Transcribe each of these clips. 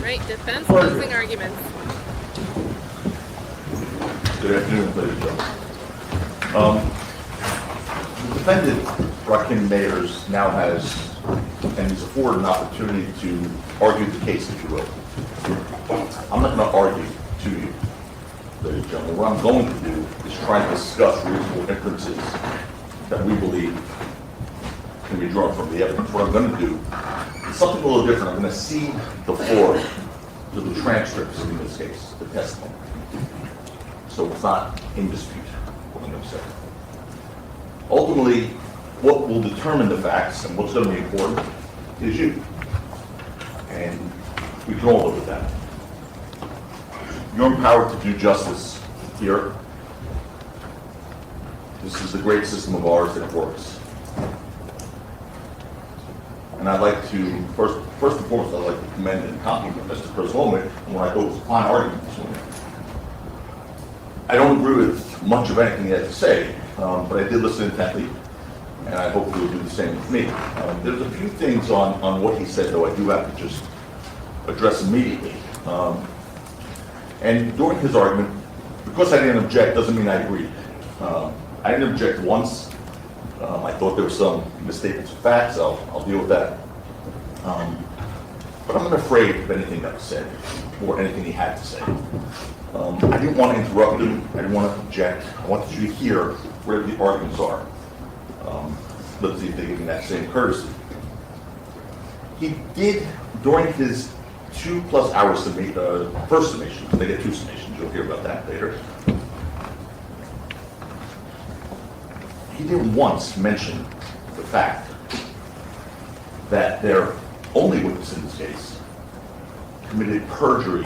right, defense closing arguments. Good afternoon, ladies and gentlemen. The defendant, Rakim Mayers, now has, and he's afforded an opportunity to argue the case, if you will. I'm not going to argue to you, ladies and gentlemen. What I'm going to do is try to discuss reasonable inferences that we believe can be drawn from the evidence. What I'm going to do is something a little different. I'm going to cede the floor to the transcripts in this case, the testimony. So it's not in dispute, what I'm going to say. Ultimately, what will determine the facts and what's going to be important is you. And we can all live with that. You're empowered to do justice here. This is the great system of ours that works. And I'd like to, first and foremost, I'd like to commend and compliment Mr. President on what I thought was a fine argument this morning. I don't agree with much of anything he had to say, but I did listen intently, and I hope you'll do the same with me. There's a few things on what he said, though, I do have to just address immediately. And during his argument, because I didn't object doesn't mean I agreed. I didn't object once. I thought there were some misstatements of facts. I'll deal with that. But I'm not afraid of anything that was said or anything he had to say. I didn't want to interrupt him. I didn't want to object. I wanted you to hear where the arguments are. Let's see if they give me that same courtesy. He did, during his 2+ hour first summation, they get 2 summations, you'll hear about that later. He didn't once mention the fact that their only witness in this case committed perjury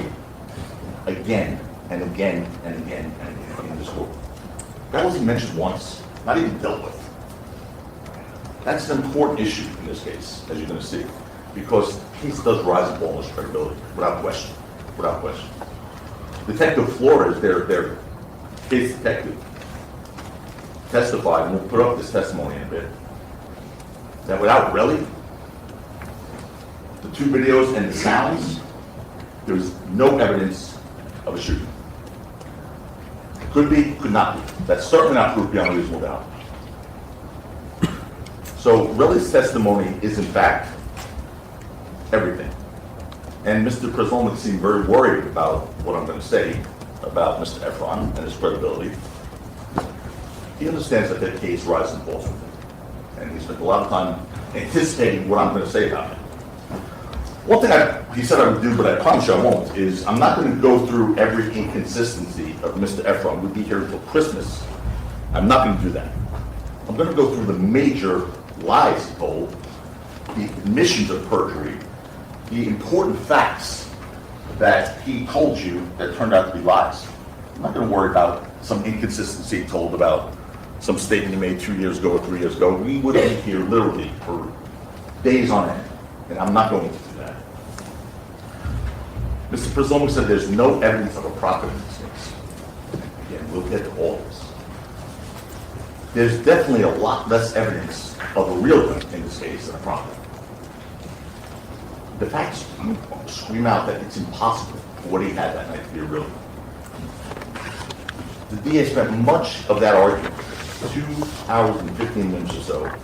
again and again and again and again in this court. That wasn't mentioned once, not even dealt with. That's an important issue in this case, as you're going to see, because the case does rise and fall in its credibility, without question, without question. Detective Flores, their case detective, testified, and we'll put up this testimony in a bit, that without Relli, the 2 videos and the sounds, there was no evidence of a shooting. Could be, could not be. That's certainly not proof beyond reasonable doubt. So Relli's testimony is in fact everything. And Mr. Presolnik seemed very worried about what I'm going to say about Mr. Efron and his credibility. He understands that that case rises and falls with him. And he spent a lot of time anticipating what I'm going to say about it. One thing he said I would do, but I promise you I won't, is I'm not going to go through every inconsistency of Mr. Efron. We'll be here until Christmas. I'm not going to do that. I'm going to go through the major lies he told, the admissions of perjury, the important facts that he told you that turned out to be lies. I'm not going to worry about some inconsistency he told about some statement he made 2 years ago or 3 years ago. We would be here literally for days on end, and I'm not going to do that. Mr. Presolnik said there's no evidence of a profit in this case. Again, we'll get to all this. There's definitely a lot less evidence of a real gun in this case than a profit. The facts scream out that it's impossible for what he had that night to be a real gun. The DA spent much of that argument, 2 hours and 15 minutes or so,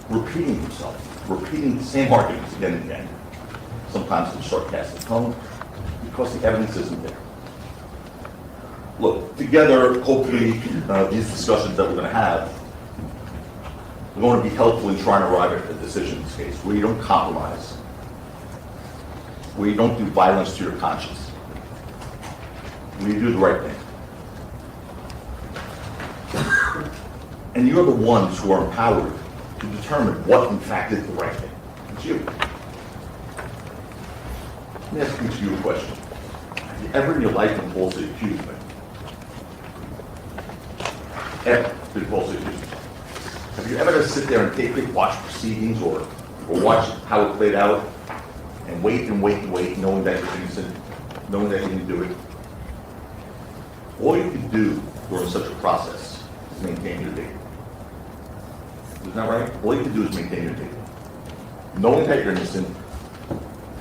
repeating himself, repeating the same arguments again and again, sometimes in sarcastic tone, because the evidence isn't there. Look, together, hopefully, these discussions that we're going to have are going to be helpful in trying to arrive at a decision in this case, where you don't compromise, where you don't do violence to your conscience, where you do the right thing. And you're the ones who are empowered to determine what, in fact, is the right thing. It's you. Let me ask each of you a question. Have you ever in your life been falsely accused of it? Ever been falsely accused? Have you ever to sit there and take watch proceedings or watch how it played out and wait and wait and wait, knowing that you're innocent, knowing that you didn't do it? All you can do during such a process is maintain your dignity. Isn't that right? All you can do is maintain your dignity. Knowing that you're innocent,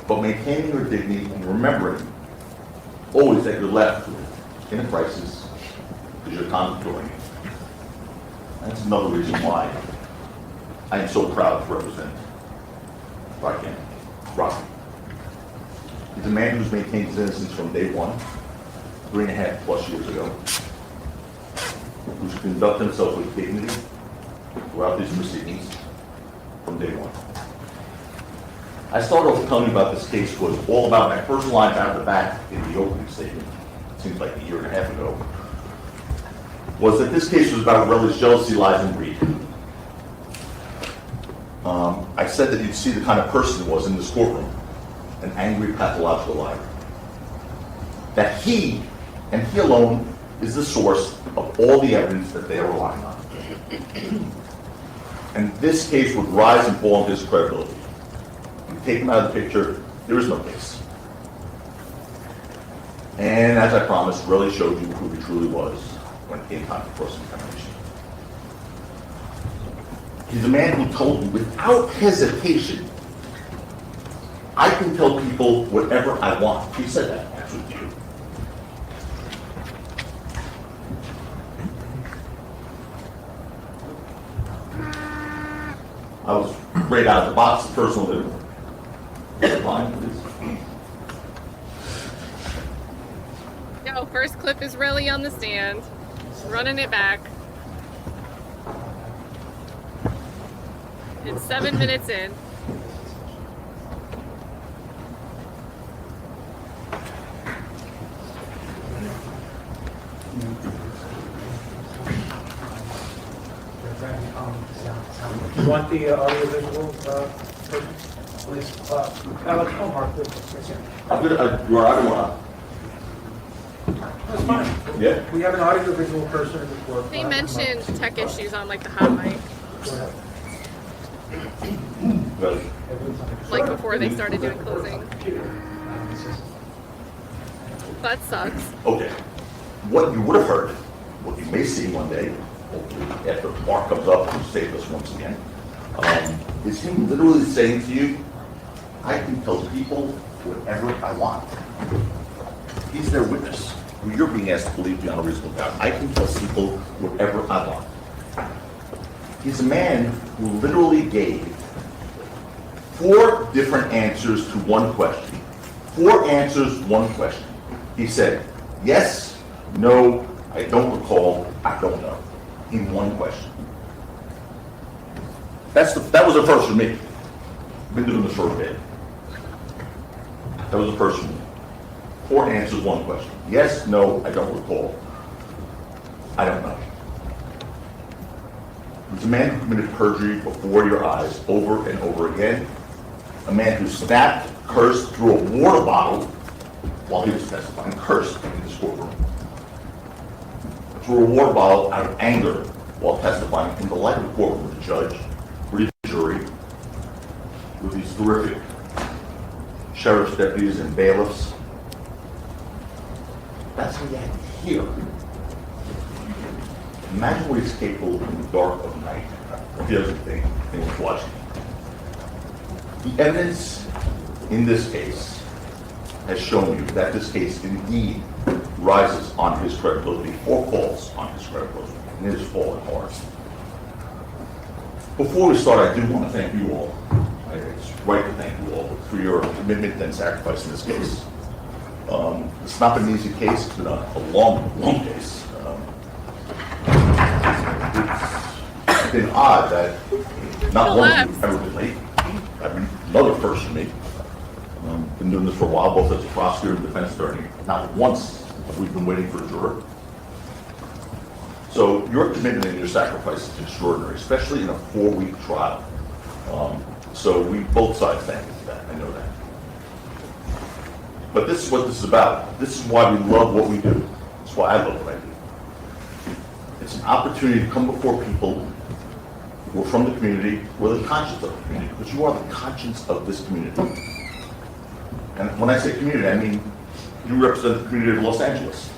but maintaining your dignity and remembering always that you're left in a crisis because you're contradicting. That's another reason why I am so proud to represent Rocky. He's a man who's maintained his innocence from day one, 3.5+ years ago, who's conducted himself with dignity throughout these proceedings from day one. I started off telling you about this case was all about my first lines out of the back in the opening statement, it seems like 1.5 years ago, was that this case was about Relli's jealousy, lies, and greed. I said that you'd see the kind of person he was in this courtroom, an angry pathological liar. That he, and he alone, is the source of all the evidence that they are relying on. And this case would rise and fall on his credibility. You take him out of the picture, there is no case. And as I promised, Relli showed you who he truly was when it came time to cross-examination. He's a man who told you without hesitation, I can tell people whatever I want. He said that, actually, to you. I was right out of the box, the first one that line, please. Yo, first clip is Relli on the stand, running it back. It's 7 minutes in. You want the audio-visual person? Please. Alex Omar, please. I'm good. I don't want That's fine. Yeah. We have an audio-visual person in the court. They mentioned tech issues on like the hot mic, Go ahead. Relli. like before they started doing closing. That sucks. Okay. What you would have heard, what you may see one day, hopefully after Mark comes up to save us once again, is him literally saying to you, I can tell people whatever I want. He's their witness, who you're being asked to believe beyond a reasonable doubt. I can tell people whatever I want. He's a man who literally gave 4 different answers to one question. 4 answers, 1 question. He said, yes, no, I don't recall, I don't know, in 1 question. That was a first for me. Been doing this for a bit. That was a first for me. 4 answers, 1 question. Yes, no, I don't recall, I don't know. He's a man who committed perjury before your eyes over and over again. A man who snapped, cursed, threw a water bottle while he was testifying, cursed in this courtroom. Threw a water bottle out of anger while testifying in the light of the courtroom with the judge, with the jury, with these terrific sheriff's deputies and bailiffs. That's what he had to hear. Imagine what he's capable of in the dark of night. If he doesn't think anyone's watching. The evidence in this case has shown you that this case indeed rises on his credibility or falls on his credibility, and it is falling hard. Before we start, I do want to thank you all. It's right to thank you all for your commitment and sacrifice in this case. It's not been an easy case. It's been a long case. It's been odd that not one of you have ever been late. I've been another first for me. Been doing this for a while, both as a prosecutor and defense attorney. Not once have we been waiting for a juror. So your commitment and your sacrifice is extraordinary, especially in a 4-week trial. So we both sides thank you for that. I know that. But this is what this is about. This is why we love what we do. That's why I love what I do. It's an opportunity to come before people who are from the community, who are the conscience of the community, because you are the conscience of this community. And when I say community, I mean you represent the community of Los Angeles.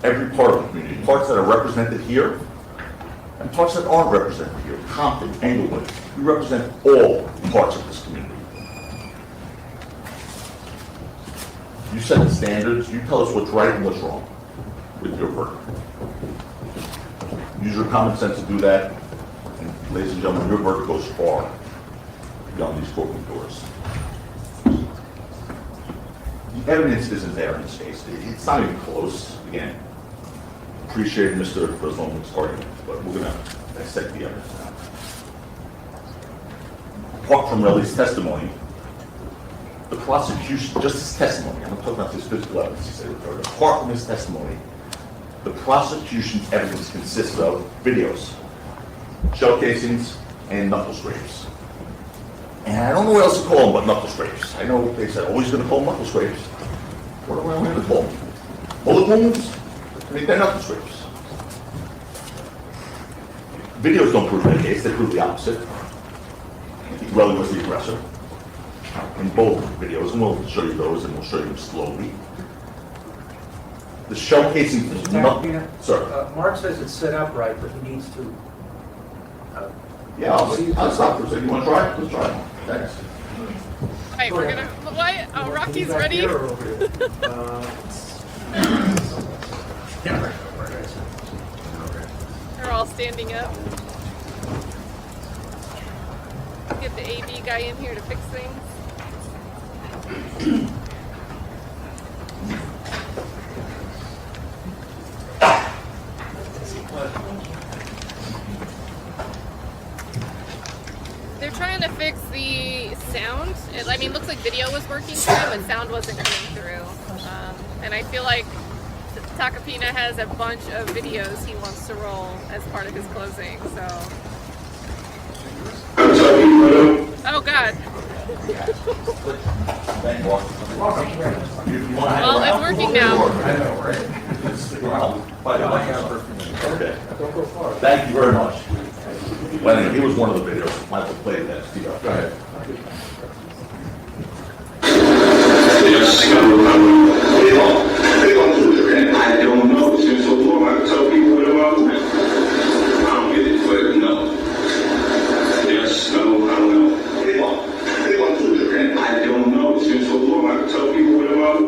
Every part of the community, parts that are represented here, and parts that aren't represented here, Compton, Englewood. You represent all parts of this community. You set the standards, you tell us what's right and what's wrong with your verdict. Use your common sense to do that. And ladies and gentlemen, your verdict goes far beyond these courtroom doors. The evidence isn't there in this case. It's not even close. Again, appreciate Mr. Preslom's argument, but we're going to dissect the evidence now. Apart from Relli's testimony, the prosecution, just his testimony, I'm not talking about his physical evidence, he said, apart from his testimony, the prosecution's evidence consists of videos, shell casings, and knuckle scrapes. And I don't know what else to call them but knuckle scrapes. I know they said, oh, he's going to call them knuckle scrapes. What am I going to call them? Bullet wounds? I mean, they're knuckle scrapes. Videos don't prove that case, they prove the opposite. Relli was the aggressor in both videos, and we'll show you those, and we'll show you them slowly. The shell casing is not... Sir? Mark says it's set up right, but he needs to... Yeah, I'll stop for a second. You want to try it? Let's try it. Thanks. All right, we're gonna. What? Oh, Rocky's ready. They're all standing up. Get the AV guy in here to fix things. They're trying to fix the sound. I mean, it looks like video was working through, but sound wasn't coming through. And I feel like Tacopina has a bunch of videos he wants to roll as part of his closing, so. Oh, God. Well, it's working now. I know, right? Okay. Thank you very much. Well, anyway, he was one of the videos. Might have played that. Go ahead. I don't know. Since so long, I can tell people what about me. I don't get it, but no. Yes, no, I don't know. They want to do it. I don't know. Since so long, I can tell people what about me.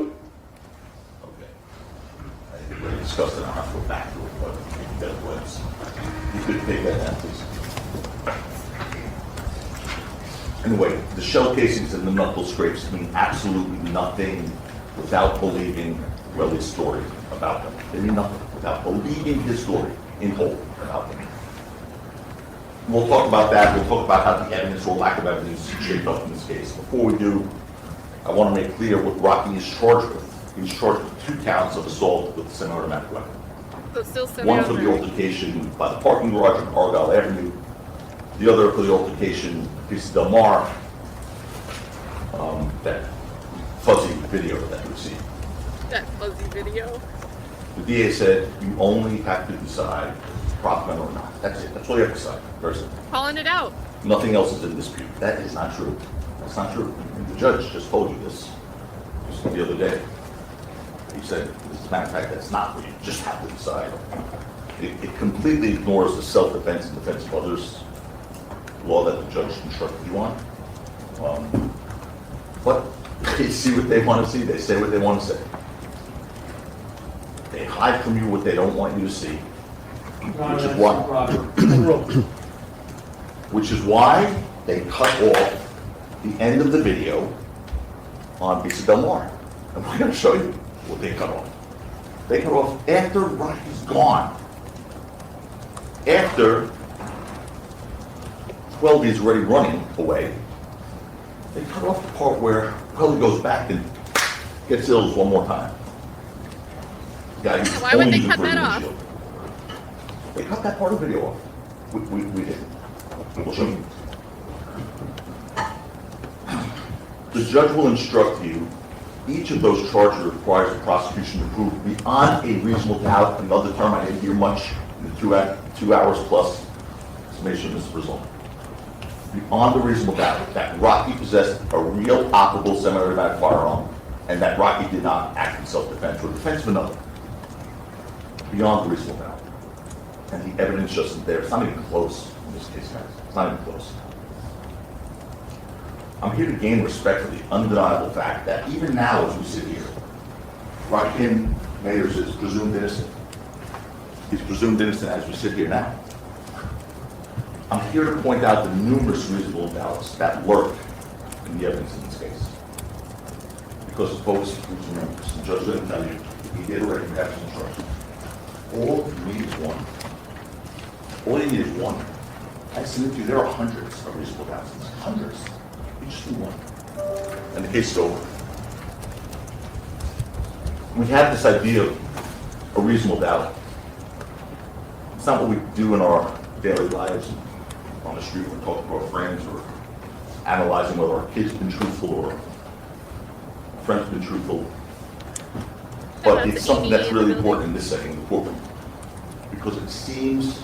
Okay. I think we discussed it. I'll have to go back to it, but that was. You could take that down, please. Anyway, the shell casings and the knuckle scrapes mean absolutely nothing without believing Relli's story about them. They mean nothing without believing his story in whole about them. We'll talk about that. We'll talk about how the evidence or lack of evidence shaped up in this case. Before we do, I want to make clear what Rocky is charged with. He's charged with 2 counts of assault with a semi-automatic weapon. So still One for the altercation by the parking garage on Argyle Avenue. The other for the altercation, Piece Del Mar, that fuzzy video that we've seen. That fuzzy video. The DA said you only have to decide if it's proper or not. That's it. That's all you have to decide. Very simple. Calling it out. Nothing else is in dispute. That is not true. That's not true. And the judge just told you this just the other day. He said, as a matter of fact, that's not what you just have to decide. It completely ignores the self-defense and defense of others law that the judge instructed you on. But they see what they want to see. They say what they want to say. They hide from you what they don't want you to see. Which is why they cut off the end of the video on Piece Del Mar. And we're going to show you what they cut off. They cut off after Rocky's gone. After 12 is already running away, they cut off the part where Relli goes back and gets Ills one more time. Why would they cut that off? They cut that part of the video off. We didn't. We'll show you. The judge will instruct you, each of those charges requires the prosecution to prove beyond a reasonable doubt, another term I didn't hear much in the 2 hours plus summation of this result. Beyond a reasonable doubt that Rocky possessed a real operable semi-automatic firearm and that Rocky did not act in self-defense or defense of another. Beyond a reasonable doubt. And the evidence just isn't there. It's not even close in this case, guys. It's not even close. I'm here to gain respect for the undeniable fact that even now as we sit here, Rakim Mayers is presumed innocent. He's presumed innocent as we sit here now. I'm here to point out the numerous reasonable doubts that lurk in the evidence in this case. Because folks, please remember, the judge didn't tell you, he did already have some instructions. All you need is one. All you need is one. I submit to you, there are hundreds of reasonable doubts. Hundreds. You just need one. And the case is over. We have this idea of a reasonable doubt. It's not what we do in our daily lives on the street. We're talking to our friends or analyzing whether our kid's been truthful or a friend's been truthful. But it's something that's really important in this setting, in the courtroom. Because it seems,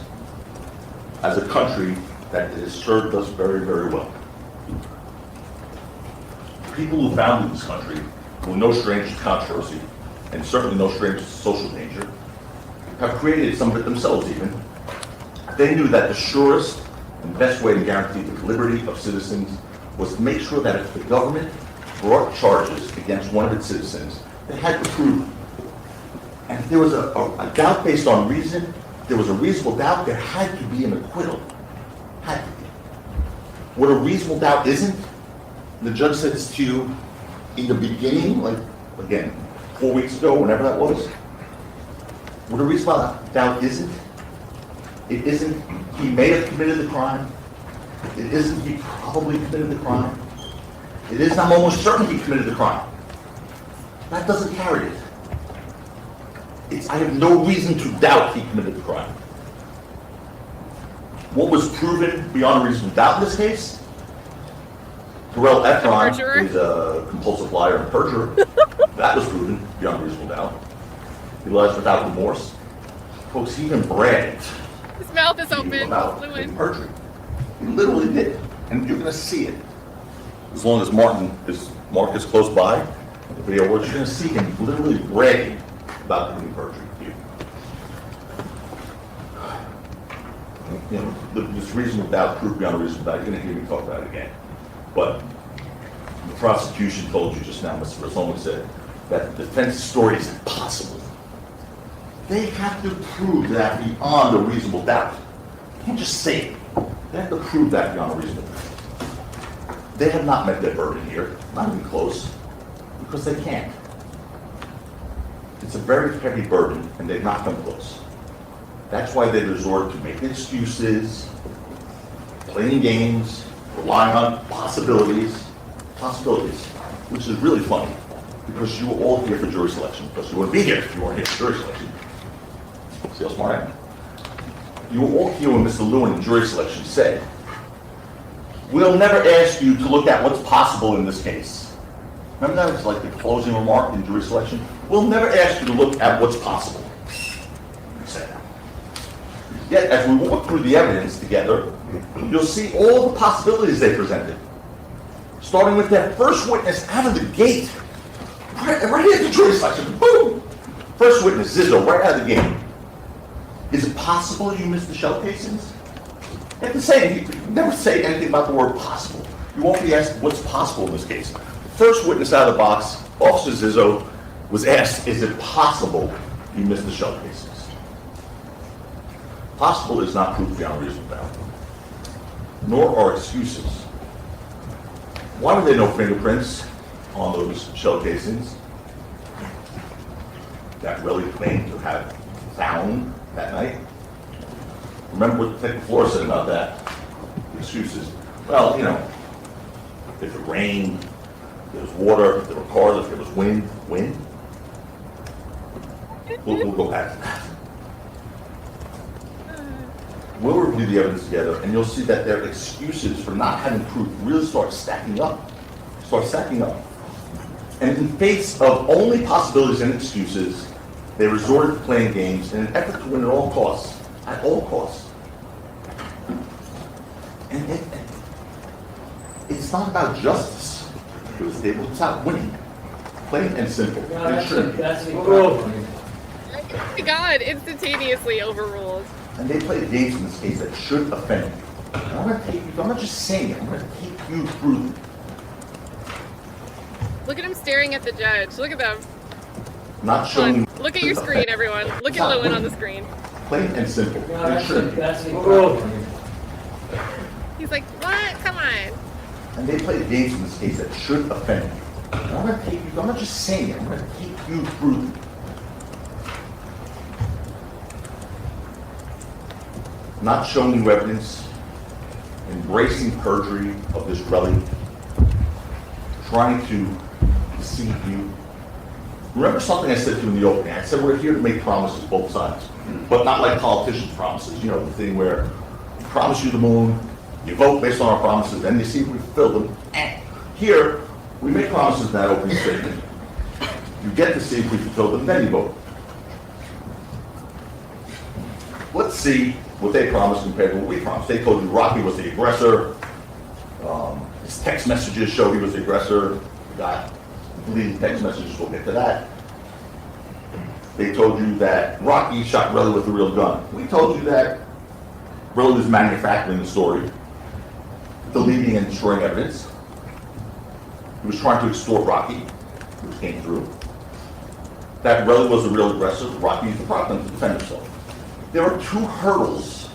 as a country, that it has served us very, very well. People who founded this country, who are no strangers to controversy, and certainly no strangers to social danger, have created some of it themselves even. They knew that the surest and best way to guarantee the liberty of citizens was to make sure that if the government brought charges against one of its citizens, they had to prove it. And if there was a doubt based on reason, if there was a reasonable doubt, there had to be an acquittal. Had to be. What a reasonable doubt isn't, the judge said this to you in the beginning, like, again, 4 weeks ago, whenever that was. What a reasonable doubt isn't, it isn't he may have committed the crime. It isn't he probably committed the crime. It is I'm almost certain he committed the crime. That doesn't carry it. I have no reason to doubt he committed the crime. What was proven beyond a reasonable doubt in this case? Terrell Efron is a compulsive liar and perjurer. That was proven beyond a reasonable doubt. He lies without remorse. Folks, he even bragged. His mouth is open. About perjury. He literally did. And you're going to see it. As long as Mark is close by, the video works, you're going to see him literally bragging about committing perjury. You know, this reasonable doubt, proof beyond a reasonable doubt, you're going to hear me talk about it again. But the prosecution told you just now, Mr. Rosalman said, that the defense's story is impossible. They have to prove that beyond a reasonable doubt. You can't just say it. They have to prove that beyond a reasonable doubt. They have not met their burden here, not even close, because they can't. It's a very heavy burden, and they've not come close. That's why they resort to making excuses, playing games, relying on possibilities, which is really funny, because you were all here for jury selection, because you wouldn't be here if you weren't here for jury selection. See how smart I am? You were all here when Mr. Lewin in jury selection said, we'll never ask you to look at what's possible in this case. Remember that? It was like the closing remark in jury selection. We'll never ask you to look at what's possible. He said that. Yet, as we walk through the evidence together, you'll see all the possibilities they presented. Starting with that first witness out of the gate. Right at the jury selection. Boom! First witness, Zizzo, right out of the gate. Is it possible you missed the shell casings? You have to say, you never say anything about the word possible. You won't be asked what's possible in this case. First witness out of the box, Officer Zizzo, was asked, is it possible you missed the shell casings? Possible is not proof beyond reasonable doubt, nor are excuses. Why were there no fingerprints on those shell casings that Relli claimed to have found that night? Remember what the technical floor said about that? The excuses. Well, you know, if it rained, if there was water, if there were cars, if there was wind. We'll go past that. We'll review the evidence together, and you'll see that their excuses for not having proof really start stacking up. And in face of only possibilities and excuses, they resorted to playing games in an effort to win at all costs. At all costs. And it's not about justice. It was about winning. Plain and simple. No, that's the Oh my God, instantaneously overruled. And they played games in this case that should offend you. I'm going to take you, I'm not just saying it, I'm going to take you through. Look at him staring at the judge. Look at them. not showing. Look at your screen, everyone. Look at Lewin on the screen. Plain and simple. No, There that's shouldn't be. that's incorrect. He's like, what? Come on. And they play games in this case that should offend you. And I'm going to take you, I'm not just saying it, I'm going to take you through. Not showing you evidence, embracing perjury of this Relli, trying to deceive you. Remember something I said to you in the opening? I said we're here to make promises both sides, but not like politicians' promises. You know, the thing where we promise you the moon, you vote based on our promises, then you see if we fulfill them. Here, we make promises in that opening statement. You get to see if we fulfill them, then you vote. Let's see what they promised compared to what we promised. They told you Rocky was the aggressor. His text messages show he was the aggressor. We got deleted text messages, we'll get to that. They told you that Rocky shot Relli with a real gun. We told you that Relli was manufacturing the story, deleting and destroying evidence. He was trying to extort Rocky, which came through. That Relli was the real aggressor, Rocky used the prop gun to defend himself. There are two hurdles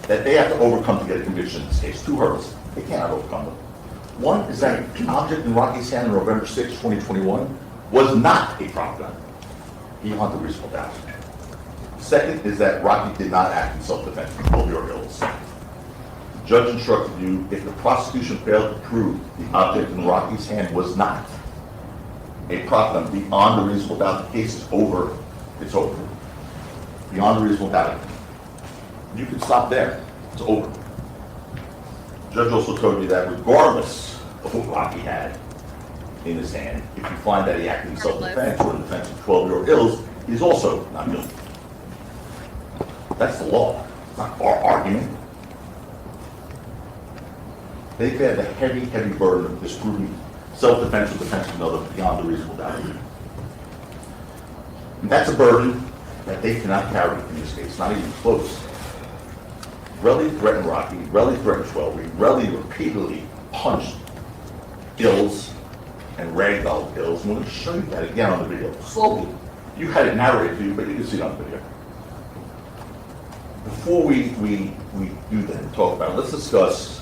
that they have to overcome to get a conviction in this case. Two hurdles. They cannot overcome them. One is that the object in Rocky's hand on November 6, 2021 was not a prop gun, beyond the reasonable doubt. Second is that Rocky did not act in self-defense before your ills. The judge instructed you, if the prosecution failed to prove the object in Rocky's hand was not a prop gun beyond a reasonable doubt, the case is over. It's over. Beyond a reasonable doubt. You can stop there. It's over. The judge also told you that regardless of what Rocky had in his hand, if you find that he acted in self-defense or in defense of 12-year-old ills, he's also not guilty. That's the law. It's not our argument. They've had the heavy, heavy burden of disproving self-defense or defense of another beyond a reasonable doubt. And that's a burden that they cannot carry in this case, not even close. Relli threatened Rocky, Relli threatened Schwelby, Relli repeatedly punched Ills and ragdolled Ills, and we're going to show you that again on the video. Slowly. You had it narrated to you, but you can see it on the video. Before we do that and talk about it, let's discuss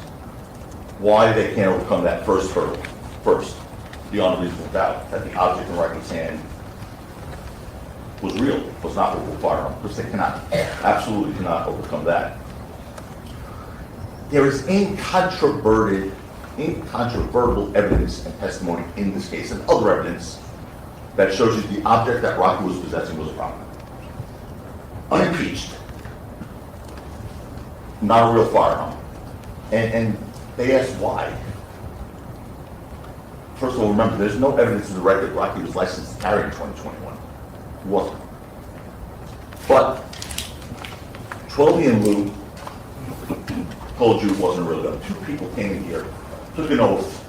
why they can't overcome that first hurdle. First, beyond a reasonable doubt, that the object in Rocky's hand was real, was not a firearm, because they cannot, absolutely cannot overcome that. There is incontrovertible evidence and testimony in this case, and other evidence that shows you the object that Rocky was possessing was a prop gun. Unimpeached. Not a real firearm. And they asked why. First of all, remember, there's no evidence in the record Rocky was licensed to carry in 2021. He wasn't. But Schwelby and Lou told you it wasn't a real gun. Two people came in here, took an oath,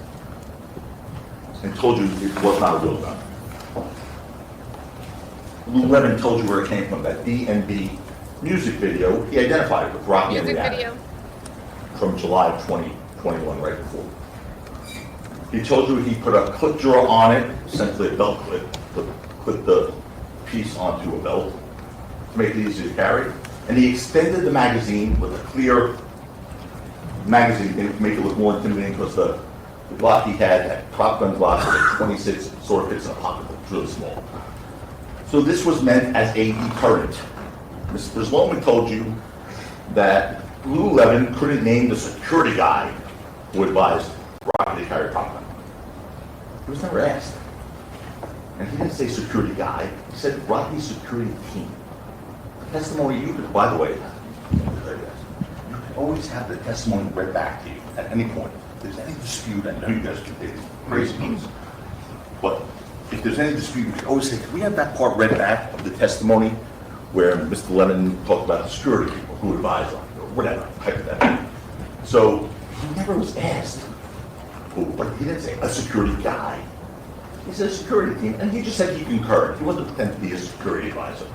and told you it was not a real gun. Lou Levin told you where it came from, that D&B music video. He identified it with Rocky and Music Rihanna video. from July of 2021, right before. He told you he put a clip drawer on it, essentially a belt clip, to clip the piece onto a belt to make it easy to carry. And he extended the magazine with a clear magazine to make it look more intimidating, because the Glock he had, that prop gun Glock, was a 26, sort of fits in a pocketbook, it's really small. So this was meant as a deterrent. Mr. Sloman told you that Lou Levin couldn't name the security guy who advised Rocky to carry a prop gun. He was never asked. And he didn't say security guy, he said Rocky's security team. The testimony you could, by the way, you can always have the testimony read back to you at any point. If there's any dispute, I know you guys can take crazy things, but if there's any dispute, you can always say, can we have that part read back of the testimony where Mr. Levin talked about the security people who advised on it, or whatever, hypothetically. So he never was asked, but he didn't say a security guy. He said a security team, and he just said he concurred. He wasn't pretending to be a security advisor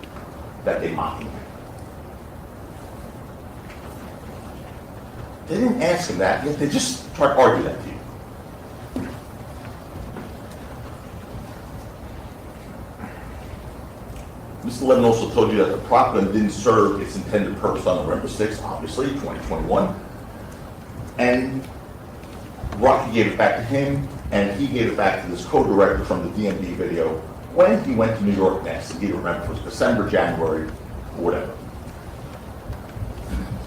that they mocked him. They didn't ask him that, yet they just tried to argue that to you. Mr. Levin also told you that the prop gun didn't serve its intended purpose on November 6th, obviously, 2021. And Rocky gave it back to him, and he gave it back to this co-director from the DMV video when he went to New York next. He didn't remember if it was December, January, or whatever.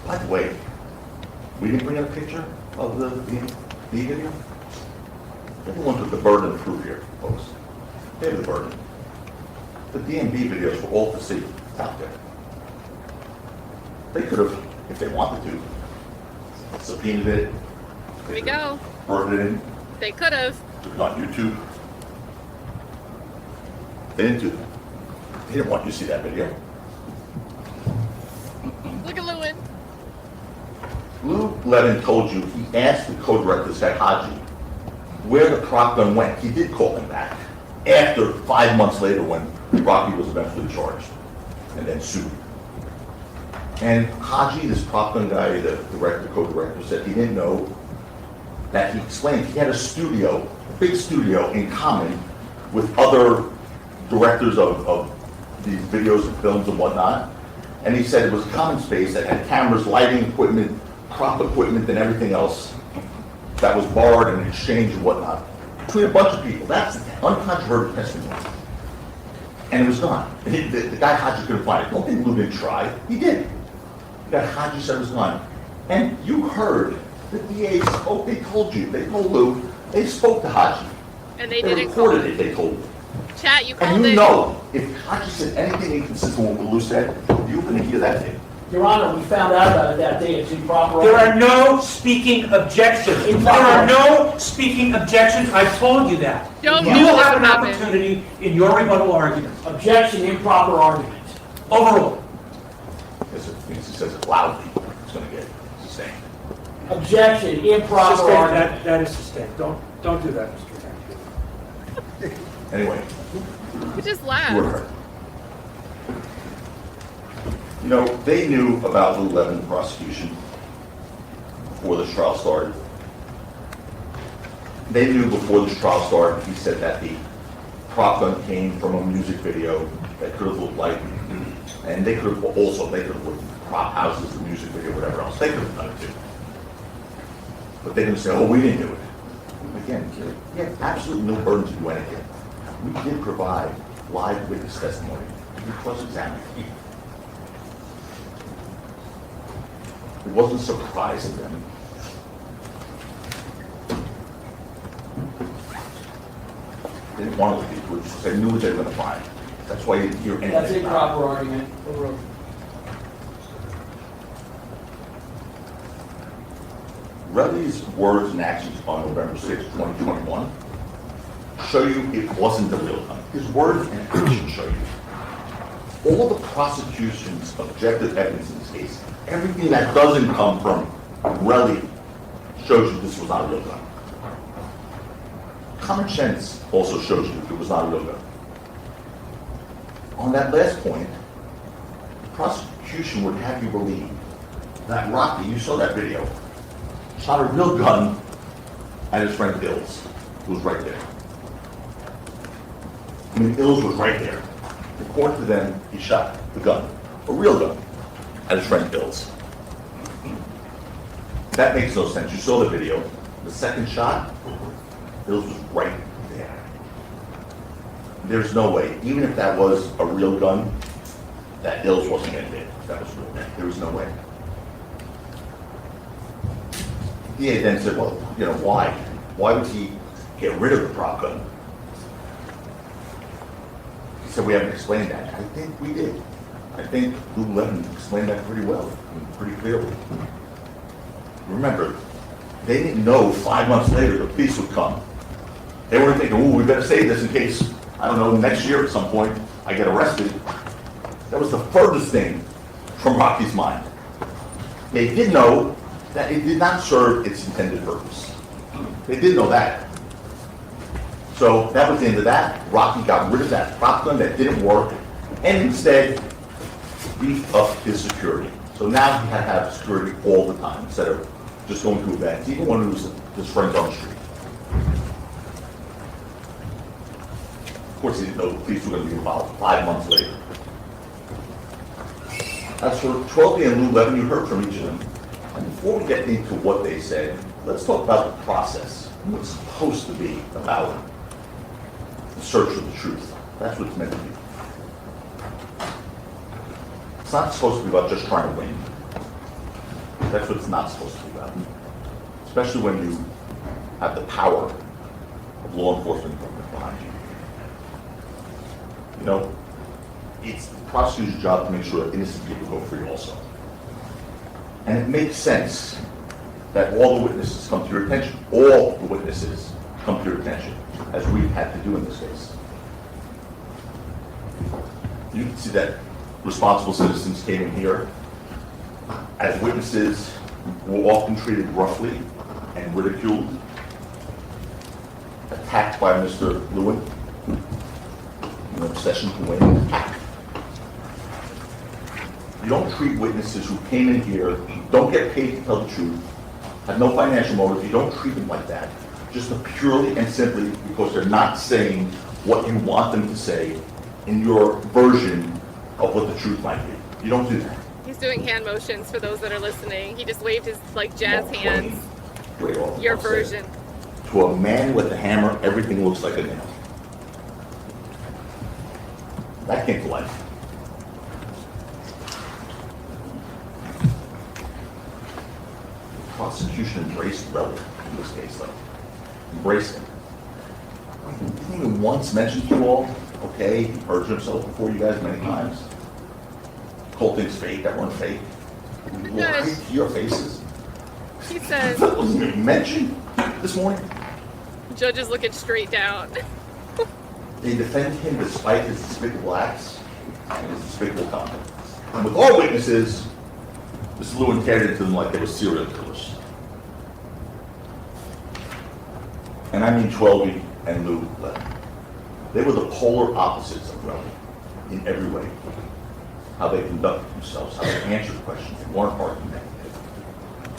By the way, we didn't bring in a picture of the DMV video? Everyone took the burden of proof here, folks. They have the burden. The DMV videos were all to see. It's out there. They could have, if they wanted to, subpoenaed it. Here we go. Burned it in. They could have. Took it on YouTube. They didn't do that. They didn't want you to see that video. Look at Lewin. Lou Levin told you he asked the co-director, said Hodges, where the prop gun went. He did call him back after 5 months later when Rocky was eventually charged and then sued. And Hodges, this prop gun guy, the director, co-director, said he didn't know that he explained he had a studio, a big studio in common with other directors of these videos and films and whatnot. And he said it was a common space that had cameras, lighting equipment, prop equipment, and everything else that was borrowed and exchanged and whatnot between a bunch of people. That's uncontroverted testimony. And it was gone. And the guy Hodges couldn't find it. Don't think Lou didn't try. He did. The guy Hodges said it was gone. And you heard the DA spoke. They told you. They told Lou. They spoke to Hodges. And they They didn't call recorded it. it. They told you. Chat, you called And you it. know, if Hodges said anything inconsistent with what Lou said, you're going to hear that tape. Your Honor, we found out about it that day. It's improper. There are no speaking objections. There are no speaking objections. I told you that. Don't You do will what have an happened. opportunity in your rebuttal argument. Objection, improper argument. Overruled. Because he says it loudly, it's going to get sustained. Objection, improper Sustained. argument. That is sustained. Don't do that, Mr. Chairman. Anyway, You just you were laughed. hurt. You know, they knew about Lou Levin prosecution before this trial started. They knew before this trial started, he said that the prop gun came from a music video that could have looked like, and they could have looked at prop houses, the music video, whatever else. They could have done it too. But they didn't say, oh, we didn't do it. Again, you have absolutely no burden to do anything. We did provide live witness testimony. We cross-examined people. It wasn't a surprise to them. They didn't want to be, they knew what they were going to find. That's why you didn't hear anything. That's about improper argument. Overruled. Relli's words and actions on November 6, 2021 show you it wasn't the real gun. His words and actions show you. All the prosecution's objective evidence in this case, everything that doesn't come from Relli shows you this was not a real gun. Common sense also shows you it was not a real gun. On that last point, the prosecution would have you believe that Rocky, you saw that video, shot a real gun at his friend Ills, who was right there. I mean, Ills was right there. According to them, he shot the gun, a real gun, at his friend Ills. That makes no sense. You saw the video. The second shot, Ills was right there. There's no way, even if that was a real gun, that Ills wasn't going to hit. That was real. There was no way. DA then said, well, you know, why? Why would he get rid of the prop gun? He said, we haven't explained that. I think we did. I think Lou Levin explained that pretty well, and pretty clearly. Remember, they didn't know 5 months later the police would come. They weren't thinking, ooh, we better save this in case, I don't know, next year at some point I get arrested. That was the furthest thing from Rocky's mind. They did know that it did not serve its intended purpose. They did know that. So that was the end of that. Rocky got rid of that prop gun that didn't work and instead beefed up his security. So now he had to have security all the time instead of just going to events, even when it was his friends on the street. Of course, he didn't know the police were going to be involved 5 months later. As for 12 and Lou Levin, you heard from each of them. And before we get into what they said, let's talk about the process, what's supposed to be about the search for the truth. That's what it's meant to be. It's not supposed to be about just trying to win. That's what it's not supposed to be about. Especially when you have the power of law enforcement behind you. You know, it's the prosecutor's job to make sure that innocent people go free also. And it makes sense that all the witnesses come to your attention. All the witnesses come to your attention, as we've had to do in this case. You can see that responsible citizens came in here as witnesses, were often treated roughly and ridiculed, attacked by Mr. Lewin, an obsession to win, attacked. You don't treat witnesses who came in here, don't get paid to tell the truth, have no financial motive, you don't treat them like that, just purely and simply because they're not saying what you want them to say in your version of what the truth might be. You don't do that. He's doing hand motions for those that are listening. He just waved his like jazz hands. Your version. To a man with a hammer, everything looks like a nail. That came to life. The prosecution embraced Relli in this case, though. Embraced him. Didn't even once mention to you all, okay, he perjured himself before you guys many times. Whole thing's fake, that weren't fake. Right to your faces. He says. That wasn't even mentioned this morning. The judge is looking straight down. They defend him despite his despicable acts and his despicable conduct. And with all witnesses, Mr. Lewin cared into them like they were serial killers. And I mean 12 and Lou Levin. They were the polar opposites of Relli in every way. How they conducted themselves, how they answered questions. They weren't argumentative.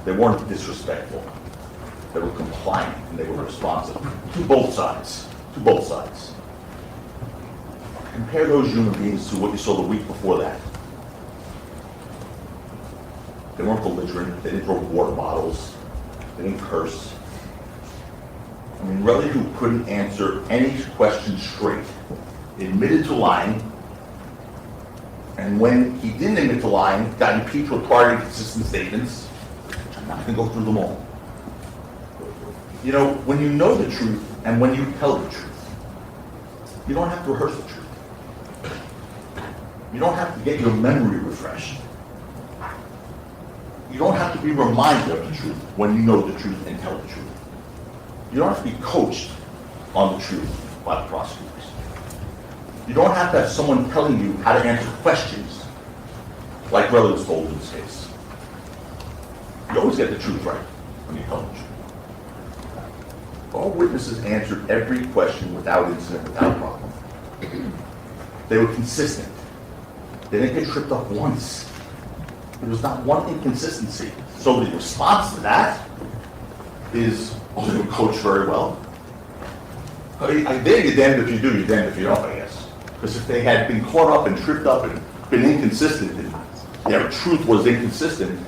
They weren't disrespectful. They were compliant and they were responsive to both sides. To both sides. Compare those human beings to what you saw the week before that. They weren't belligerent. They didn't throw water bottles. They didn't curse. I mean, Relli, who couldn't answer any question straight, admitted to lying. And when he didn't admit to lying, got impeached with prior inconsistent statements. I'm not going to go through them all. You know, when you know the truth and when you tell the truth, you don't have to rehearse the truth. You don't have to get your memory refreshed. You don't have to be reminded of the truth when you know the truth and tell the truth. You don't have to be coached on the truth by the prosecutors. You don't have to have someone telling you how to answer questions like Relli was told in this case. You always get the truth right when you tell the truth. All witnesses answered every question without incident, without problem. They were consistent. They didn't get tripped up once. There was not one inconsistency. So the response to that is, oh, they were coached very well. I think you're damned if you do, you're damned if you don't, I guess. Because if they had been caught up and tripped up and been inconsistent, and their truth was inconsistent,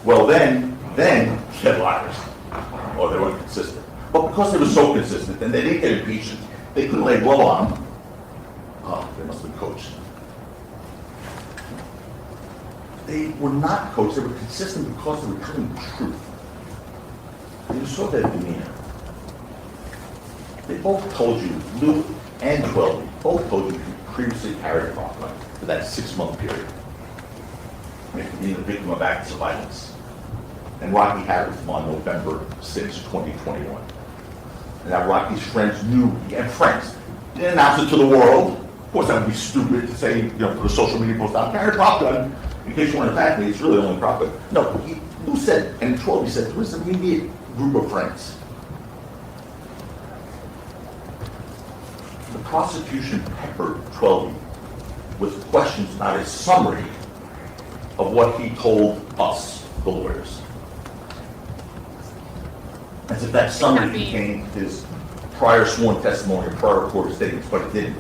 well then they're liars. Or they weren't consistent. But because they were so consistent and they didn't get impeached, they couldn't lay low on them. Oh, they must have been coached. They were not coached, they were consistent because they were telling the truth. And you saw their demeanor. They both told you, Lou and 12, both told you you previously carried a firearm for that 6-month period. Being the victim of acts of violence. And Rocky had it with him on November 6, 2021. And that Rocky's friends knew he had friends. He didn't announce it to the world. Of course, that would be stupid to say, you know, put a social media post out, carry a prop gun. In case you want to attack me, it's really only a prop gun. No, Lou said, and 12, he said, there was an immediate group of friends. The prosecution peppered 12 with questions about his summary of what he told us, the lawyers. As if that summary became his prior sworn testimony or prior recorded statements, but it didn't.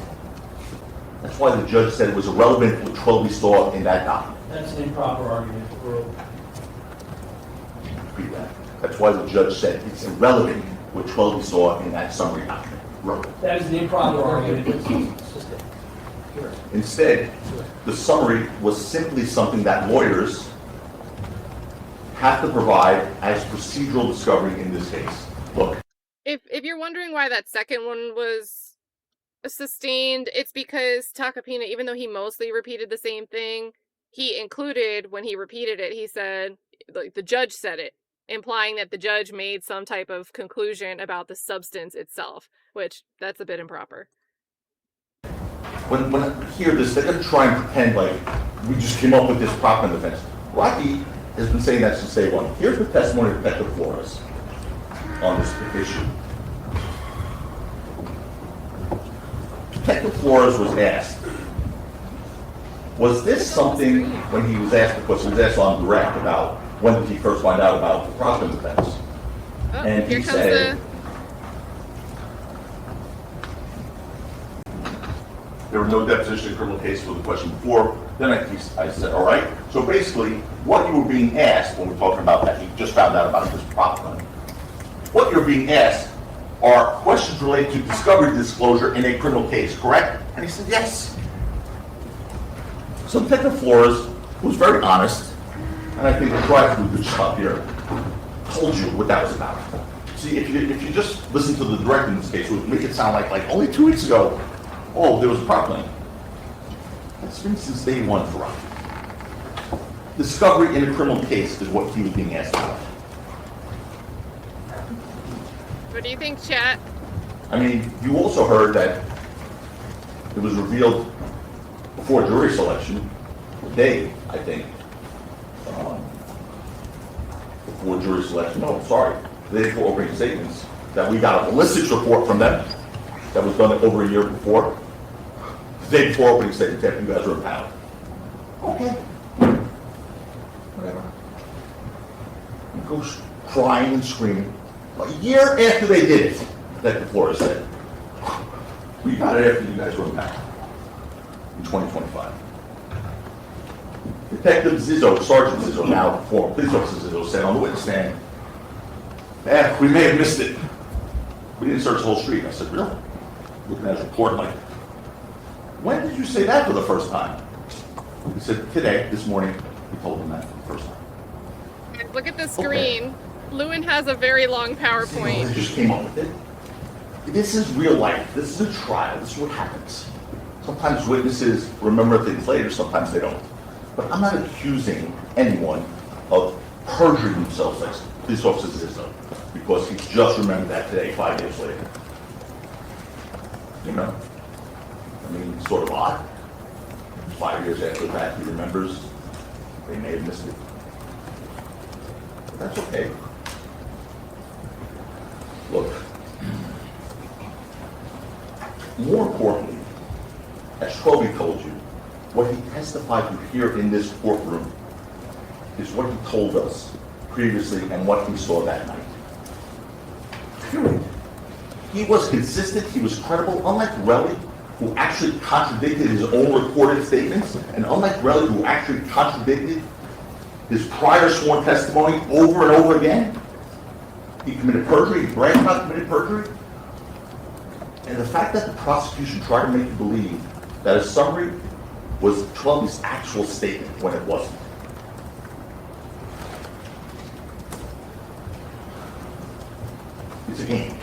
That's why the judge said it was irrelevant what 12 saw in that document. That's an improper argument. Repeat that. That's why the judge said it's irrelevant what 12 saw in that summary document. Wrote. That is an improper argument. Instead, the summary was simply something that lawyers have to provide as procedural discovery in this case. Look. If you're wondering why that second one was sustained, it's because Tacopina, even though he mostly repeated the same thing, he included, when he repeated it, he said, the judge said it, implying that the judge made some type of conclusion about the substance itself, which that's a bit improper. When I hear this, they're going to try and pretend like we just came up with this prop in defense. Rocky has been saying that since day one. Here's the testimony of Detective Flores on this issue. Detective Flores was asked, was this something, when he was asked, because he was asked on direct about when did he first find out about the prop in defense? Oh, And here he comes said, there were no deposition in criminal cases for the question before. Then I said, all right. So basically, what you were being asked when we're talking about that, you just found out about this prop gun. What you're being asked are questions related to discovery disclosure in a criminal case, correct? And he said, yes. So Detective Flores was very honest, and I think the drive-through good shop here told you what that was about. See, if you just listen to the direct in this case, it would make it sound like only 2 weeks ago, oh, there was a prop gun. That's been since day one for Rocky. Discovery in a criminal case is what he was being asked about. What do you think, chat? I mean, you also heard that it was revealed before jury selection, the day, I think, before jury selection, no, sorry, the day before opening statements, that we got a ballistics report from them that was done over a year before. The day before opening statements, after you guys were impounded. Okay. Whatever. He goes crying and screaming. A year after they did it, Detective Flores said, we got it after you guys were impounded in 2025. Detective Zizzo, Sergeant Zizzo, now former police officer Zizzo, said on the witness stand, we may have missed it. We didn't search the whole street. I said, really? Looking at his report, like, when did you say that for the first time? He said, today, this morning, we told him that for the first time. Look at the screen. Okay. Lewin has a very long PowerPoint. They just came up with it. This is real life. This is a trial. This is what happens. Sometimes witnesses remember things later, sometimes they don't. But I'm not accusing anyone of perjuring themselves like police officers is, because he just remembered that today, 5 years later. You know? I mean, it's sort of odd. 5 years after that, he remembers they may have missed it. But that's okay. Look, more importantly, as Schroby told you, what he testified to here in this courtroom is what he told us previously and what he saw that night. Period. He was consistent, he was credible, unlike Relli, who actually contradicted his own recorded statements, and unlike Relli, who actually contradicted his prior sworn testimony over and over again. He committed perjury, he bragged about committing perjury. And the fact that the prosecution tried to make you believe that a summary was Trumpi's actual statement when it wasn't. It's a game.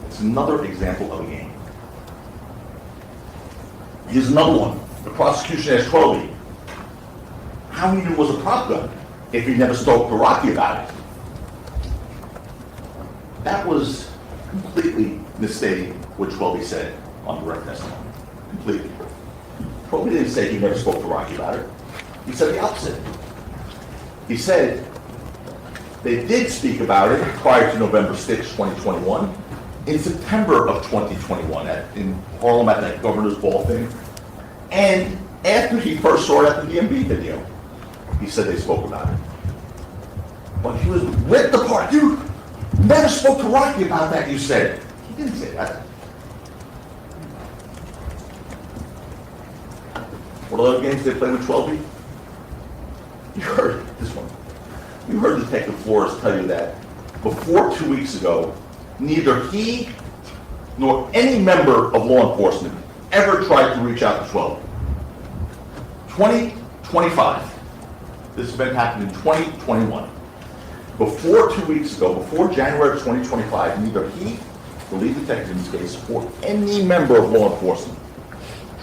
It's another example of a game. Here's another one. The prosecution asked Crowley how he knew it was a prop gun if he never spoke to Rocky about it. That was completely misstating what Crowley said on direct testimony. Completely. Crowley didn't say he never spoke to Rocky about it. He said the opposite. He said they did speak about it prior to November 6, 2021, in September of 2021 in Harlem at that governor's ball thing, and after he first saw it at the DMV video, he said they spoke about it. But he was with the part. You never spoke to Rocky about that, you said. He didn't say that. What other games they play with 12B? You heard this one. You heard Detective Flores tell you that before 2 weeks ago, neither he nor any member of law enforcement ever tried to reach out to 12. 2025. This event happened in 2021. Before 2 weeks ago, before January of 2025, neither he, the lead detective in this case, or any member of law enforcement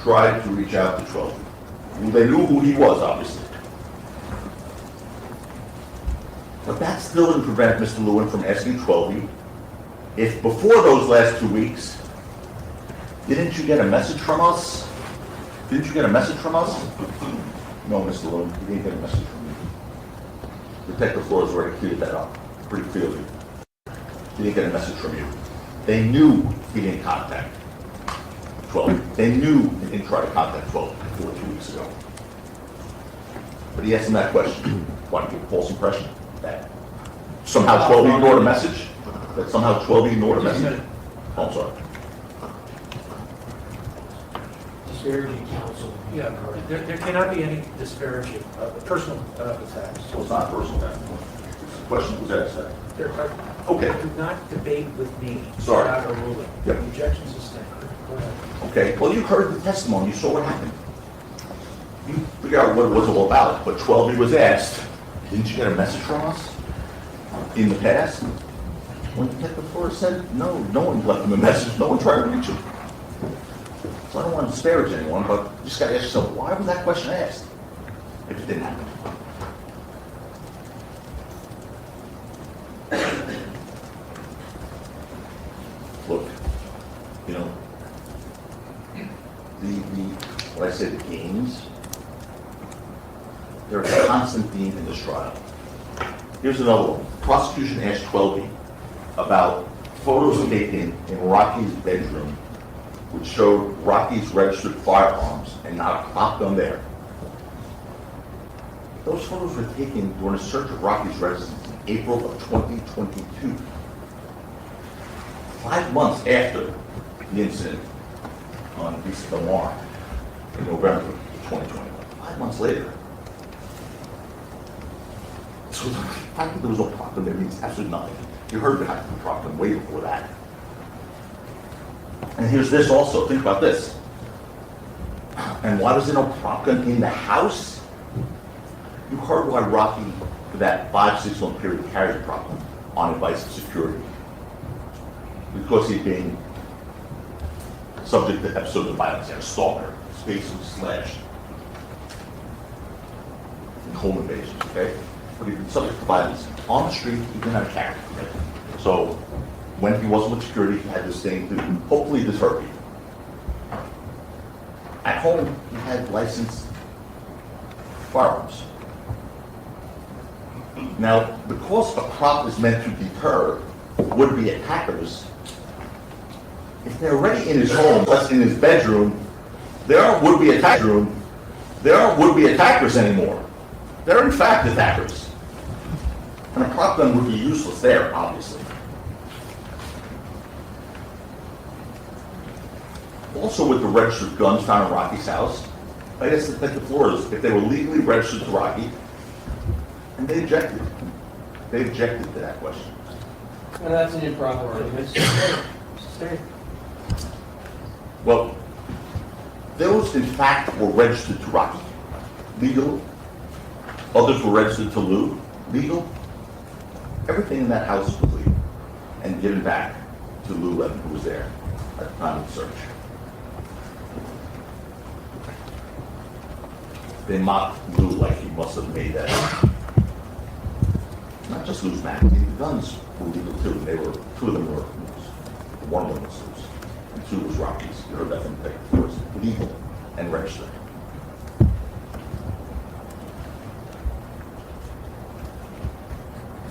tried to reach out to 12. Well, they knew who he was, obviously. But that still didn't prevent Mr. Lewin from asking 12 if before those last 2 weeks, didn't you get a message from us? Didn't you get a message from us? No, Mr. Lewin, you didn't get a message from me. Detective Flores already cleared that up pretty clearly. He didn't get a message from you. They knew he didn't contact 12. They knew he didn't try to contact 12 before 2 weeks ago. But he asked him that question. Why to give a false impression? That somehow 12 ignored a message? That somehow 12 ignored a message? Oh, I'm sorry. Disparaging counsel. Yeah, there cannot be any disparaging, personal attacks. So it's not personal. The question was asked. Okay. Do not debate with me. Sorry. Without a ruling. Yep. The objections are standard. Go ahead. Okay, well, you heard the testimony, you saw what happened. You figure out what it was all about, but 12 was asked, didn't you get a message from us in the past? When Detective Flores said, no one left him a message, no one tried to reach him. So I don't want to disparage anyone, but you just got to ask yourself, why was that question asked if it didn't happen? Look, you know, what I say, the games, they're a constant theme in this trial. Here's another one. Prosecution asked 12 about photos taken in Rocky's bedroom which showed Rocky's registered firearms and not a prop gun there. Those photos were taken during a search of Rocky's residence in April of 2022. 5 months after the incident on Vista Del Mar in November of 2021. 5 months later. So the fact that there was no prop gun there means absolutely nothing. You heard there had to be a prop gun way before that. And here's this also, think about this. And why was there no prop gun in the house? You heard why Rocky, for that 5-6 month period, carried a prop gun on advice of security. Because he'd been subject to episodes of violence. He had a stalker, his face was slashed. And home invasions, okay? But he'd been subject to violence. On the street, he didn't have a carry. Okay? So, when he wasn't with security, he had this thing to hopefully deter people. At home, he had licensed firearms. Now, because a prop is meant to deter would-be attackers, if they're already in his home, plus in his bedroom, there aren't would-be attackers anymore. They're in fact attackers. And a prop gun would be useless there, obviously. Also with the registered guns found in Rocky's house, I asked Detective Flores if they were legally registered to Rocky, and they objected. They objected to that question. And that's an improper argument. Stay. Well, those in fact were registered to Rocky, legal. Others were registered to Lou, legal. Everything in that house was legal and given back to Lou Levin, who was there at the time of the search. They mocked Lou like he must have made that. Not just Lou's magazine, the guns were legal too. They were, 2 of them were, one of them was Lou's, and 2 was Rocky's. You heard that from the first, legal and registered.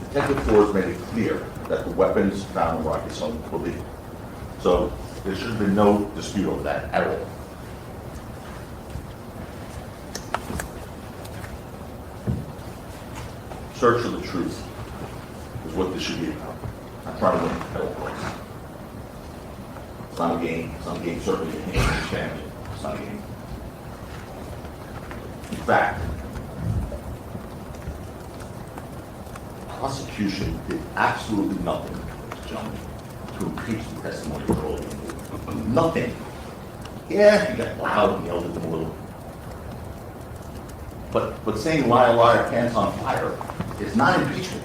Detective Flores made it clear that the weapons found in Rocky's home were legal. So there should have been no dispute over that at all. Search for the truth is what this should be about. I'm trying to win at all costs. It's not a game. It's not a game, certainly a game. It's not a game. In fact, prosecution did absolutely nothing, gentlemen, to impeach the testimony of Corroboration. Nothing. Yeah, he got loud and yelled at them a little. But saying liar, liar, pants on fire is not impeachment.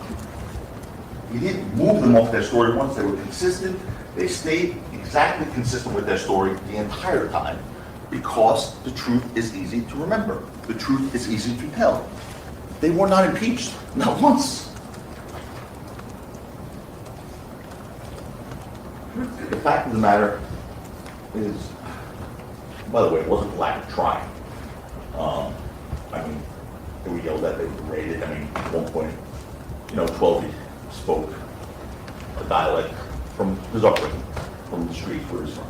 He didn't move them off their story once. They were consistent. They stayed exactly consistent with their story the entire time because the truth is easy to remember. The truth is easy to tell. They were not impeached, not once. The fact of the matter is, by the way, it wasn't lack of trying. I mean, they were yelled at, they were berated. I mean, at one point, 12 spoke a dialect from his upbringing, from the street where he's from.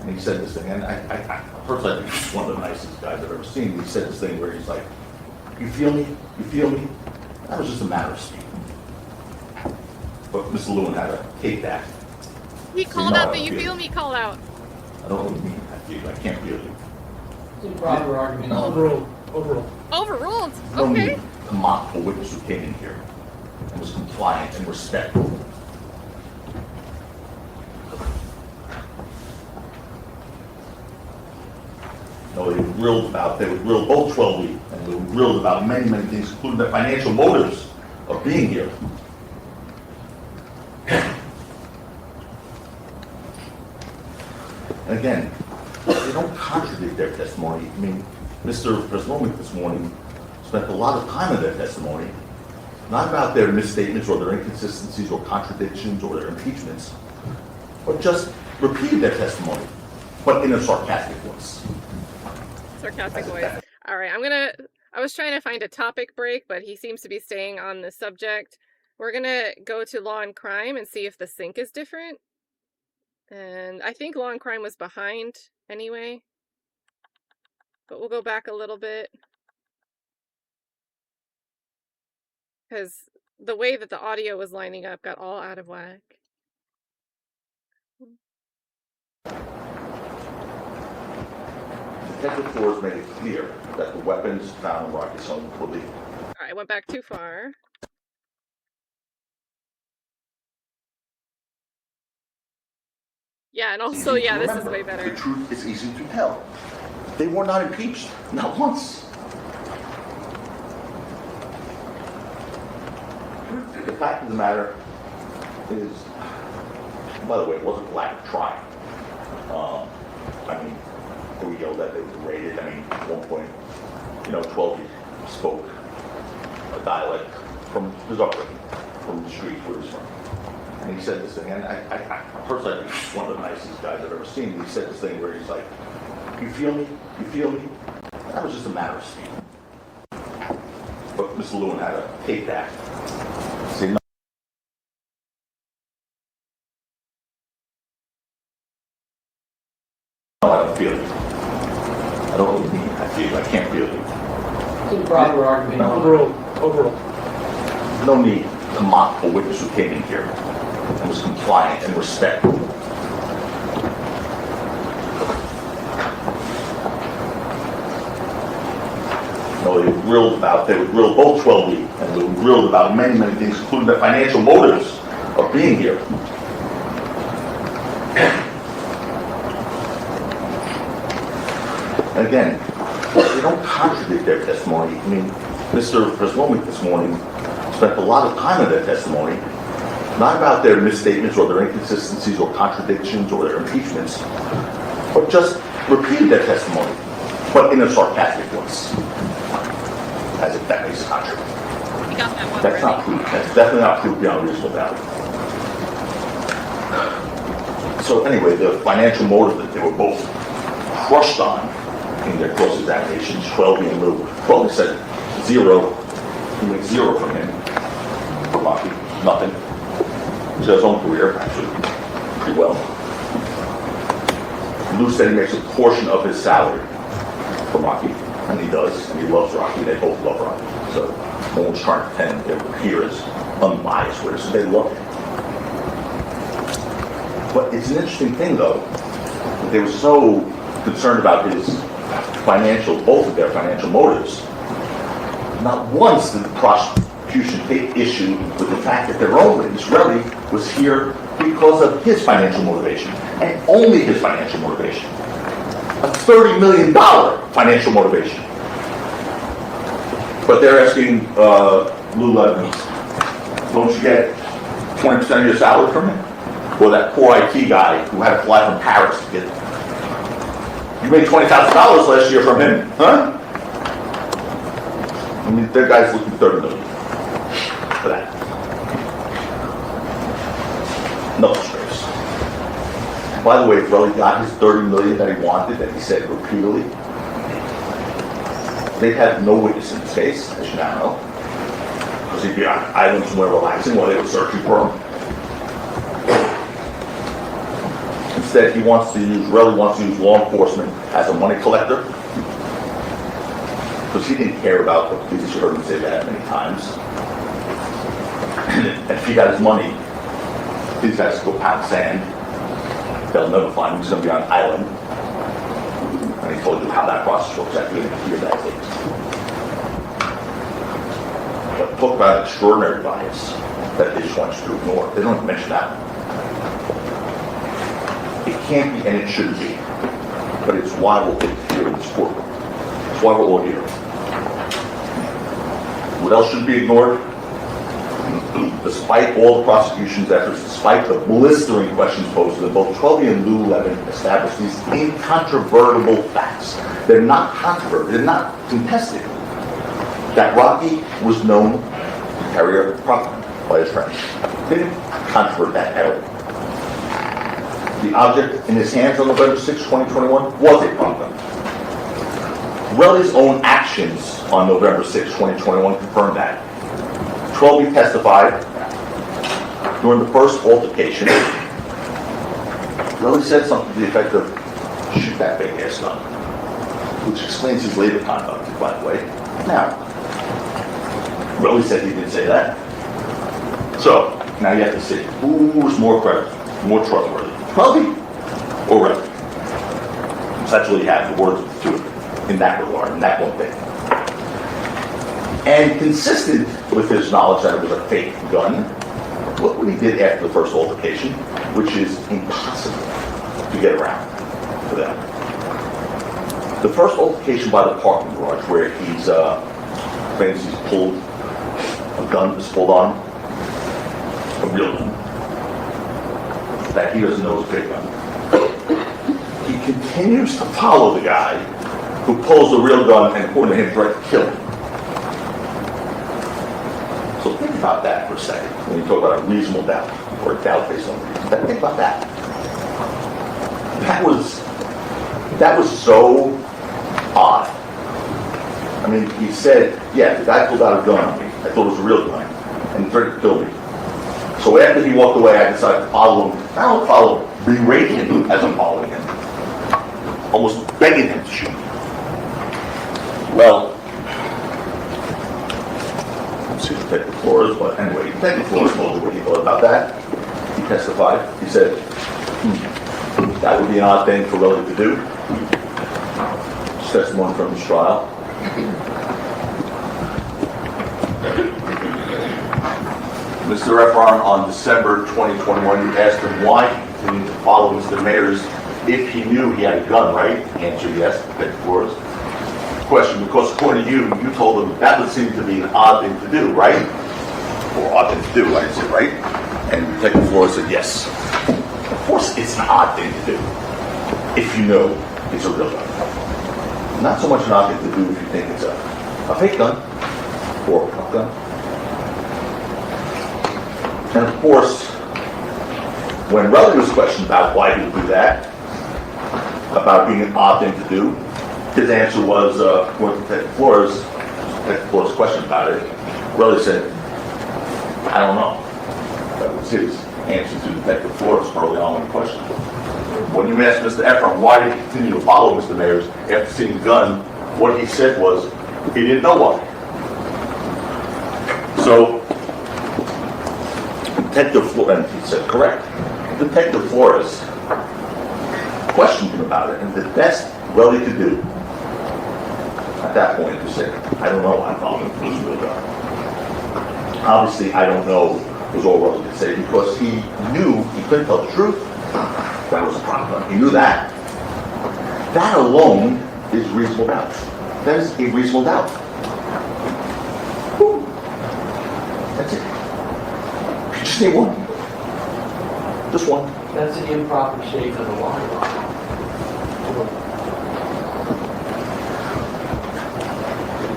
And he said this thing, and I personally think he's one of the nicest guys I've ever seen. He said this thing where he's like, "You feel me? You feel me?" That was just a matter of speaking. But Mr. Lewin had to take that. He called out the "you feel me" call out. I don't really mean I feel. I can't feel you. It's an improper argument. Overruled. Overruled. No Okay. need to mock a witness who came in here and was compliant and respectful. No, they were grilled both 12 weeks, and they were grilled about many, many things, including the financial motives of being here. And again, they don't contradict their testimony. I mean, Mr. Preslomic this morning spent a lot of time in their testimony, not about their misstatements or their inconsistencies or contradictions or their impeachments, but just repeated their testimony, but in a sarcastic voice. Sarcastic voice. All right, I was trying to find a topic break, but he seems to be staying on the subject. We're gonna go to law and crime and see if the sync is different. And I think law and crime was behind anyway. But we'll go back a little bit. Because the way that the audio was lining up got all out of whack. Detective Flores made it clear that the weapons found in Rocky's home were legal. All right, I went back too far. Yeah, and also, yeah, this is way better. The truth is easy to tell. They were not impeached, not once. The fact of the matter is, by the way, it wasn't lack of trying. I mean, they were yelled at, they were berated. I mean, at one point, 12 spoke a dialect from his upbringing, from the street where he's from. And he said this thing, and I personally think he's one of the nicest guys I've ever seen. He said this thing where he's like, "You feel me? You feel me?" That was just a matter of speaking. But Mr. Lewin had to take that. Say, "No, I don't feel you. I don't really mean I feel you. I can't feel you." It's an improper argument. Overruled. No need to mock a witness who came in here and was compliant and respectful. No, they were grilled both 12 weeks, and they were grilled about many, many things, including the financial motives of being here. And again, they don't contradict their testimony. I mean, Mr. Preslomic this morning spent a lot of time in their testimony, not about their misstatements or their inconsistencies or contradictions or their impeachments, but just repeated their testimony, but in a sarcastic voice, as if that makes a contradiction. You got that one. That's not proof. That's definitely not proof beyond reasonable doubt. So anyway, the financial motive that they were both crushed on in their cross-examinations, 12 and Lou. 12 said zero. He went zero from him. For Rocky, nothing. He has his own career, actually, pretty well. Lou said he makes a portion of his salary from Rocky, and he does, and he loves Rocky. They both love Rocky. So no one's trying to pretend they're here as unbiased with us. They love him. But it's an interesting thing, though, that they were so concerned about his both of their financial motives. Not once did the prosecution take issue with the fact that their own witness, Relli, was here because of his financial motivation, and only his financial motivation. A $30 million financial motivation. But they're asking BluEyedHillbilly, don't you get 20% of your salary from him? Or that poor IT guy who had to fly from Paris to get it. You made $20,000 last year from him, huh? I mean, that guy's looking for $30 million for that. No disgrace. By the way, if Relli got his $30 million that he wanted, that he said repeatedly, they'd have no witness in this case, as you now know, because he'd be on an island somewhere relaxing while they were searching for him. Instead, Relli wants to use law enforcement as a money collector, because he didn't care about the police. You heard him say that many times. And if he got his money, these guys go pound sand. They'll never find him. He's going to be on an island. And he told you how that process works. I didn't hear that thing. But talk about extraordinary bias that they just want you to ignore. They don't even mention that one. It can't be, and it shouldn't be. But it's why we're here in this courtroom. It's why we're all here. What else should be ignored? Despite all the prosecution's efforts, despite the blistering questions posed to them, both Twelby and BluEyedHillbilly established these incontrovertible facts. They're not controverted, they're not contested. That Rocky was known to carry a problem by his friends. They didn't controvert that at all. The object in his hands on November 6, 2021 was a pump gun. Relli's own actions on November 6, 2021 confirmed that. Twelby testified during the first altercation. Relli said something to the effect of, shoot that big ass gun, which explains his later conduct, by the way. Now, Relli said he didn't say that. So, now you have to see, who's more credible, more trustworthy, Twelby or Relli? So that's what you have, the words of the two of them, in that regard, in that one thing. And consistent with his knowledge that it was a fake gun, look what he did after the first altercation, which is impossible to get around for them. The first altercation by the parking garage, where he's claims he's pulled a gun, is pulled on a real gun that he doesn't know is a fake gun. He continues to follow the guy who pulls the real gun and, according to him, tried to kill him. So think about that for a second. When you talk about a reasonable doubt, or a doubt based on reason, think about that. That was so odd. I mean, he said, yeah, the guy pulled out a gun on me. I thought it was a real gun, and he threatened to kill me. So after he walked away, I decided to follow him. I don't follow him, berating him as I'm following him. Almost begging him to shoot me. Well, Detective Flores, but anyway, Detective Flores told you what he thought about that. He testified. He said, that would be an odd thing for Relli to do. It's testimony from his trial. Mr. Efron, on December 2021, you asked him why he continued to follow Mr. Mayers if he knew he had a gun, right? Answer, yes, Detective Flores. Question, because according to you, you told him that would seem to be an odd thing to do, right? Or odd thing to do, I said, right? And Detective Flores said, yes. Of course it's an odd thing to do if you know it's a real gun. Not so much an odd thing to do if you think it's a fake gun or a pump gun. And of course, when Relli was questioned about why he would do that, about being an odd thing to do, his answer was, when Detective Flores questioned about it, Relli said, I don't know. That was his answer to Detective Flores early on in the question. When you asked Mr. Efron why did he continue to follow Mr. Mayers after seeing the gun, what he said was, he didn't know why. So, Detective Flores, and he said, correct. Detective Flores questioned him about it, and the best Relli could do at that point was say, I don't know, I thought it was real gun. Obviously, I don't know, was all Relli could say, because he knew he couldn't tell the truth. That was a problem. He knew that. That alone is reasonable doubt. That is a reasonable doubt. Whew. That's it. You just need one. Just one. That's an improper statement of the law.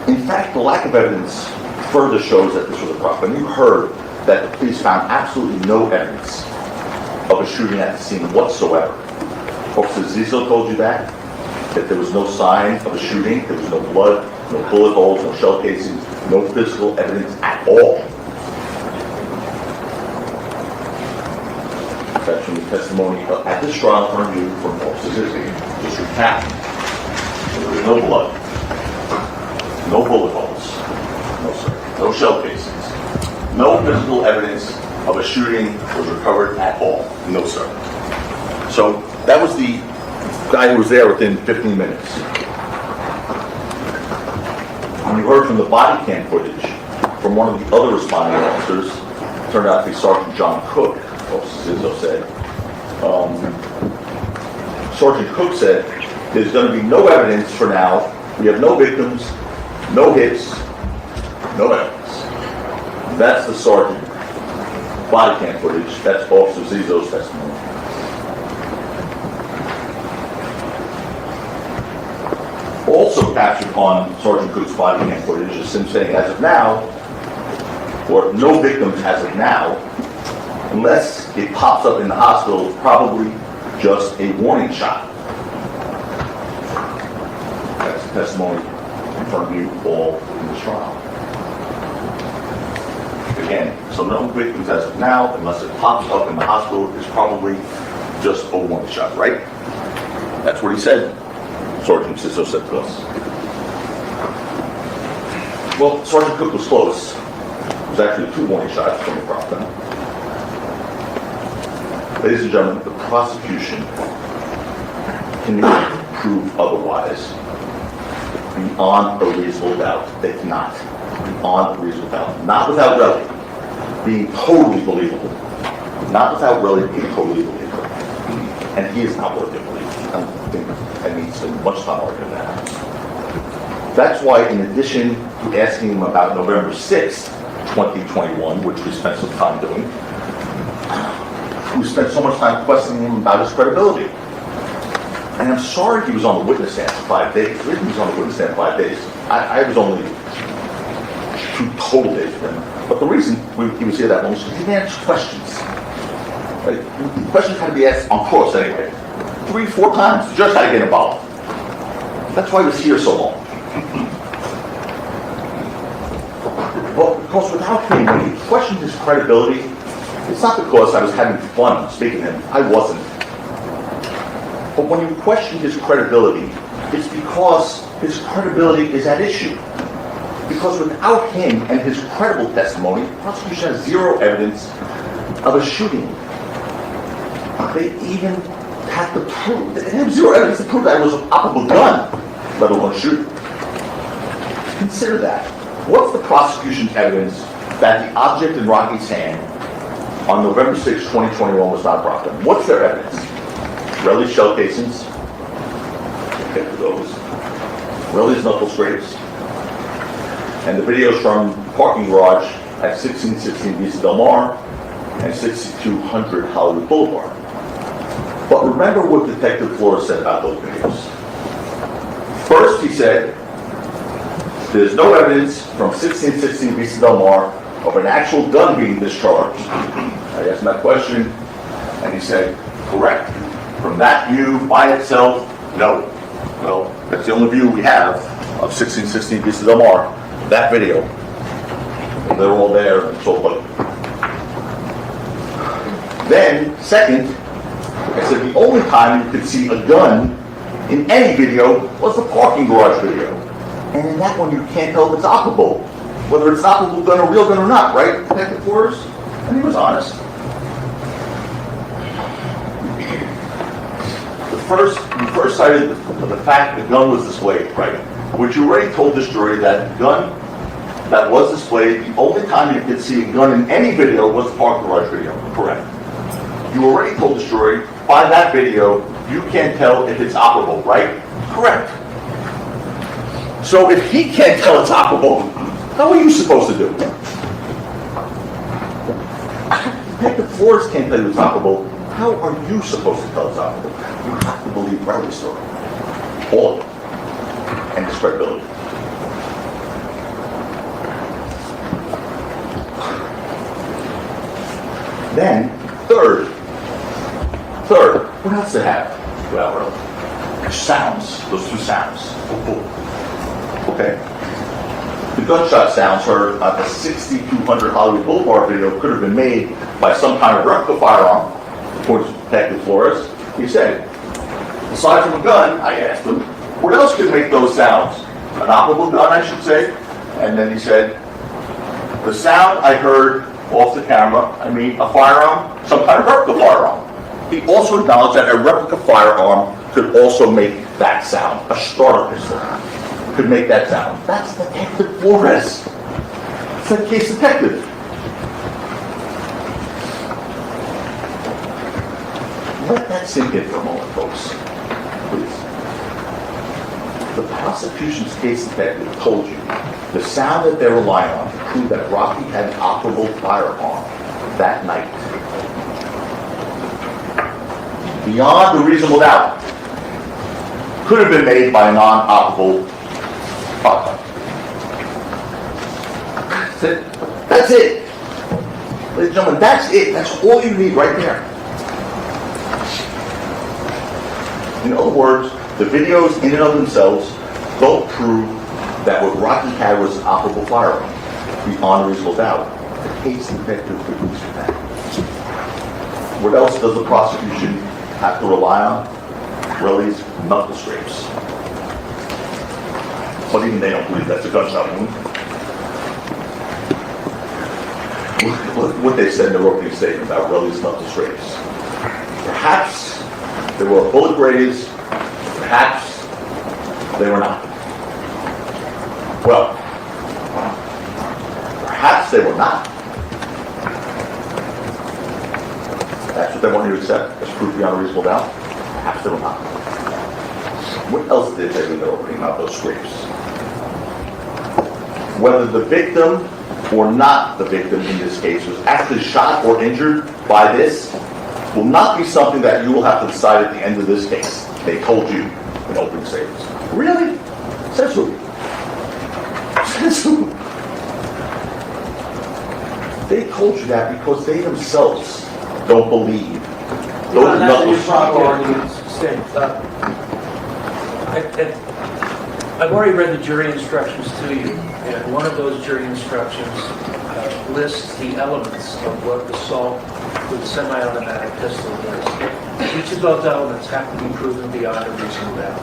In fact, the lack of evidence further shows that this was a prop. And you heard that the police found absolutely no evidence of a shooting at the scene whatsoever. Officer Zizzo told you that there was no sign of a shooting, there was no blood, no bullet holes, no shell casings, no physical evidence at all. That's from the testimony at this trial from you from Officer Zizzo. Just recap. There was no blood, no bullet holes, no sir, no shell casings, no physical evidence of a shooting was recovered at all. No, sir. So that was the guy who was there within 15 minutes. When you heard from the body cam footage from one of the other responding officers, turned out to be Sergeant John Cook, Officer Zizzo said. Sergeant Cook said, there's going to be no evidence for now. We have no victims, no hits, no evidence. That's the sergeant body cam footage. That's Officer Zizzo's testimony. Also captured on Sergeant Cook's body cam footage is him saying, as of now, or no victims as of now, unless it pops up in the hospital, it's probably just a warning shot. That's the testimony in front of you all in this trial. Again, so no victims as of now, unless it pops up in the hospital, it's probably just a warning shot, right? That's what he said. Sergeant Zizzo said to us. Well, Sergeant Cook was close. It was actually 2 warning shots from the prop gun. Ladies and gentlemen, the prosecution cannot prove otherwise beyond a reasonable doubt. They cannot. Beyond a reasonable doubt. Not without Relli being totally believable. Not without Relli being totally believable. And he is not worth it believing. I don't think I need to spend much time arguing that. That's why, in addition to asking him about November 6th, 2021, which we spent some time doing, we spent so much time questioning him about his credibility. And I'm sorry he was on the witness stand for 5 days. The reason he was on the witness stand for 5 days, I was only 2 total days for him. But the reason he was here that long is because he didn't answer questions. Right? Questions had to be asked on course anyway. 3, 4 times, the judge had to get involved. That's why he was here so long. Well, because without him, when he questioned his credibility, it's not because I was having fun speaking to him. I wasn't. But when you question his credibility, it's because his credibility is at issue. Because without him and his credible testimony, the prosecution has 0 evidence of a shooting. They even had to prove, they have 0 evidence to prove that it was an operable gun, let alone a shooting. Consider that. What's the prosecution's evidence that the object in Rocky's hand on November 6, 2021 was not a prop gun? What's their evidence? Relli's shell casings. Get to those. Relli's knuckle scrapes. And the videos from the parking garage at 1616 Vista Del Mar and 6200 Hollywood Boulevard. But remember what Detective Flores said about those videos. First, he said, there's no evidence from 1616 Vista Del Mar of an actual gun being discharged. I asked him that question, and he said, correct. From that view by itself, no. Well, that's the only view we have of 1616 Vista Del Mar. That video. They're all there and so forth. Then, second, I said the only time you could see a gun in any video was the parking garage video. And in that one, you can't tell if it's operable. Whether it's an operable gun, a real gun or not, right, Detective Flores? And he was honest. You first cited the fact the gun was displayed, right? Which you already told this jury that the gun that was displayed, the only time you could see a gun in any video was the parking garage video. Correct. You already told the jury, by that video, you can't tell if it's operable, right? Correct. So if he can't tell it's operable, how are you supposed to do it? Detective Flores can't tell you it's operable. How are you supposed to tell it's operable? You have to believe Relli's story. All of it. And his credibility. Then, third, what else to have? Well, sounds, those two sounds. Okay. The gunshot sounds heard on the 6200 Hollywood Boulevard video could have been made by some kind of replica firearm, according to Detective Flores. He said, aside from a gun, I asked him, what else could make those sounds? An operable gun, I should say. And then he said, the sound I heard off the camera, I mean a firearm, some kind of replica firearm. He also acknowledged that a replica firearm could also make that sound. A starter pistol could make that sound. That's Detective Flores. It's the case detective. Let that sink in for a moment, folks. Please. The prosecution's case detective told you the sound that they're relying on to prove that Rocky had an operable firearm that night, beyond a reasonable doubt, could have been made by a non-operable firearm. That's it. That's it. Ladies and gentlemen, that's it. That's all you need right there. In other words, the videos in and of themselves don't prove that what Rocky had was an operable firearm, beyond a reasonable doubt. The case detective produced that. What else does the prosecution have to rely on? Relli's knuckle scrapes. But even they don't believe that's a gunshot wound. Look what they said in their opening statement about Relli's knuckle scrapes. Perhaps they were bullet graze, perhaps they were not. Well, perhaps they were not. That's what they want you to accept as proof beyond a reasonable doubt. Perhaps they were not. What else did they say in their opening about those scrapes? Whether the victim or not the victim in this case was actually shot or injured by this will not be something that you will have to decide at the end of this case. They told you in opening statements. Really? Says who? Says who? They told you that because they themselves don't believe those knuckles. I've already read the jury instructions to you, and one of those jury instructions lists the elements of what assault with a semi-automatic pistol is. Each of those elements have to be proven beyond a reasonable doubt.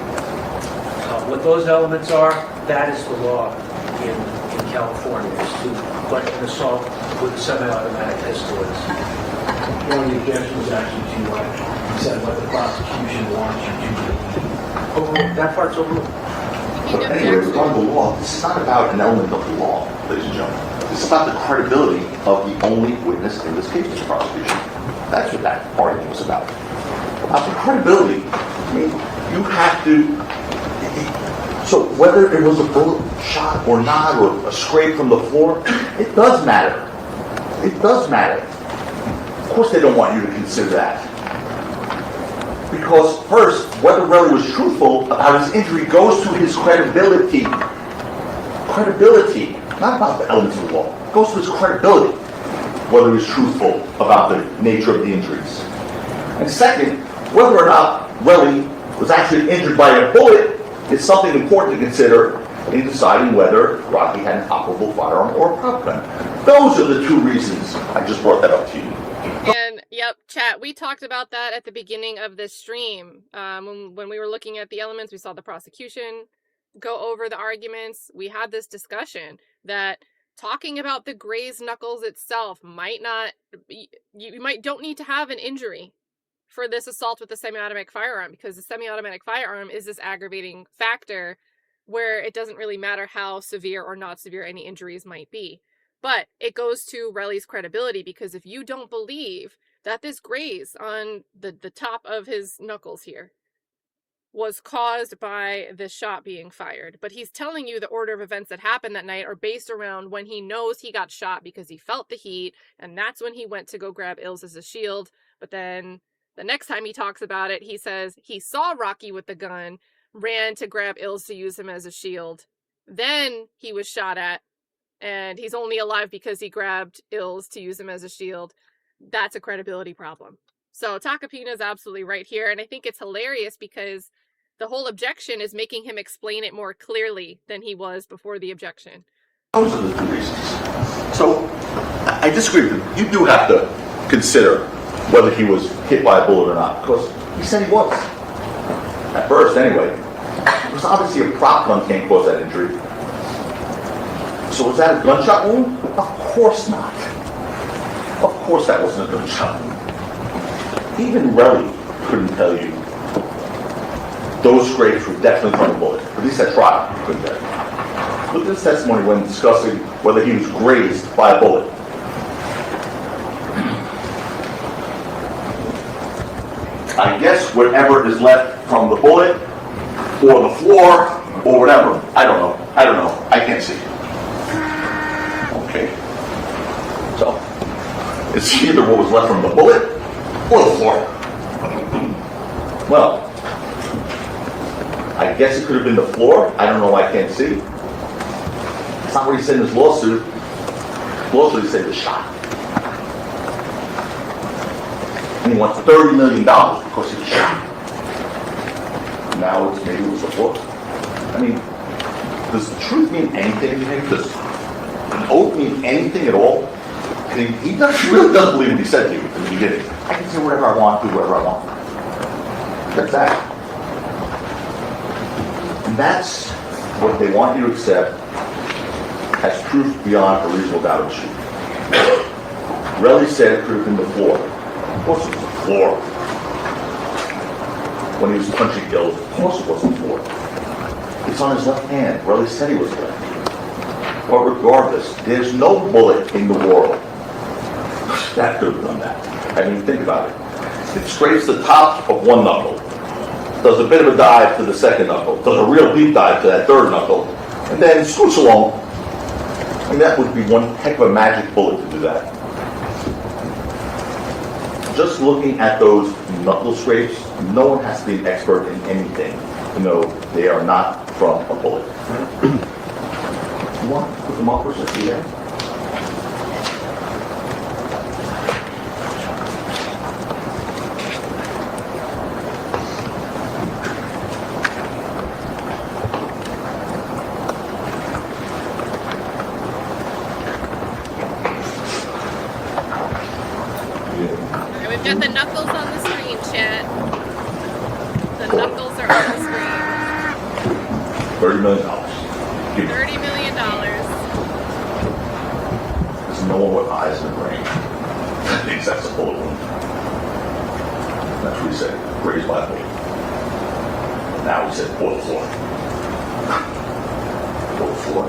What those elements are, that is the law in California, as to what an assault with a semi-automatic pistol is. One of the objections was actually to what you said what the prosecution wants you to do. Overruled. That part's overruled. But anyway, regarding the law, this is not about an element of the law, ladies and gentlemen. This is about the credibility of the only witness in this case, the prosecution. That's what that argument was about. About the credibility, I mean, you have to. So whether it was a bullet shot or not, or a scrape from the floor, it does matter. It does matter. Of course, they don't want you to consider that. Because first, whether Relli was truthful about his injury goes to his credibility. Credibility, not about the elements of the law. It goes to his credibility, whether he's truthful about the nature of the injuries. And second, whether or not Relli was actually injured by a bullet is something important to consider in deciding whether Rocky had an operable firearm or a prop gun. Those are the two reasons I just brought that up to you. And yep, chat, we talked about that at the beginning of this stream. When we were looking at the elements, we saw the prosecution go over the arguments. We had this discussion that talking about the grazed knuckles itself might not, don't need to have an injury for this assault with a semi-automatic firearm, because the semi-automatic firearm is this aggravating factor where it doesn't really matter how severe or not severe any injuries might be. But it goes to Relli's credibility, because if you don't believe that this graze on the top of his knuckles here was caused by this shot being fired, but he's telling you the order of events that happened that night are based around when he knows he got shot because he felt the heat, and that's when he went to go grab Ills as a shield. But then the next time he talks about it, he says he saw Rocky with the gun, ran to grab Ills to use him as a shield. Then he was shot at, and he's only alive because he grabbed Ills to use him as a shield. That's a credibility problem. So Tacopina is absolutely right here, and I think it's hilarious because the whole objection is making him explain it more clearly than he was before the objection. Those are the two reasons. So, I disagree with you. You do have to consider whether he was hit by a bullet or not, because he said he was. At first, anyway. Because obviously a prop gun can't cause that injury. So was that a gunshot wound? Of course not. Of course that wasn't a gunshot wound. Even Relli couldn't tell you those scrapes were definitely from a bullet. At least at trial, he couldn't tell you. Look at his testimony when discussing whether he was grazed by a bullet. I guess whatever is left from the bullet, or the floor, or whatever. I don't know. I can't see. Okay. So, it's either what was left from the bullet, or the floor. Well, I guess it could have been the floor. I don't know, I can't see. It's not what he said in his lawsuit. Lawsuit, he said the shot. And he wants $30 million because he was shot. Now maybe it was the floor. I mean, does the truth mean anything to him? Does an oath mean anything at all? I mean, he really doesn't believe what he said to you in the beginning. I can say whatever I want, do whatever I want. That's that. And that's what they want you to accept as proof beyond a reasonable doubt of the shooting. Relli said it could have been the floor. Of course it was the floor. When he was punching Ills, of course it wasn't the floor. It's on his left hand. Relli said he was left. But regardless, there's no bullet in the world that could have done that. I mean, think about it. It scrapes the top of one knuckle, does a bit of a dive to the second knuckle, does a real deep dive to that third knuckle, and then scoots along. And that would be one heck of a magic bullet to do that. Just looking at those knuckle scrapes, no one has to be an expert in anything to know they are not from a bullet. You want to put them up or something there? We've got the knuckles on the screen, chat. The knuckles are on the screen. $30 million. $30 million. There's no one with eyes in the brain that thinks that's a bullet wound. That's what he said. Grazed by a bullet. Now he said, or the floor. Or the floor.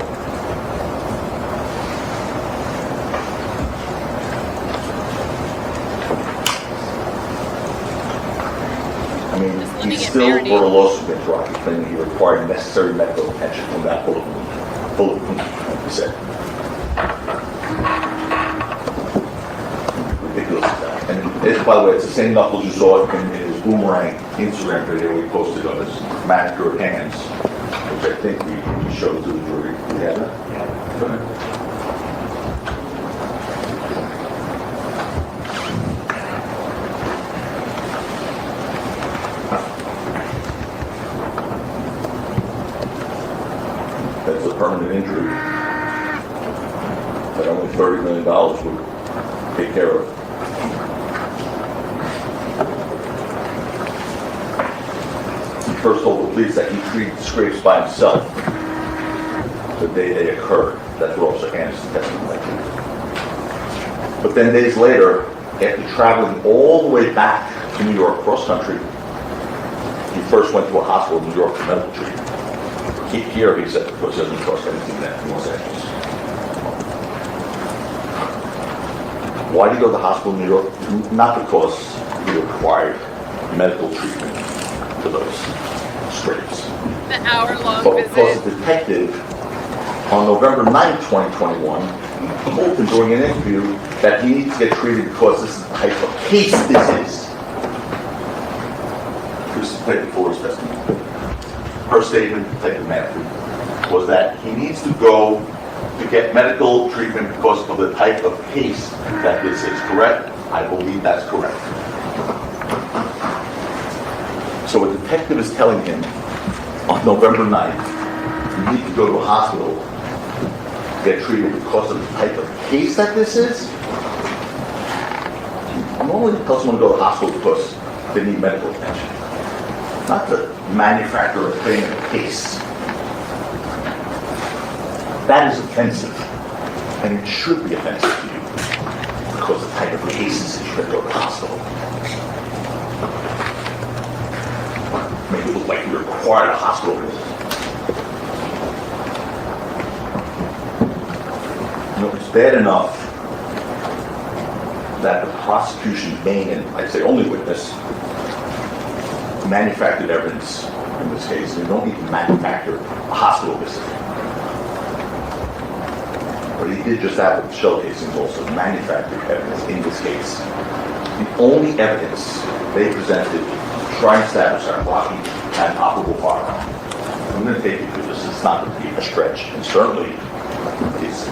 I mean, he's still for a lawsuit against Rocky, claiming he required necessary medical attention from that bullet wound. Bullet wound, like he said. Ridiculous. And it's, by the way, it's the same knuckles you saw in his Boomerang Instagram video we posted on his manicured hands, which I think we showed to the jury. We have that? Yeah. Go ahead. That's a permanent injury that only $30 million would take care of. He first told the police that he treated the scrapes by himself the day they occurred. That's what Officer Anderson testified to. But then days later, after traveling all the way back to New York cross country, he first went to a hospital in New York for medical treatment. Here, he said, because he doesn't trust anything that in Los Angeles. Why did he go to the hospital in New York? Not because he required medical treatment for those scrapes. The hour-long But because visit. the detective, on November 9, 2021, told him during an interview that he needs to get treated because this is the type of case this is. This is Detective Fuller's testimony. Her statement, Detective Matthew, was that he needs to go to get medical treatment because of the type of case that this is. Correct? I believe that's correct. So a detective is telling him on November 9th, you need to go to a hospital to get treated because of the type of case that this is? Normally you tell someone to go to the hospital because they need medical attention. Not to manufacture a thing in a case. That is offensive. And it should be offensive to you because the type of cases that you should go to the hospital. Make it look like you required a hospital visit. You know, it's bad enough that the prosecution's main and I'd say only witness manufactured evidence in this case. You don't need to manufacture a hospital visit. But he did just that with the shell casings also, manufactured evidence in this case. The only evidence they presented trying to establish that Rocky had an operable firearm. I'm going to take you through this. It's not going to be a stretch, and certainly it's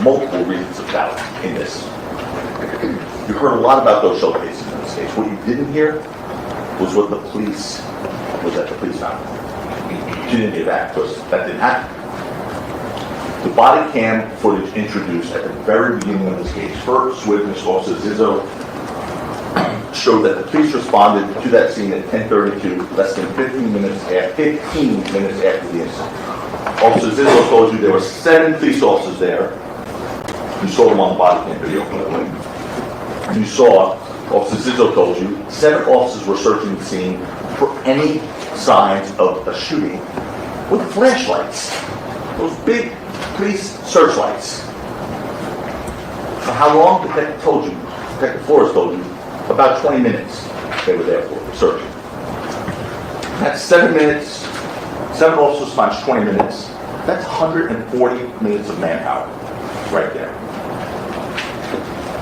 multiple reasons of doubt in this. You heard a lot about those shell casings in this case. What you didn't hear was what the police found. She didn't hear that because that didn't happen. The body cam footage introduced at the very beginning of this case, first witness Officer Zizzo showed that the police responded to that scene at 10:32, less than 15 minutes after the incident. Officer Zizzo told you there were 7 police officers there. You saw them on the body cam video. And you saw, Officer Zizzo told you, 7 officers were searching the scene for any signs of a shooting with flashlights. Those big police searchlights. For how long? Detective Flores told you, about 20 minutes they were there for searching. That's 7 minutes. 7 officers times 20 minutes. That's 140 minutes of manpower right there.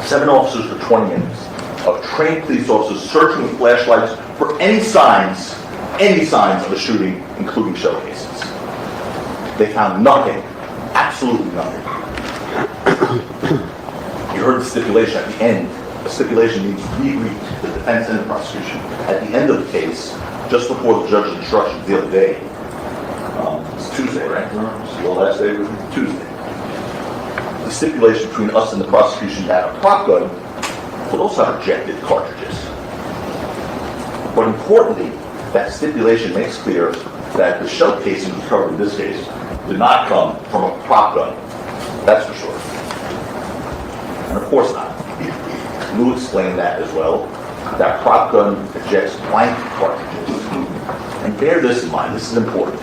7 officers for 20 minutes of trained police officers searching with flashlights for any signs of a shooting, including shell cases. They found nothing, absolutely nothing. You heard the stipulation at the end. The stipulation means reread the defense and the prosecution. At the end of the case, just before the judge's instructions the other day, it's Tuesday, right? It's the last day was Tuesday. The stipulation between us and the prosecution that a prop gun would also have ejected cartridges. But importantly, that stipulation makes clear that the shell casing recovered in this case did not come from a prop gun. That's for sure. And of course not. Lou explained that as well. That prop gun ejects blank cartridges. And bear this in mind, this is important.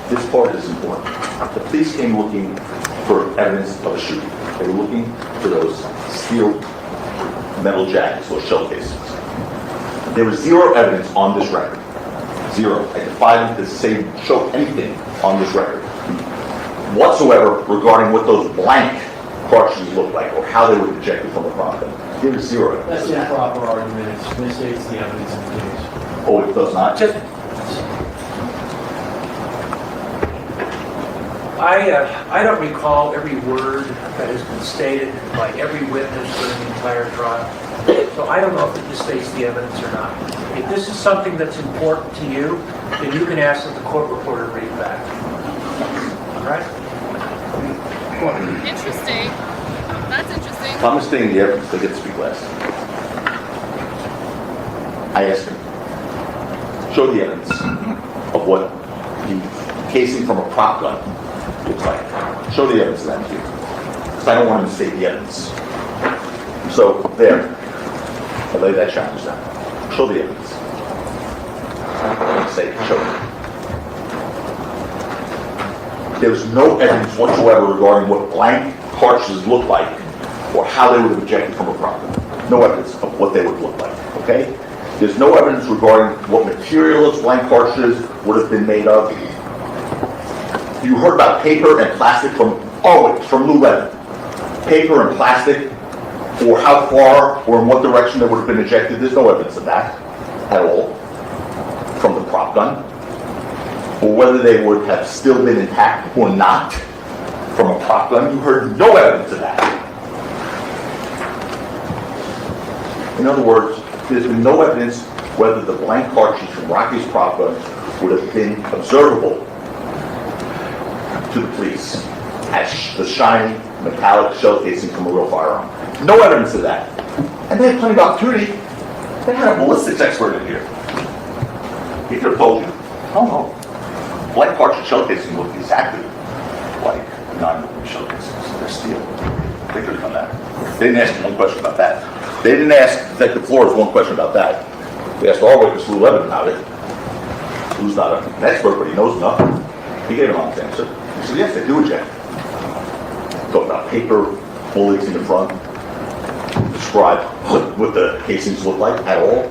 This part is important. The police came looking for evidence of a shooting. They were looking for those steel metal jackets, those shell casings. There was 0 evidence on this record. 0. I defy them to say, show anything on this record whatsoever regarding what those blank cartridges look like or how they were ejected from a prop gun. There is 0 evidence. That's the improper argument. It misstates the evidence in the case. Oh, it does not? I don't recall every word that has been stated by every witness during the entire trial. So I don't know if it misstates the evidence or not. If this is something that's important to you, then you can ask the court reporter to read it back. All right? Interesting. That's interesting. If I'm misstating the evidence, they get to speak last. I asked him, show the evidence of what the casing from a prop gun looks like. Show the evidence of that to you. Because I don't want to mistake the evidence. So, there. I lay that challenge down. Show the evidence. Say, show it. There's no evidence whatsoever regarding what blank cartridges look like or how they would have ejected from a prop gun. No evidence of what they would look like, okay? There's no evidence regarding what material those blank cartridges would have been made of. You heard about paper and plastic from BluEyed. Paper and plastic, or how far or in what direction they would have been ejected. There's no evidence of that at all from the prop gun. Or whether they would have still been intact or not from a prop gun. You heard no evidence of that. In other words, there's been no evidence whether the blank cartridge from Rocky's prop gun would have been observable to the police as the shiny metallic shell casing from a real firearm. No evidence of that. And they had plenty of opportunity. They had a ballistics expert in here. He could have told you, oh no, blank cartridge shell casing look exactly like 9mm shell casings. They're steel. They could have done that. They didn't ask me one question about that. They didn't ask Detective Flores one question about that. They asked our witness, Lou Levin, about it. Lou's not an expert, but he knows enough. He gave an honest answer. He said, yes, they do eject. Talk about paper, bullets in the front. Describe what the casings look like at all.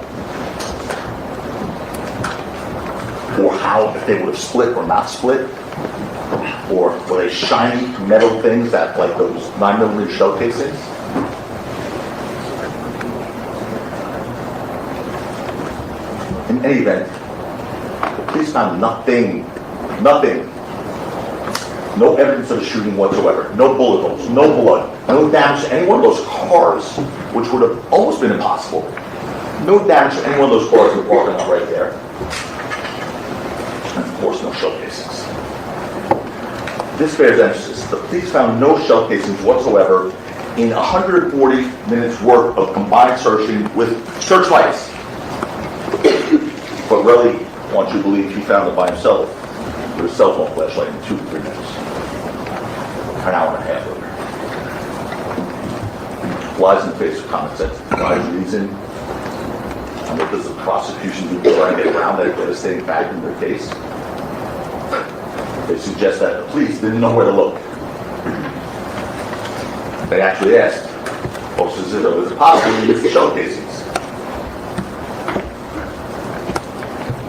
Or how, if they would have split or not split. Or were they shiny metal things that, like those 9mm shell casings? In any event, the police found nothing, no evidence of a shooting whatsoever, no bullet holes, no blood, no damage to any one of those cars, which would have almost been impossible. No damage to any one of those cars in the parking lot right there. And of course, no shell casings. This bears emphasis. The police found no shell casings whatsoever in 140 minutes worth of combined searching with searchlights. But Relli wants you to believe he found it by himself with a cell phone flashlight in 2 to 3 minutes. An hour and a half later. Flies in the face of common sense, flies reason. And what does the prosecution do to try and get around that devastating fact in their case? They suggest that the police didn't know where to look. They actually asked, is it possible to use the shell casings?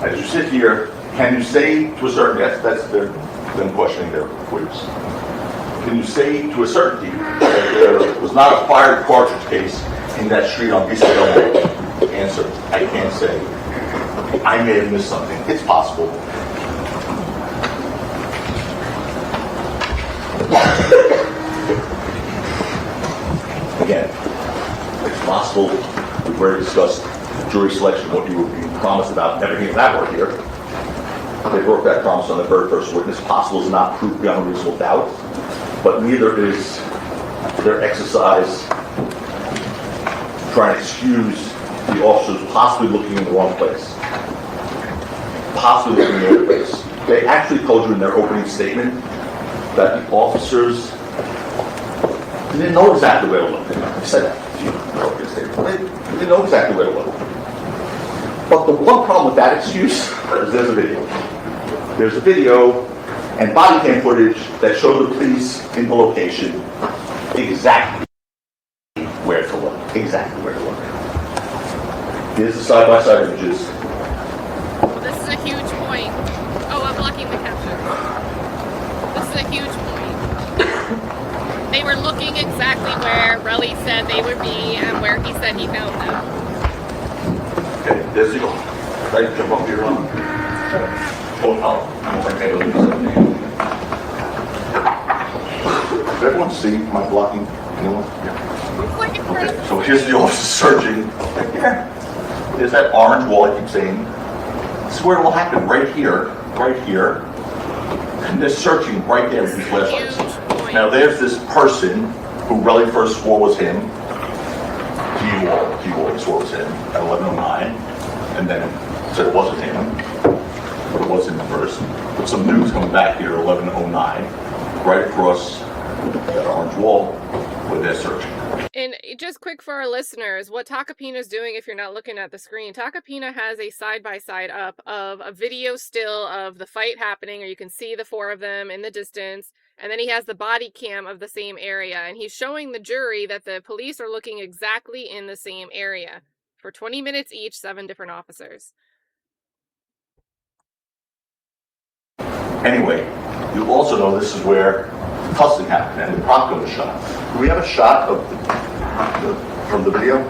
As you sit here, can you say to a certain, that's them questioning their witness. Can you say to a certainty that there was not a fired cartridge case in that street on Vista Del Mar? Answer, I can't say. I may have missed something. It's possible. Again, it's possible. We've already discussed jury selection, what you were being promised about, never hearing that word here. They broke that promise on the very first witness. Possible is not proof beyond reasonable doubt, but neither is their exercise trying to excuse the officers possibly looking in the wrong place. Possibly looking in the other place. They actually told you in their opening statement that the officers didn't know exactly where to look. They said that to you in their opening statement. They didn't know exactly where to look. But the one problem with that excuse is there's a video. There's a video and body cam footage that showed the police in the location exactly where to look. Exactly where to look. Here's the side-by-side images. Well, this is a huge point. Oh, I'm blocking the caption. This is a huge point. They were looking exactly where Relli said they would be and where he said he found them. Okay, there's the go. Right, jump up here on. Did everyone see my blocking? Anyone? Yeah. Okay, so here's the officer searching. Yeah. There's that orange wall I keep saying. This is where it will happen, right here, and they're searching right there with these flashlights. Now there's this person who Relli first swore was him. He swore was him at 11:09, and then said it wasn't him, but it was him first. But some news coming back here at 11:09, right across that orange wall. when they're searching. And just quick for our listeners, what Tacopina is doing, if you're not looking at the screen, Tacopina has a side-by-side up of a video still of the fight happening, or you can see the four of them in the distance, and then he has the body cam of the same area, and he's showing the jury that the police are looking exactly in the same area for 20 minutes each, 7 different officers. Anyway, you also know this is where the tussling happened and the prop gun was shot. Do we have a shot of from the video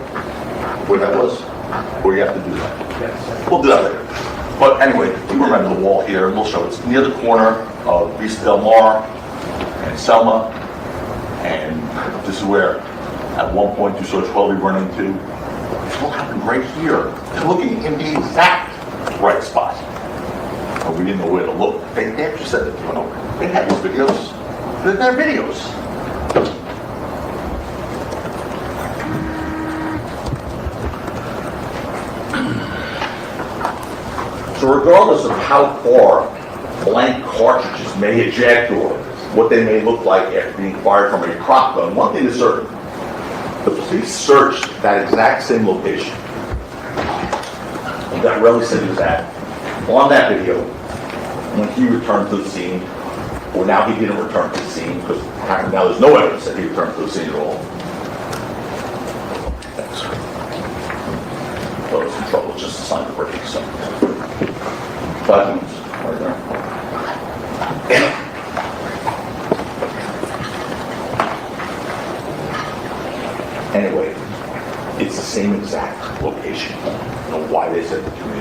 where that was? Or you have to do that? Yes. We'll do that later. But anyway, you remember the wall here, and we'll show it's near the corner of Vista Del Mar and Selma. And this is where, at one point, you saw Shelby run into. This all happened right here. They're looking in the exact right spot. But we didn't know where to look. They actually said that they went over. They had those videos. They're videos. So regardless of how far blank cartridges may eject or what they may look like after being fired from a prop gun, one thing is certain. The police searched that exact same location that Relli said he was at on that video when he returned to the scene, or now he didn't return to the scene because now there's no evidence that he returned to the scene at all. Thanks. Well, I was in trouble, just a sign of break, so. 5 minutes, right there. Anyway, it's the same exact location. I don't know why they said that to me.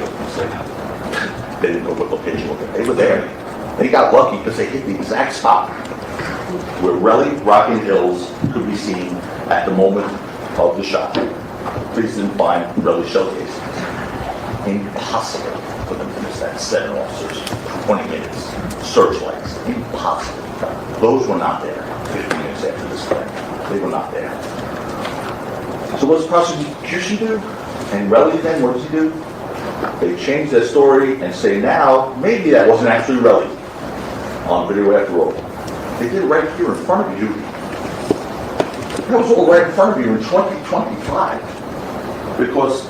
They didn't know what location it was. They were there. They got lucky because they hit the exact spot where Relli, Rocking Hills could be seen at the moment of the shot. Police didn't find Relli shell casings. Impossible for them to miss that. 7 officers, 20 minutes, searchlights. Impossible. Those were not there 15 minutes after this thing. They were not there. So what does the prosecution do? And Relli then, what does he do? They change their story and say now, maybe that wasn't actually Relli on video after all. They did it right here in front of you. That was all right in front of you in 2025. Because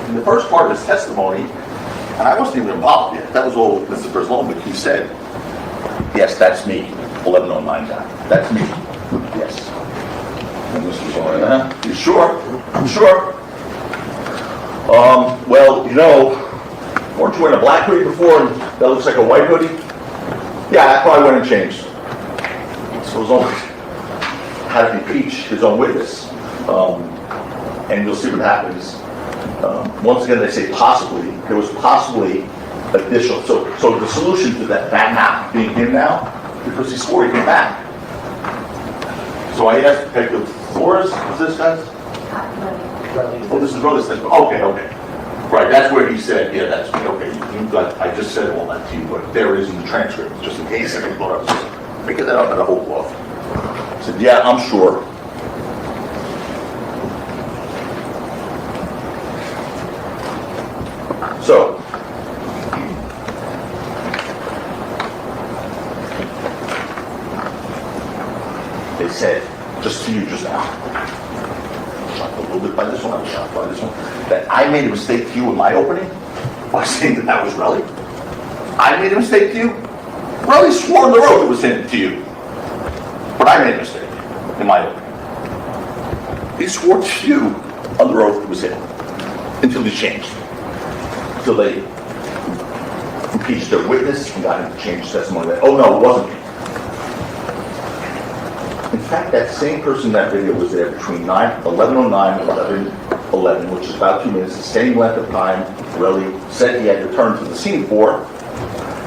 in the first part of his testimony, and I wasn't even involved yet, that was all Mr. Brzlonik, he said, yes, that's me, 1109 guy. That's me. Yes. And this was all right, You sure? I'm sure. Well, you know, weren't you wearing a black hoodie before and that looks like a white hoodie? Yeah, I probably went and changed. So it was almost had to impeach his own witness. And you'll see what happens. Once again, they say possibly. There was possibly additional. So the solution to that now being him now, because he swore he came back. So I asked Detective Flores, was this guy? Oh, this is Rhoda's thing. Okay. Right, that's where he said, yeah, that's me. Okay, you got, I just said all that to you, but there it is in the transcript, just in case I thought I was just making that up at a whole cloth. I said, yeah, I'm sure. So, they said, just to you just now, shocked a little bit by this one, I was shocked by this one, that I made a mistake to you in my opening by saying that was Relli. I made a mistake to you. Relli swore on the road it was him to you. But I made a mistake in my opening. He swore to you on the road it was him. Until he changed. Until they impeached their witness and got him to change testimony that, oh no, it wasn't me. In fact, that same person in that video was there between 11:09 and 11:11, which is about 2 minutes, the same length of time Relli said he had returned to the scene for.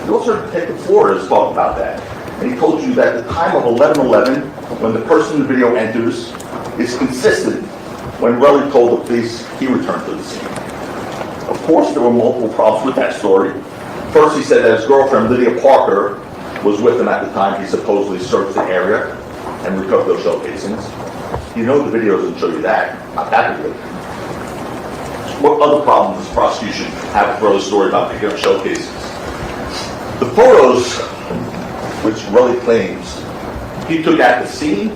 You also heard Detective Flores talk about that. And he told you that the time of 11:11, when the person in the video enters, is consistent when Relli told the police he returned to the scene. Of course, there were multiple problems with that story. First, he said that his girlfriend, Lydia Parker, was with him at the time he supposedly searched the area and recovered those shell casings. You know the video doesn't show you that. Not that video. What other problems does prosecution have with Relli's story about picking up shell casings? The photos, which Relli claims he took at the scene,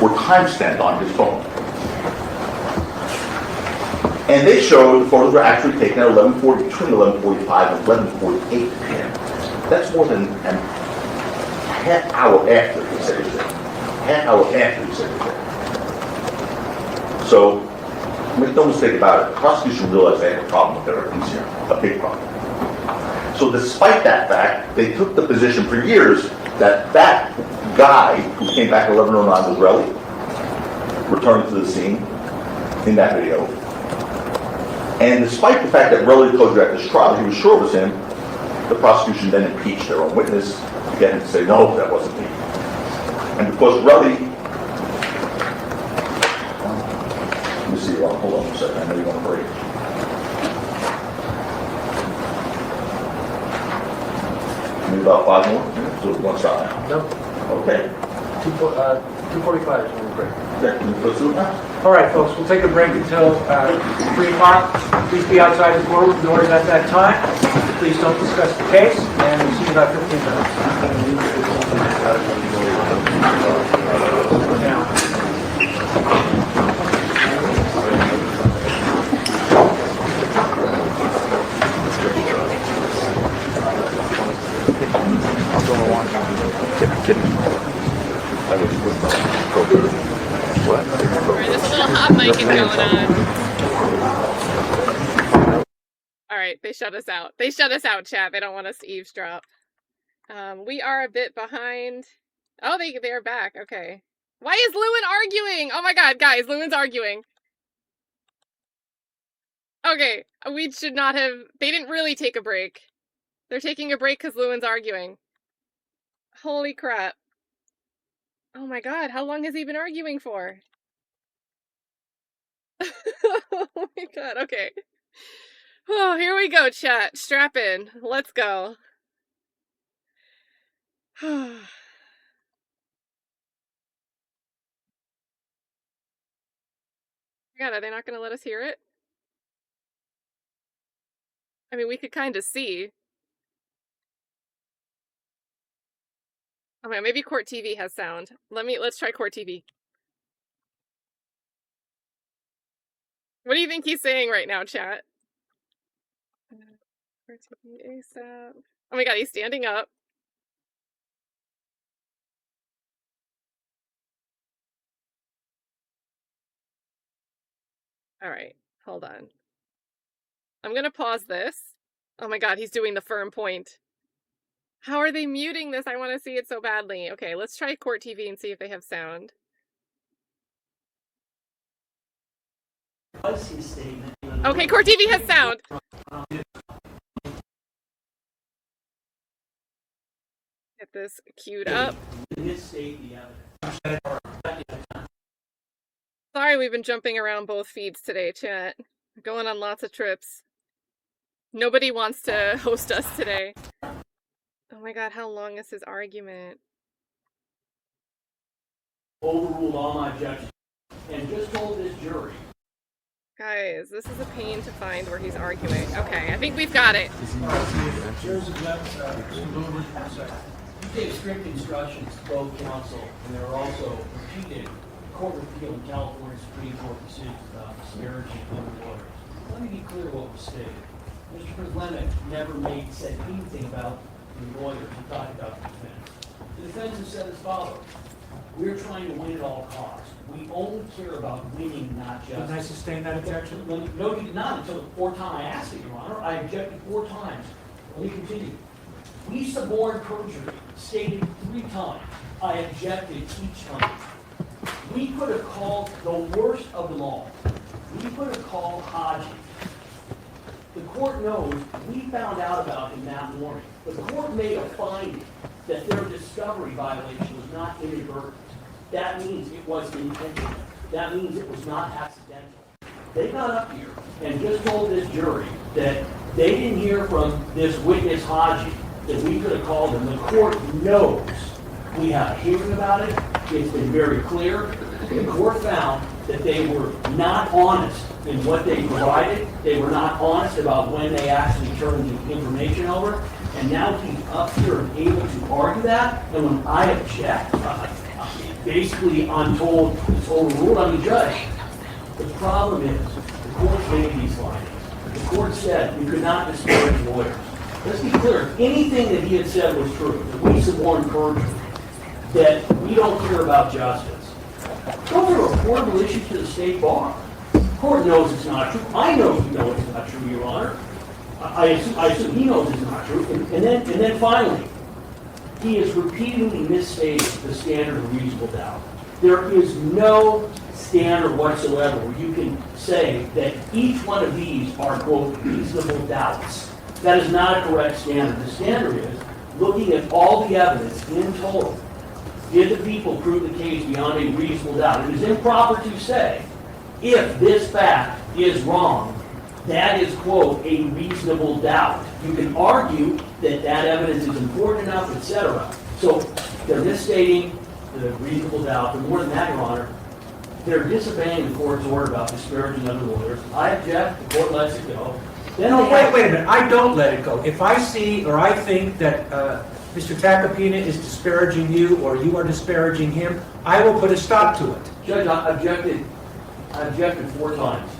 were timestamped on his phone. And they showed the photos were actually taken at between 11:45 and 11:48 p.m. That's more than a half hour after he said he was there. Half hour after he said he was there. So, make no mistake about it, the prosecution realized they had a problem with their evidence here, a big problem. So despite that fact, they took the position for years that that guy who came back at 11:09 was Relli, returned to the scene in that video. And despite the fact that Relli told you at this trial he was sure it was him, the prosecution then impeached their own witness to get him to say, no, that wasn't me. And because Relli, let me see, hold on a second, I know you want to break. Maybe about 5 more minutes, so one stop now. No, Okay. 2:45 is when we break. Okay, can we go through it now? All right, folks, we'll take a break until 3 o'clock. Please be outside the courtroom doors at that time. Please don't discuss the case, and we'll see you in about 15 Alright, there's a little hot micing going on. Alright, they shut us out. They shut us out, chat. They don't want us to eavesdrop. We are a bit behind. Oh, they're back. Okay. Why is Lewin arguing? Oh my god, guys, Lewin's arguing. Okay, we should not have... They didn't really take a break. They're taking a break because Lewin's arguing. Holy crap. Oh my god, how long has he been arguing for? Oh my god, okay. Oh, here we go, chat. Strap in. Let's go. God, are they not going to let us hear it? I mean, we could kind of see. Oh man, maybe Court TV has sound. Let's try Court TV. What do you think he's saying right now, chat? Court TV ASAP. Oh my god, he's standing up. Alright, hold on. I'm gonna pause this. Oh my god, he's doing the firm point. How are they muting this? I want to see it so badly. Okay, let's try Court TV and see if they have sound. Okay, Court TV has sound. Get this queued up. Sorry, we've been jumping around both feeds today, chat. We're going on lots of trips. Nobody wants to host us today. Oh my god, how long is his argument? Overruled all my objections and just told this jury. Guys, this is a pain to find where he's arguing. Okay, I think we've got it. You gave strict instructions to both counsel, and there are also repeated court of appeal in California Supreme Court decisions about disparaging other lawyers. Let me be clear what was stated. Mr. President never said anything about the lawyers who talked about the defense. The defense has said as follows. We're trying to win at all costs. We only care about winning, not just... Didn't I sustain that objection? No, you did not until the 4th time I asked it, Your Honor. I objected 4 times. Let me continue. We suborned perjury, stated 3 times. I objected each time. We could have called the worst of them all. We could have called Hodges. The court knows we found out about him that morning. The court made a finding that their discovery violation was not inadvertent. That means it was intentional. That means it was not accidental. They got up here and just told this jury that they didn't hear from this witness Hodges that we could have called him. The court knows we have a hearing about it. It's been very clear. The court found that they were not honest in what they provided. They were not honest about when they actually turned the information over. And now he's up here and able to argue that. And when I object, basically, I'm told it's overruled on the judge. The problem is, the court made these findings. The court said you could not disparage lawyers. Let's be clear, if anything that he had said was true, that we suborn perjury, that we don't care about justice, those are reportable issues to the state bar. The court knows it's not true. I know he knows it's not true, Your Honor. I assume he knows it's not true. And then finally, he has repeatedly misstated the standard of reasonable doubt. There is no standard whatsoever where you can say that each one of these are, quote, reasonable doubts. That is not a correct standard. The standard is looking at all the evidence in total. Did the people prove the case beyond a reasonable doubt? It is improper to say, if this fact is wrong, that is, quote, a reasonable doubt. You can argue that that evidence is important enough, etc. So they're misstating the reasonable doubt. But more than that, Your Honor, they're disobeying the court's order about disparaging other lawyers. I object. The court lets it go. Then No, wait a minute. I don't let it go. If I see or I think that Mr. Tacopina is disparaging you or you are disparaging him, I will put a stop to it. Judge, I objected 4 times.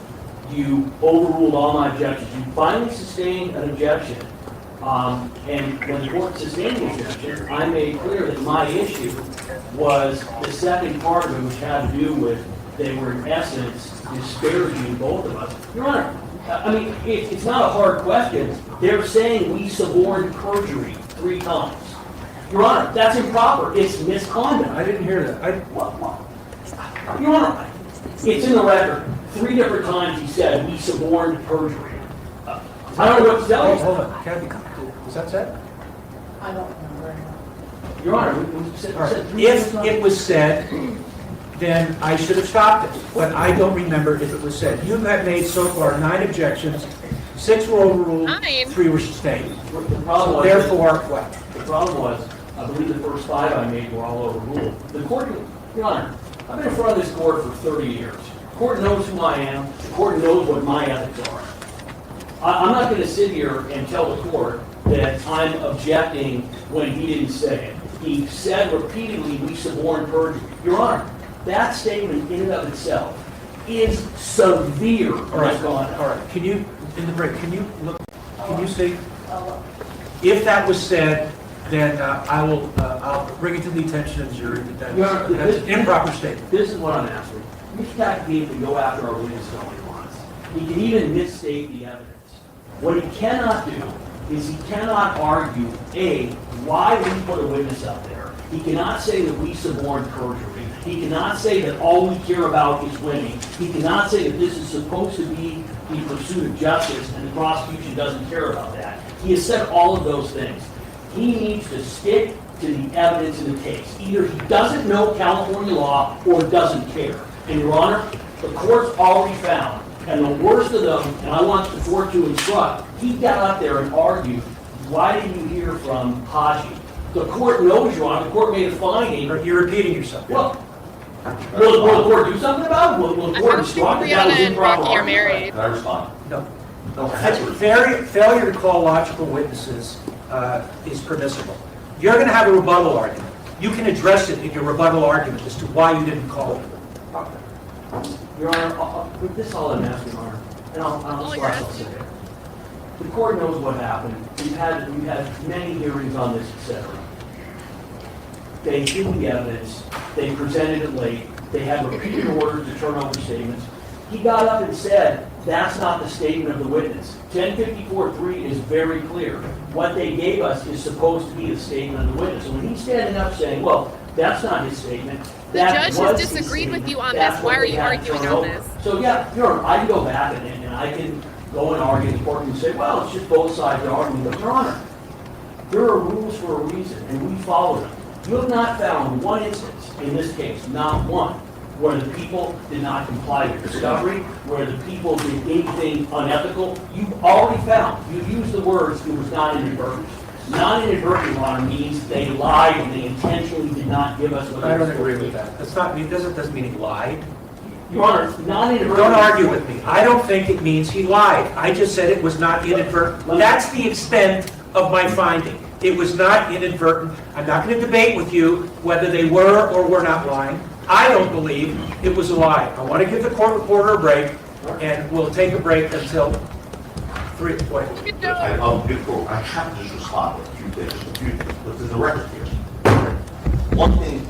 You overruled all my objections. You finally sustained an objection. And when the court sustained the objection, I made clear that my issue was the second part of it, which had to do with they were in essence disparaging both of us. Your Honor, I mean, it's not a hard question. They're saying we suborned perjury 3 times. Your Honor, that's improper. It's misconduct. I didn't hear that. Your Honor, it's in the record. 3 different times he said we suborned perjury. I don't know what to tell you. Hold on. Kathy, was that said? I don't remember. Your Honor, we said, All right. said 3 If different it times. was said, then I should have stopped it. But I don't remember if it was said. You have made so far 9 objections, 6 were overruled, 9? 3 were sustained. The problem was, Therefore, what? the problem was, I believe the first 5 I made were all overruled. The court, Your Honor, I've been in front of this court for 30 years. The court knows who I am. The court knows what my ethics are. I'm not going to sit here and tell the court that I'm objecting when he didn't say it. He said repeatedly, we suborn perjury. Your Honor, that statement in and of itself is severe. All right. All right. Can you, in the break, can you see? If that was said, then I'll bring it to the attention of the jury that Your Honor, that's an improper statement. This is what I'm asking. Mr. Tacopina can go after our witness all he wants. He can even misstate the evidence. What he cannot do is he cannot argue, A, why we put a witness up there. He cannot say that we suborned perjury. He cannot say that all we care about is winning. He cannot say that this is supposed to be the pursuit of justice and the prosecution doesn't care about that. He has said all of those things. He needs to stick to the evidence in the case. Either he doesn't know California law or doesn't care. And Your Honor, the court's already found, and the worst of them, and I want the court to instruct, he got up there and argued, why didn't you hear from Hodges? The court knows, Your Honor, the court made a finding. You're repeating yourself. Well, will the court do something about it? Will the court instruct that that was Brianna and improper? Rocky are married. Can I respond? No. Failure to call logical witnesses is permissible. You're going to have a rebuttal argument. You can address it in your rebuttal argument as to why you didn't call it. Your Honor, with this all I'm asking, Your Honor, and I'll All you're start off today. The court knows what happened. We've had many hearings on this, etc. They knew the evidence. They presented it late. They had repeated orders to turn over statements. He got up and said, that's not the statement of the witness. 1054-3 is very clear. What they gave us is supposed to be the statement of the witness. And when he's standing up saying, well, that's not his statement. The judge has disagreed with you on this. Why are you arguing on this? So yeah, Your Honor, I can go back and I can go and argue in the court and say, well, it's just both sides are arguing. But Your Honor, there are rules for a reason, and we follow them. You have not found one instance in this case, not one, where the people did not comply with discovery, where the people did anything unethical. You've already found, you used the words, it was not inadvertent. Non-inadvertent, Your Honor, means they lied and they intentionally did not give us what I they don't were agree supposed with to. that. That's not, it doesn't mean he lied. Your Honor, non-inadvertent. Don't argue with me. I don't think it means he lied. I just said it was not inadvertent. That's the extent of my finding. It was not inadvertent. I'm not going to debate with you whether they were or were not lying. I don't believe it was a lie. I want to give the court reporter a break, and we'll take a break until 3. Wait. Before, I have to just respond to a few things, but there's a record here. One thing,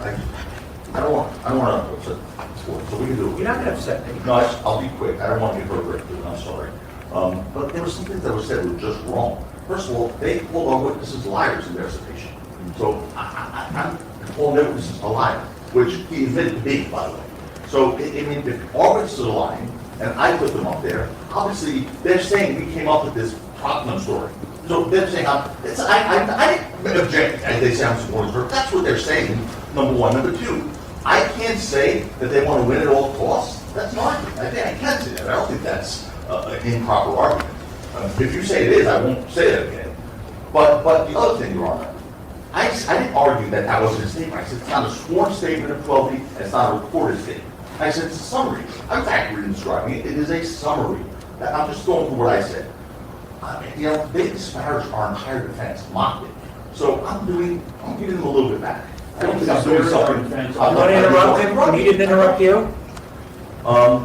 I don't want to upset the court, so we can do it. You're not going to upset me. No, I'll be quick. I don't want to get further into it. I'm sorry. But there were some things that were said were just wrong. First of all, they called our witnesses liars in their citation. So I'm calling their witnesses a liar, which he admitted to being, by the way. So, I mean, if our witnesses are lying, and I put them up there, obviously they're saying we came up with this Tottenham story. So they're saying, I didn't object, as they sound supporters, but that's what they're saying, number one. Number two, I can't say that they want to win at all costs. That's not, I can't say that. I don't think that's an improper argument. If you say it is, I won't say it again. But the other thing, Your Honor, I didn't argue that that wasn't a statement. I said it's not a sworn statement of 12, and it's not a recorded statement. I said it's a summary. I'm accurate in describing it. It is a summary. I'm just going through what I said. You know, they disparaged our entire defense, mocked it. So I'm giving them a little bit back. I don't think I'm doing something. I'm going to interrupt him. He didn't interrupt you.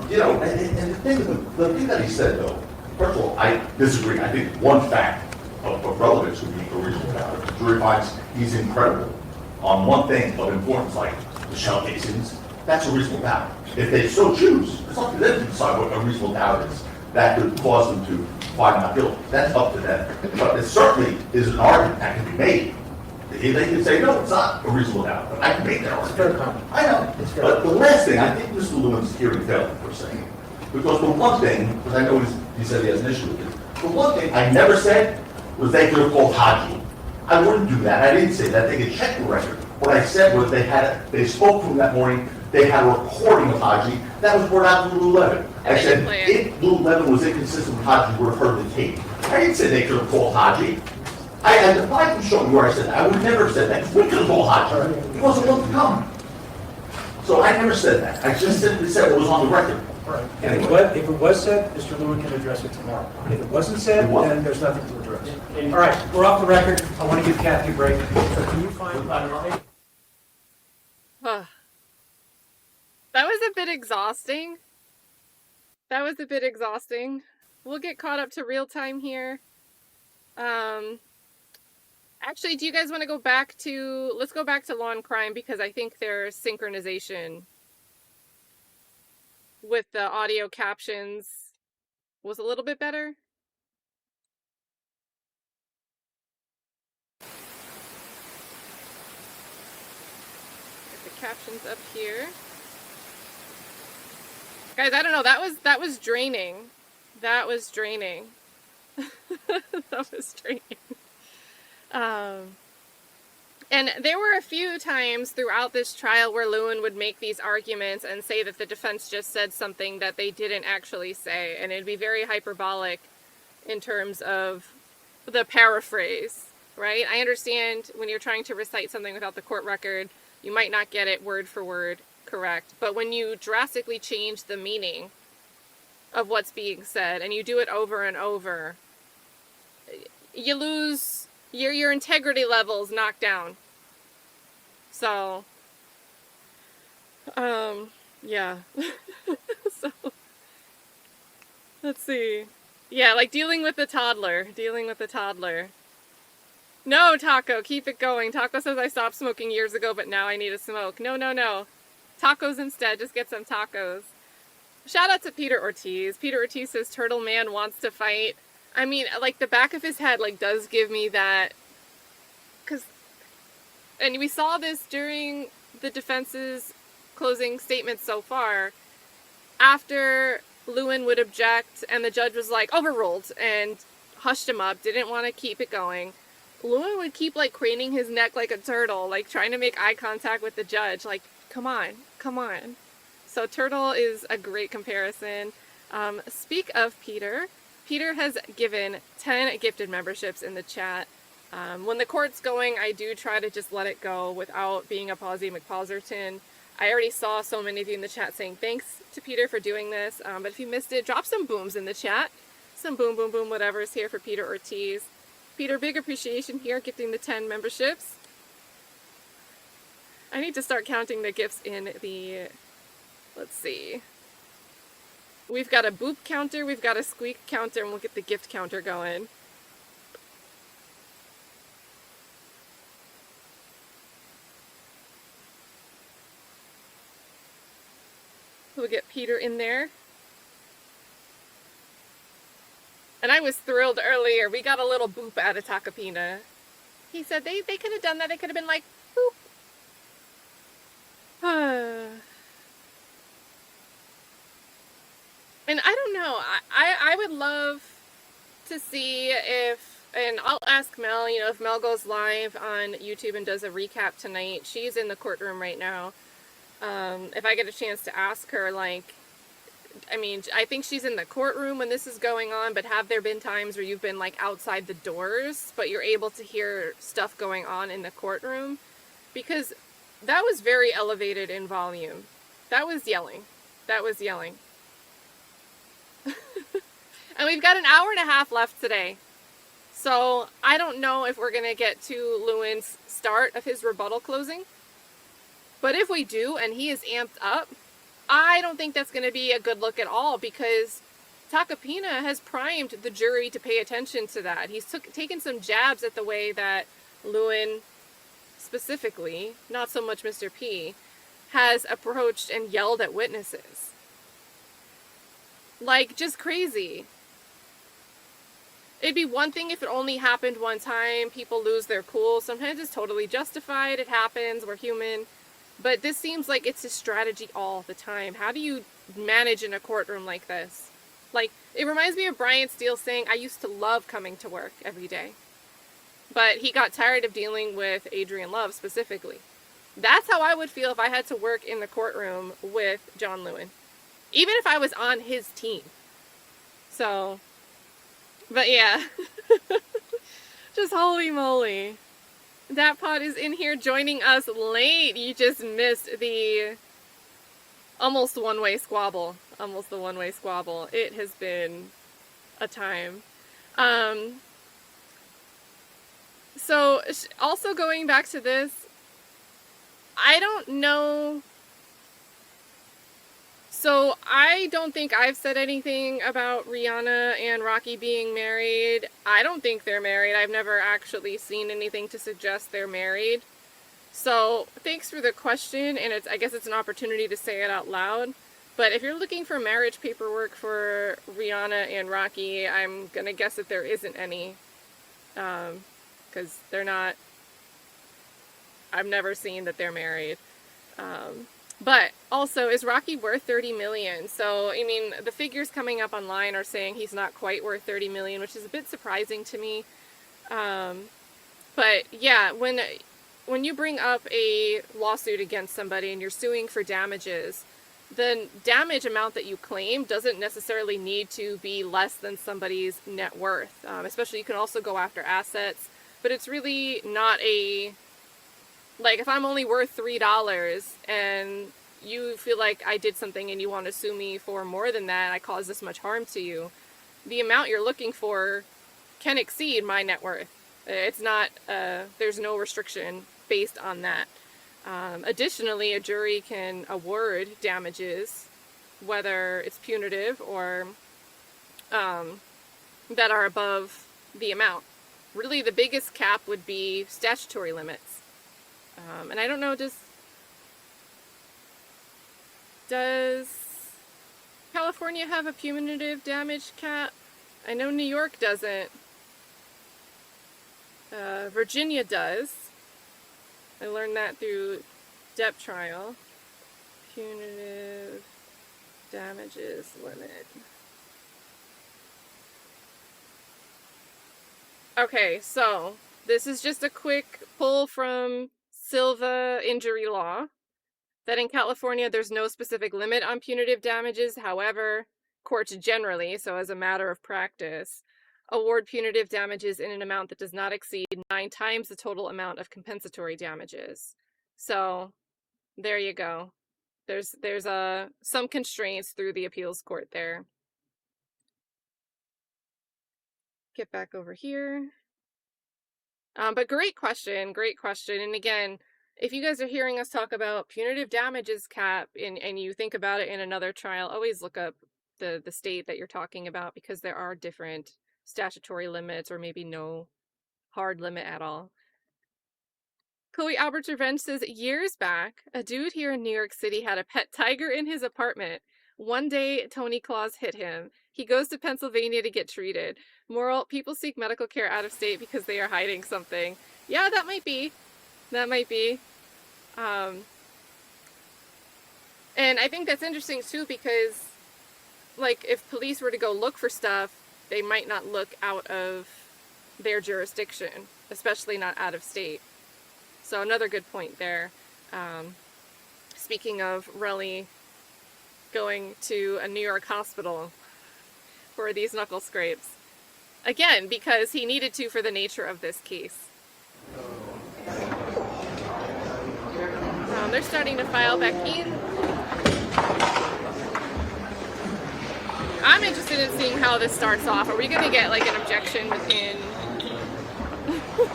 You know, and the thing that he said, though, first of all, I disagree. I think one fact of relevance would be a reasonable doubt. If the jury finds he's incredible on one thing of importance, like the shell casings, that's a reasonable doubt. If they so choose, it's up to them to decide what a reasonable doubt is. That could cause them to find not guilty. That's up to them. But it certainly is an argument that can be made. They can say, no, it's not a reasonable doubt. But I can make that argument. I know. But the last thing, I think Mr. Lewin's hearing failed for saying. Because the one thing, because I know he said he has an issue with it, the one thing I never said was they could have called Hodges. I wouldn't do that. I didn't say that. They could check the record. What I said was they spoke to him that morning. They had a recording of Hodges. That was brought out to BluEyed. I said, if BluEyed was inconsistent with Hodges, we would have heard the tape. I didn't say they could have called Hodges. If I can show you where I said that, I would never have said that. We could have called Hodges. He wasn't willing to come. So I never said that. I just simply said what was on the record. Right. Anyway. If it was said, Mr. Lewin can address it tomorrow. If it wasn't said, then there's nothing to address. All right, we're off the record. I want to give Kathy a break. So can you find... That was a bit exhausting. We'll get caught up to real time here. Actually, do you guys want to go back to... Let's go back to Law and Crime, because I think there's synchronization with the audio captions was a little bit better. Get the captions up here. Guys, I don't know, that was draining. That was draining. And there were a few times throughout this trial where Lewin would make these arguments and say that the defense just said something that they didn't actually say, and it'd be very hyperbolic in terms of the paraphrase, right? I understand when you're trying to recite something without the court record, you might not get it word for word correct, but when you drastically change the meaning of what's being said and you do it over and over, you lose your integrity levels knocked down. So yeah. So let's see. Yeah, like dealing with the toddler. No, Taco, keep it going. Taco says I stopped smoking years ago, but now I need a smoke. No. Tacos instead. Just get some tacos. Shout out to Peter Ortiz. Peter Ortiz says Turtle Man wants to fight. I mean, like, the back of his head, like, does give me that, and we saw this during the defense's closing statements so far, after Lewin would object, and the judge was like, overruled, and hushed him up, didn't want to keep it going, Lewin would keep, like, craning his neck like a turtle, like, trying to make eye contact with the judge, like, come on. So Turtle is a great comparison. Speak of Peter has given 10 gifted memberships in the chat. When the court's going, I do try to just let it go without being a Pawsy McPawserton. I already saw so many of you in the chat saying thanks to Peter for doing this, but if you missed it, drop some booms in the chat. Some boom, boom, boom, whatever is here for Peter Ortiz. Peter, big appreciation here, gifting the 10 memberships. I need to start counting the gifts in the, let's see. We've got a boop counter, we've got a squeak counter, and we'll get the gift counter going. We'll get Peter in there. And I was thrilled earlier. We got a little boop out of Tacopina. He said they could have done that. They could have been like, boop. And I don't know. I would love to see if, and I'll ask Mel, you know, if Mel goes live on YouTube and does a recap tonight. She's in the courtroom right now. If I get a chance to ask her, like, I mean, I think she's in the courtroom when this is going on, but have there been times where you've been, like, outside the doors, but you're able to hear stuff going on in the courtroom? Because that was very elevated in volume. That was yelling. That was yelling. And we've got an hour and a half left today. So I don't know if we're going to get to Lewin's start of his rebuttal closing. But if we do, and he is amped up, I don't think that's going to be a good look at all, because Tacopina has primed the jury to pay attention to that. He's taken some jabs at the way that Lewin, specifically, not so much Mr. P, has approached and yelled at witnesses. Like, just crazy. It'd be one thing if it only happened one time, people lose their cool. Sometimes it's totally justified, it happens, we're human. But this seems like it's a strategy all the time. How do you manage in a courtroom like this? Like, it reminds me of Brian Steele saying, I used to love coming to work every day. But he got tired of dealing with Adrian Love specifically. That's how I would feel if I had to work in the courtroom with John Lewin. Even if I was on his team. So, but yeah. Just holy moly. That pod is in here joining us late. You just missed the almost one-way squabble. Almost the one-way squabble. It has been a time. So, also going back to this, I don't know. So, I don't think I've said anything about Rihanna and Rocky being married. I don't think they're married. I've never actually seen anything to suggest they're married. So, thanks for the question, and I guess it's an opportunity to say it out loud. But if you're looking for marriage paperwork for Rihanna and Rocky, I'm gonna guess that there isn't any. Because they're not... I've never seen that they're married. But also, is Rocky worth 30 million? So, I mean, the figures coming up online are saying he's not quite worth 30 million, which is a bit surprising to me. But yeah, when you bring up a lawsuit against somebody and you're suing for damages, the damage amount that you claim doesn't necessarily need to be less than somebody's net worth. Especially, you can also go after assets, but it's really not a... Like, if I'm only worth $3 and you feel like I did something and you want to sue me for more than that, I caused this much harm to you, the amount you're looking for can exceed my net worth. It's not, there's no restriction based on that. Additionally, a jury can award damages, whether it's punitive or that are above the amount. Really, the biggest cap would be statutory limits. And I don't know, does California have a punitive damage cap? I know New York doesn't. Virginia does. I learned that through Depp trial. Punitive damages limit. Okay, so this is just a quick pull from Silva injury law, that in California there's no specific limit on punitive damages. However, courts generally, so as a matter of practice, award punitive damages in an amount that does not exceed 9 times the total amount of compensatory damages. So there you go. There's some constraints through the appeals court there. Get back over here. But great question, great question. And again, if you guys are hearing us talk about punitive damages cap and you think about it in another trial, always look up the state that you're talking about, because there are different statutory limits or maybe no hard limit at all. Chloe Albert's Revenge says, years back, a dude here in New York City had a pet tiger in his apartment. One day, Tony Claus hit him. He goes to Pennsylvania to get treated. Moral, people seek medical care out of state because they are hiding something. Yeah, that might be. That might be. And I think that's interesting too, because like if police were to go look for stuff, they might not look out of their jurisdiction, especially not out of state. So another good point there. Speaking of Relli going to a New York hospital for these knuckle scrapes. Again, because he needed to for the nature of this case. They're starting to file back in. I'm interested in seeing how this starts off. Are we going to get like an objection within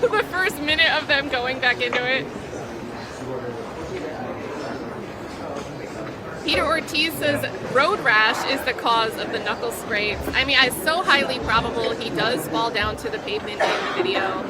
the first minute of them going back into it? Peter Ortiz says road rash is the cause of the knuckle scrapes. I mean, it's so highly probable he does fall down to the pavement in the video.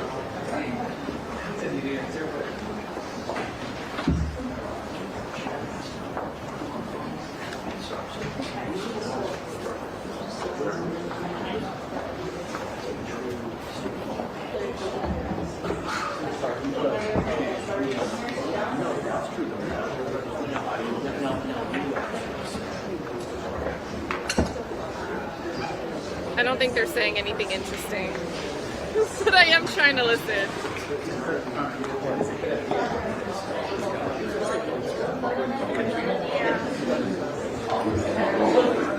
I don't think they're saying anything interesting, but I am trying to listen.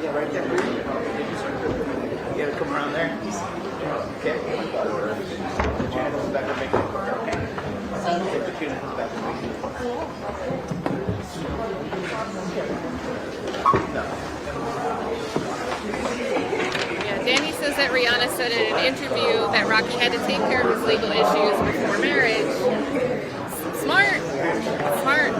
Yeah, right there. You gotta come around there. Okay. The tuna comes back and makes it. Okay. The tuna comes back and makes it. No. Danny says that Rihanna said in an interview that Rocky had to take care of his legal issues before marriage. Smart. Smart.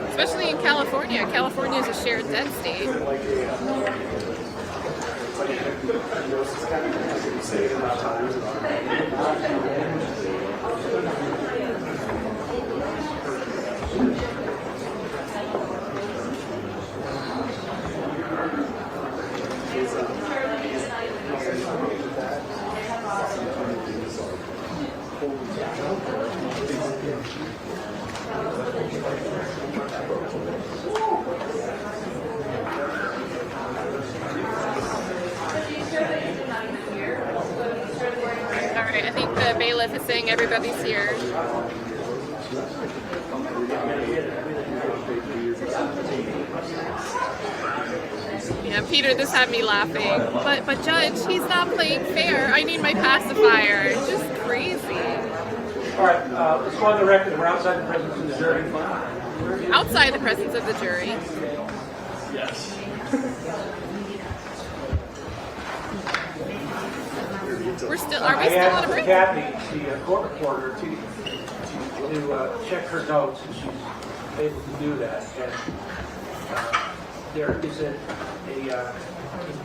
Especially in California. California is a shared debt state. Alright, I think the bailiff is saying everybody's here. Yeah, Peter, this had me laughing. But Judge, he's not playing fair. I need my pacifier. It's just crazy. All right, let's go on the record. We're outside the presence of the jury. Outside the presence of the jury. Yes. Are we still on a break? I asked Kathy, the court reporter, to check her notes, and she's able to do that. And there is an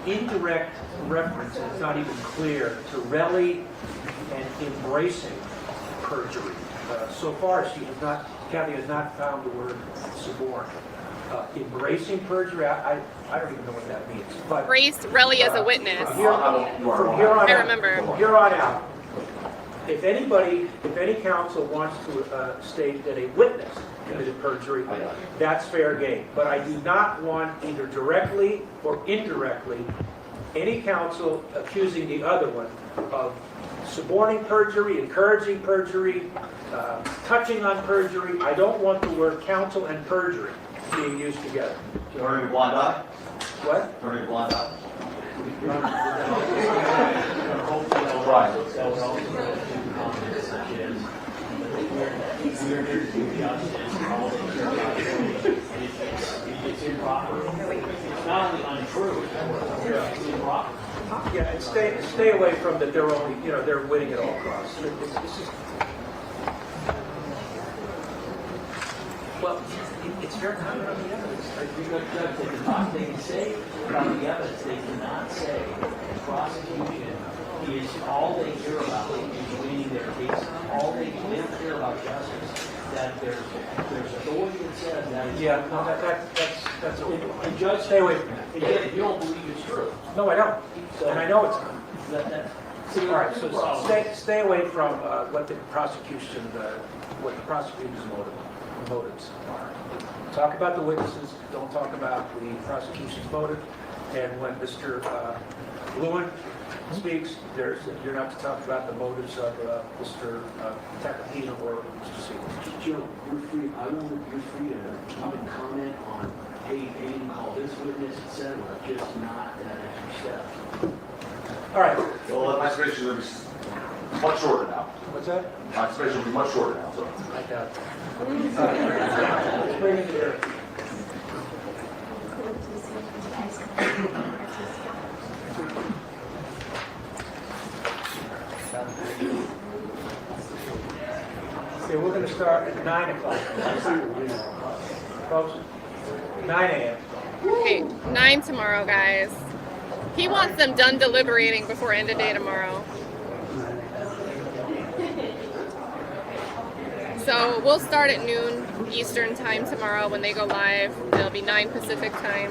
indirect reference, and it's not even clear, to Relli and embracing perjury. So far, Kathy has not found the word suborn. Embracing perjury, I don't even know what that means. But Embraced Relli as a witness. From here on out, if any counsel wants to state that a witness committed perjury, that's fair game. But I do not want either directly or indirectly any counsel accusing the other one of suborning perjury, encouraging perjury, touching on perjury. I don't want the word counsel and perjury being used together. Turning a blind eye? What? Turning a blind eye? It's improper. It's not only untrue, it's improper. Yeah, and stay away from that they're only, they're winning at all costs. It's just, well, it's very hard on the evidence. Judge, they can say about the evidence, they cannot say prosecution is all they hear about is winning their case. All they care about justice, that there's authority that says that is. Yeah, no, that's And judge, stay away from that. Again, you don't believe it's true. No, I don't. And I know it's not. See, All right, so stay away from what the prosecutor's motives are. Talk about the witnesses, don't talk about the prosecution's motive. And when Mr. Lewin speaks, you're not to talk about the motives of Mr. Tacopina or Mr. Segal. Joe, you're free. You're free to even comment on, hey, they didn't call this witness, etc. Just not that extra step. All right. Well, my explanation will be much shorter now. What's that? My explanation will be much shorter now, so. I doubt it. Let's bring it to there. Okay, we're going to start at 9 o'clock. Folks, 9 a.m. Okay, 9 tomorrow, guys. He wants them done deliberating before end of day tomorrow. So we'll start at noon Eastern time tomorrow when they go live. It'll be 9 Pacific time.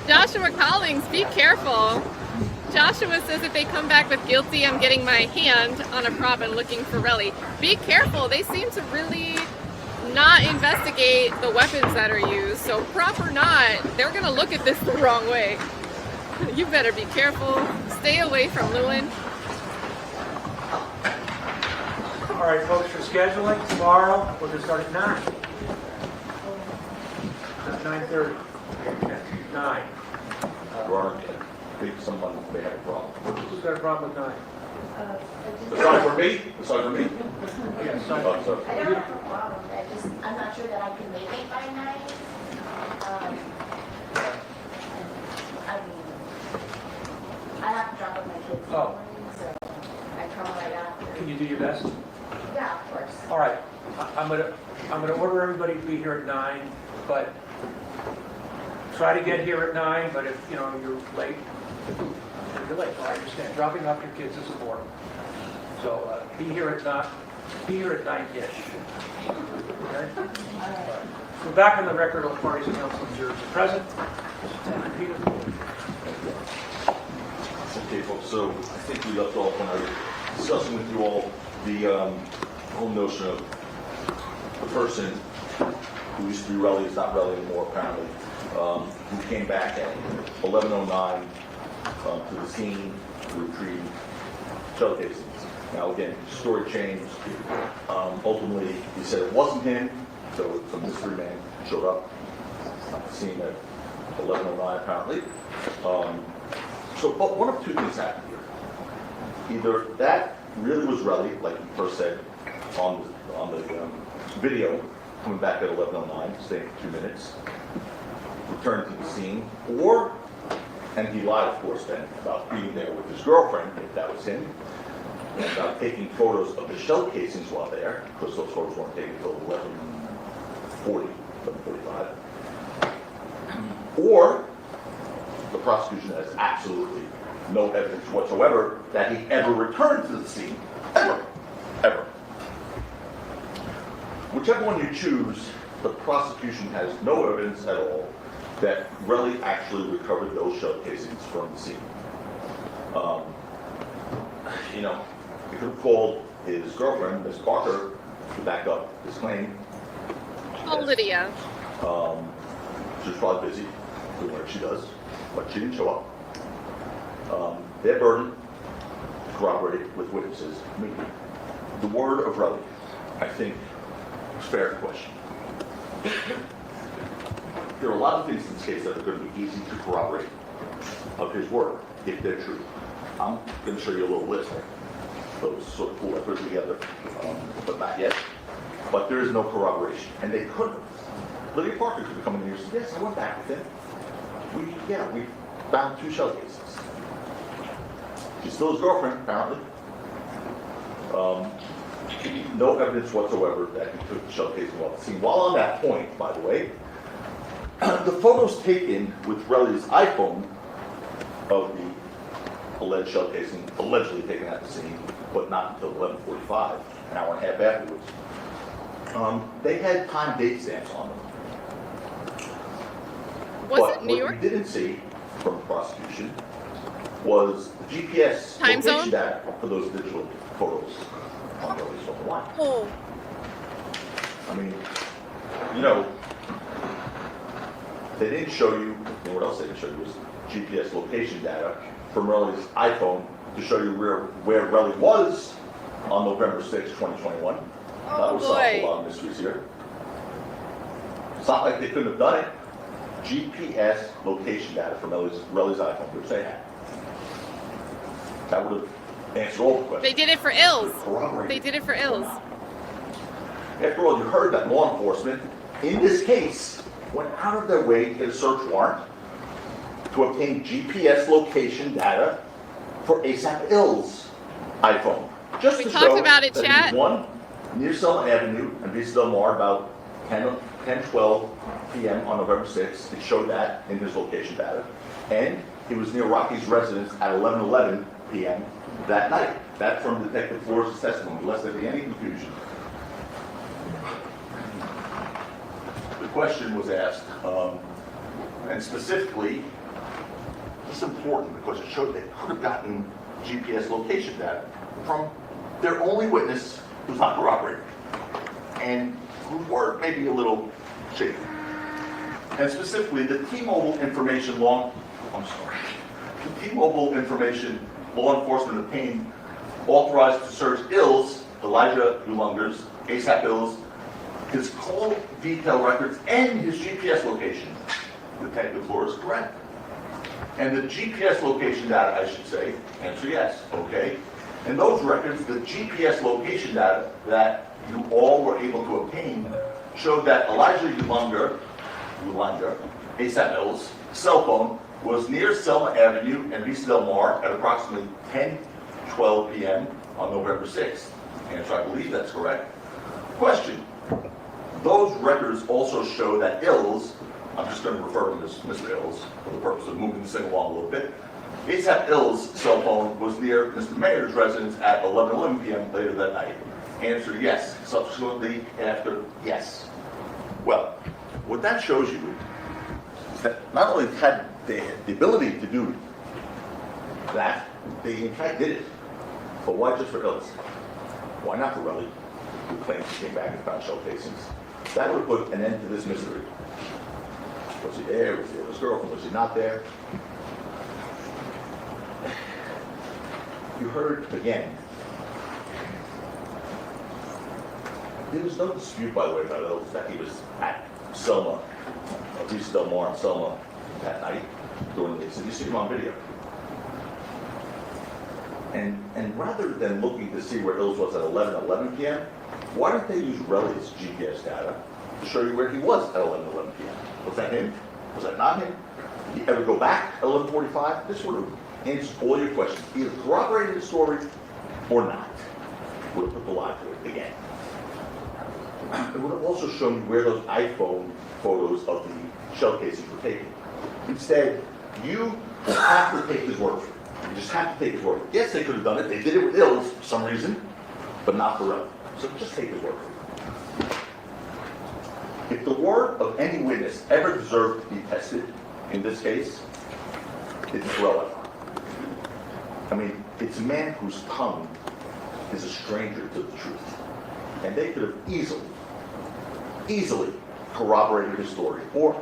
Joshua Collins, be careful. Joshua says if they come back with guilty, I'm getting my hand on a prop and looking for Relli. Be careful. They seem to really not investigate the weapons that are used. So prop or not, they're going to look at this the wrong way. You better be careful. Stay away from Lewin. All right, folks, for scheduling, tomorrow, we're going to start at 9. Not 9:30. 9. Ron, I think someone may have a problem. Who's got a problem with 9? Aside from me? Aside from me? Yes. So, I don't have a problem. I'm not sure that I can make it by 9. I mean, I have to drop off my kids in the morning, so I come right after. Can you do your best? Yeah, of course. All right. I'm gonna order everybody to be here at 9, but try to get here at 9. But if you're late, you're late. I understand. Dropping off your kids is important. So be here at 9-ish. Okay. So back on the record, all parties and counsel and jurors are present. Okay, folks, so I think we left off when I was discussing with you all the whole notion of the person who used to be Relli is not Relli anymore, apparently, who came back at 11:09 to the scene to retrieve shell casings. Now, again, story changed. Ultimately, he said it wasn't him, so some mystery man showed up at the scene at 11:09, apparently. But one of two things happened here. Either that really was Relli, like he first said on the video, coming back at 11:09, staying for 2 minutes, returned to the scene, and he lied, of course, then, about being there with his girlfriend, if that was him, and about taking photos of the shell casings while there, because those photos weren't taken until 11:40, 11:45. Or the prosecution has absolutely no evidence whatsoever that he ever returned to the scene. Ever. Whichever one you choose, the prosecution has no evidence at all that Relli actually recovered those shell casings from the scene. He could have called his girlfriend, Ms. Barker, to back up his claim. Oh, Lydia. She was probably busy doing what she does, but she didn't show up. Their burden to corroborate it with witnesses. I mean, the word of Relli, I think, is fair to question. there are a lot of things in this case that are going to be easy to corroborate of his word, if they're true. I'm going to show you a little list. Those sort of cool I put together, but not yet. But there is no corroboration, and they couldn't. Lydia Parker could come in here and say, yes, I went back with him. We found 2 shell cases. She's still his girlfriend, apparently. No evidence whatsoever that he took the shell casing off the scene. While on that point, by the way, the photos taken with Relli's iPhone of the alleged shell casing, allegedly taken at the scene, but not until 11:45, an hour and a half afterwards, they had time date stamps on them. Was it New York? What we didn't see from the prosecution was the GPS Time location zone? data for those digital photos on Relli's phone line. Oh. I mean, you know, they didn't show you, you know what else they didn't show you was GPS location data from Relli's iPhone to show you where Relli was on November 6, 2021. That was solved a lot of mysteries here. It's not like they couldn't have done it. GPS location data from Relli's iPhone, which they had. That would have answered all the questions. They did it for ills. Corroborated. They did it for ills. After all, you heard that law enforcement, in this case, went out of their way to get a search warrant to obtain GPS location data for ASAP Ill's iPhone. Just We to talked show about it, that he chat. was, one, near Selma Avenue and Vista Del Mar about 10:12 p.m. on November 6th. It showed that in his location data. And he was near Rocky's residence at 11:11 p.m. that night. That from Detective Flores' testimony, lest there be any confusion. The question was asked, and specifically, it's important because it showed they could have gotten GPS location data from their only witness who's not corroborated, and whose word may be a little shaky. And specifically, the T-Mobile information law enforcement obtained authorized to search Ill's, Elijah Ulunger's, ASAP Ill's, his call detail records, and his GPS location. Detective Flores is correct. And the GPS location data, I should say, answer yes, okay. And those records, the GPS location data that you all were able to obtain showed that Elijah Ulanger, ASAP Ill's cell phone was near Selma Avenue and Vista Del Mar at approximately 10:12 p.m. on November 6th. Answer, I believe that's correct. Question. Those records also show that Ills, I'm just going to refer to him as Mr. Ills for the purpose of moving this thing along a little bit. ASAP Ill's cell phone was near Mr. Mayor's residence at 11:11 p.m. later that night. Answer, yes. Subsequently after, yes. Well, what that shows you is that not only had they had the ability to do that, they in fact did it. But why just for Ills? Why not for Relli, who claims he came back and found shell casings? That would put an end to this mystery. Was he there? Was he with his girlfriend? Was he not there? You heard again. There was no dispute, by the way, about Ills that he was at Selma, Vista Del Mar and Selma that night during the incident. You see him on video. And rather than looking to see where Ills was at 11:11 p.m., why don't they use Relli's GPS data to show you where he was at 11:11 p.m.? Was that him? Was that not him? Did he ever go back at 11:45? This would have answered all your questions. Either corroborated the story or not. Would have put the lie to it again. It would have also shown you where those iPhone photos of the shell casings were taken. Instead, you have to take his word for it. You just have to take his word for it. Yes, they could have done it. They did it with Ills for some reason, but not for Relli. So just take his word for it. If the word of any witness ever deserved to be tested in this case, it's Relli. I mean, it's a man whose tongue is a stranger to the truth. And they could have easily corroborated his story or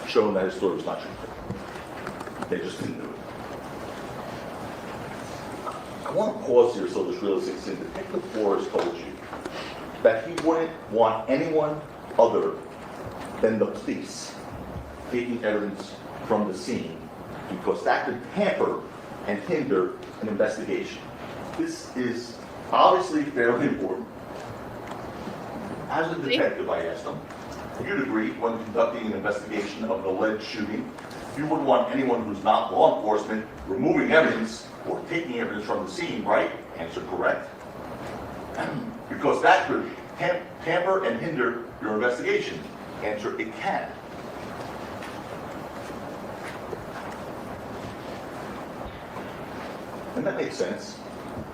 shown that his story was not true. They just didn't do it. I want to pause here so this really sinks in. Detective Flores told you that he wouldn't want anyone other than the police taking evidence from the scene, because that could hamper and hinder an investigation. This is obviously fairly important. As a detective, I asked him, you'd agree when conducting an investigation of an alleged shooting, you wouldn't want anyone who's not law enforcement removing evidence or taking evidence from the scene, right? Answer correct. Because that could hamper and hinder your investigation. Answer, it can. And that makes sense,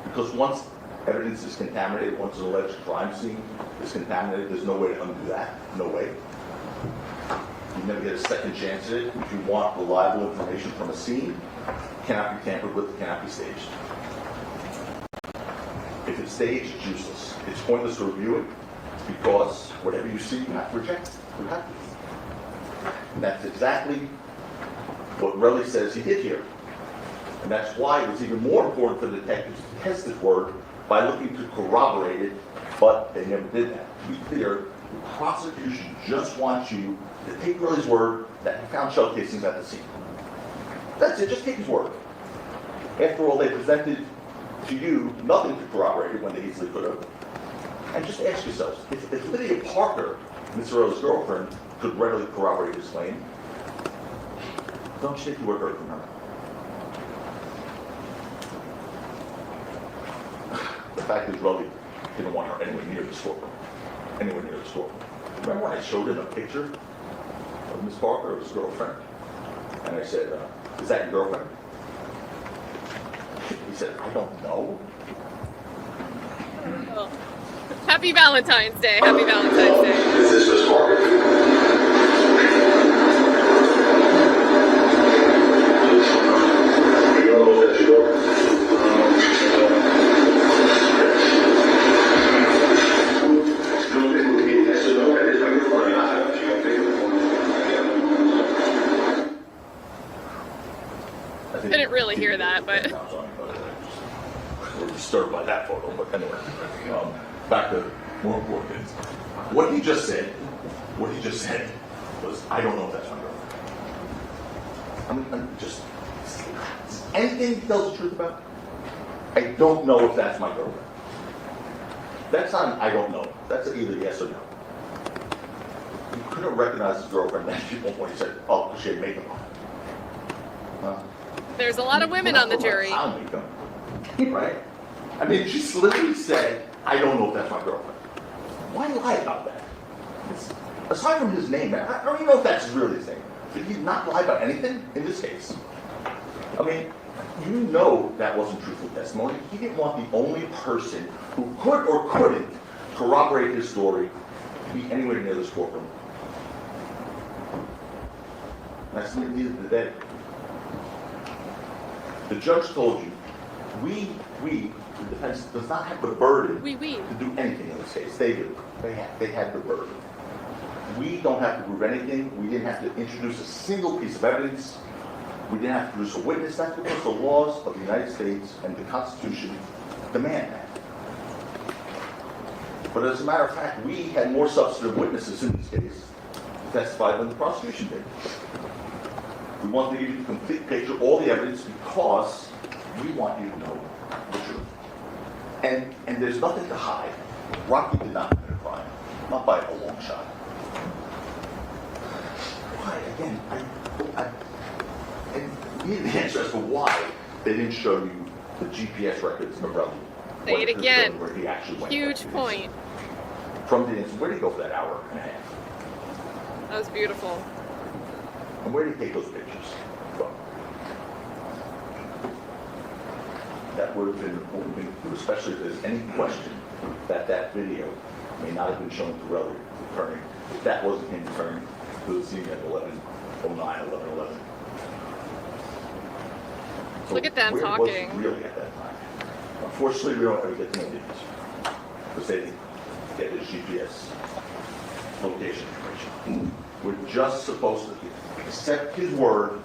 because once evidence is contaminated, once an alleged crime scene is contaminated, there's no way to undo that. No way. You never get a second chance at it. If you want reliable information from a scene, it cannot be tampered with, it cannot be staged. If it's staged, it's useless. It's pointless to review it, because whatever you see, you have to reject. You have to. And that's exactly what Relli says he did here. And that's why it was even more important for the detectives to test his word by looking to corroborate it, but they never did that. To be clear, the prosecution just wants you to take Relli's word that he found shell casings at the scene. That's it, just take his word. After all, they presented to you nothing to corroborate it when they easily could have. And just ask yourselves, if Lydia Parker, Mr. Relli's girlfriend, could readily corroborate his claim, don't you think you were heard from her? The fact is, Relli didn't want her anywhere near the courtroom. Anywhere near the courtroom. Remember when I showed him a picture of Miss Parker, his girlfriend? And I said, is that your girlfriend? He said, I don't know. Well, happy Valentine's Day. Happy Valentine's Day. Is this Miss Parker? You don't know if that's your girlfriend? I didn't really hear that, but We're disturbed by that photo, but anyway, back to more important things. What he just said was, I don't know if that's my girlfriend. I'm just, anything he tells the truth about? I don't know if that's my girlfriend. That's not an I don't know. That's either yes or no. He couldn't recognize his girlfriend at one point. He said, oh, because she had makeup on. there's a lot of women on the jury. Right? I mean, she literally said, I don't know if that's my girlfriend. Why lie about that? Aside from his name, I don't even know if that's really his name. Did he not lie about anything in this case? I mean, you know that wasn't truthful testimony. He didn't want the only person who could or couldn't corroborate his story to be anywhere near this courtroom. That's neither the day. The judge told you, the defense does not have the burden to do anything in this case. They do. They had the burden. We don't have to prove anything. We didn't have to introduce a single piece of evidence. We didn't have to produce a witness. That's because the laws of the United States and the Constitution demand that. But as a matter of fact, we had more substantive witnesses in this case to testify than the prosecution did. We want to give you the complete picture, all the evidence, because we want you to know the truth. And there's nothing to hide. Rocky did not commit a crime, not by a long shot. Why? Again, and you need the answer as to why they didn't show you the GPS records of Relli. Say it again. Where he actually went. Huge point. From the incident, where did he go for that hour and a half? That was beautiful. And where did he take those pictures from? That would have been, especially if there's any question that video may not have been shown to Relli returning. If that wasn't him returning to the scene at 11:09, 11:11. So look at them where talking. was he really at that time? Unfortunately, we don't ever get to know these because they didn't get his GPS location information. We're just supposed to accept his word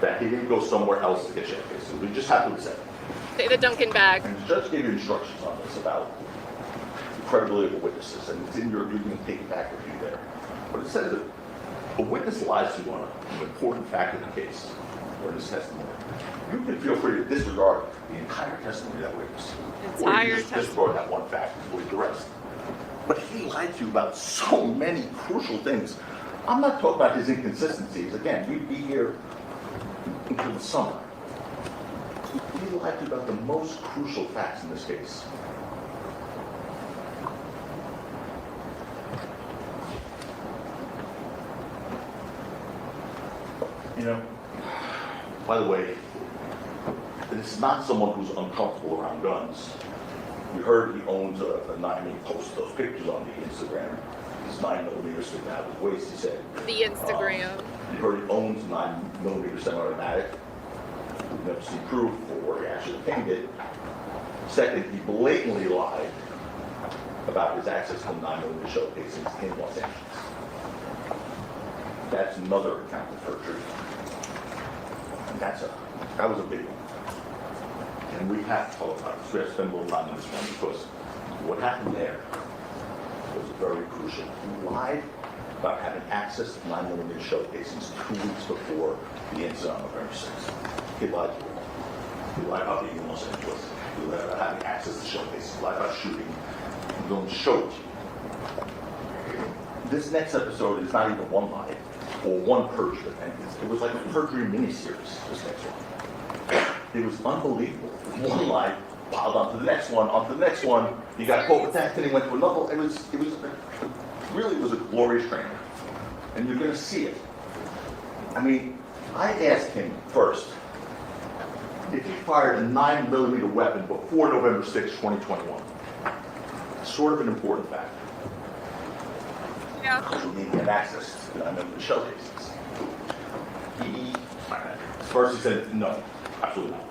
that he didn't go somewhere else to get check cases. We just have to accept it. Say the Duncan bag. And the judge gave you instructions on this about the credibility of the witnesses, and it's in your, you can take it back with you there. But it says that a witness lies to you on an important fact of the case or in his testimony, you can feel free to disregard the entire testimony of that witness. Or you can just disregard that one fact and believe the rest. But he lied to you about so many crucial things. I'm not talking about his inconsistencies. Again, we'd be here until the summer. He lied to you about the most crucial facts in this case. You know, by the way, this is not someone who's uncomfortable around guns. You heard he owns a 9mm, he posted those pictures on the Instagram. His 9mm sticking out of his waist, he said. The Instagram. You heard he owns 9mm semi-automatic. We've never seen proof or he actually obtained it. Second, he blatantly lied about his access to 9mm shell casings in Los Angeles. That's another account of perjury. And that was a big one. And we have to talk about this. We have to spend a little time on this one because what happened there was very crucial. He lied about having access to 9mm shell casings 2 weeks before the incident on November 6th. He lied to you. He lied about being in Los Angeles. He lied about having access to shell casings. He lied about shooting. I'm going to show it to you. This next episode is not even one lie or one perjury. It was like a perjury miniseries, this next one. It was unbelievable. One lie piled onto the next one, onto the next one. You got caught with that, then he went to another. It really was a glorious training. And you're going to see it. I mean, I asked him first if he fired a 9mm weapon before November 6, 2021. Sort of an important fact. Yeah. Because we need to have access to 9mm shell casings. First he said, no, absolutely not.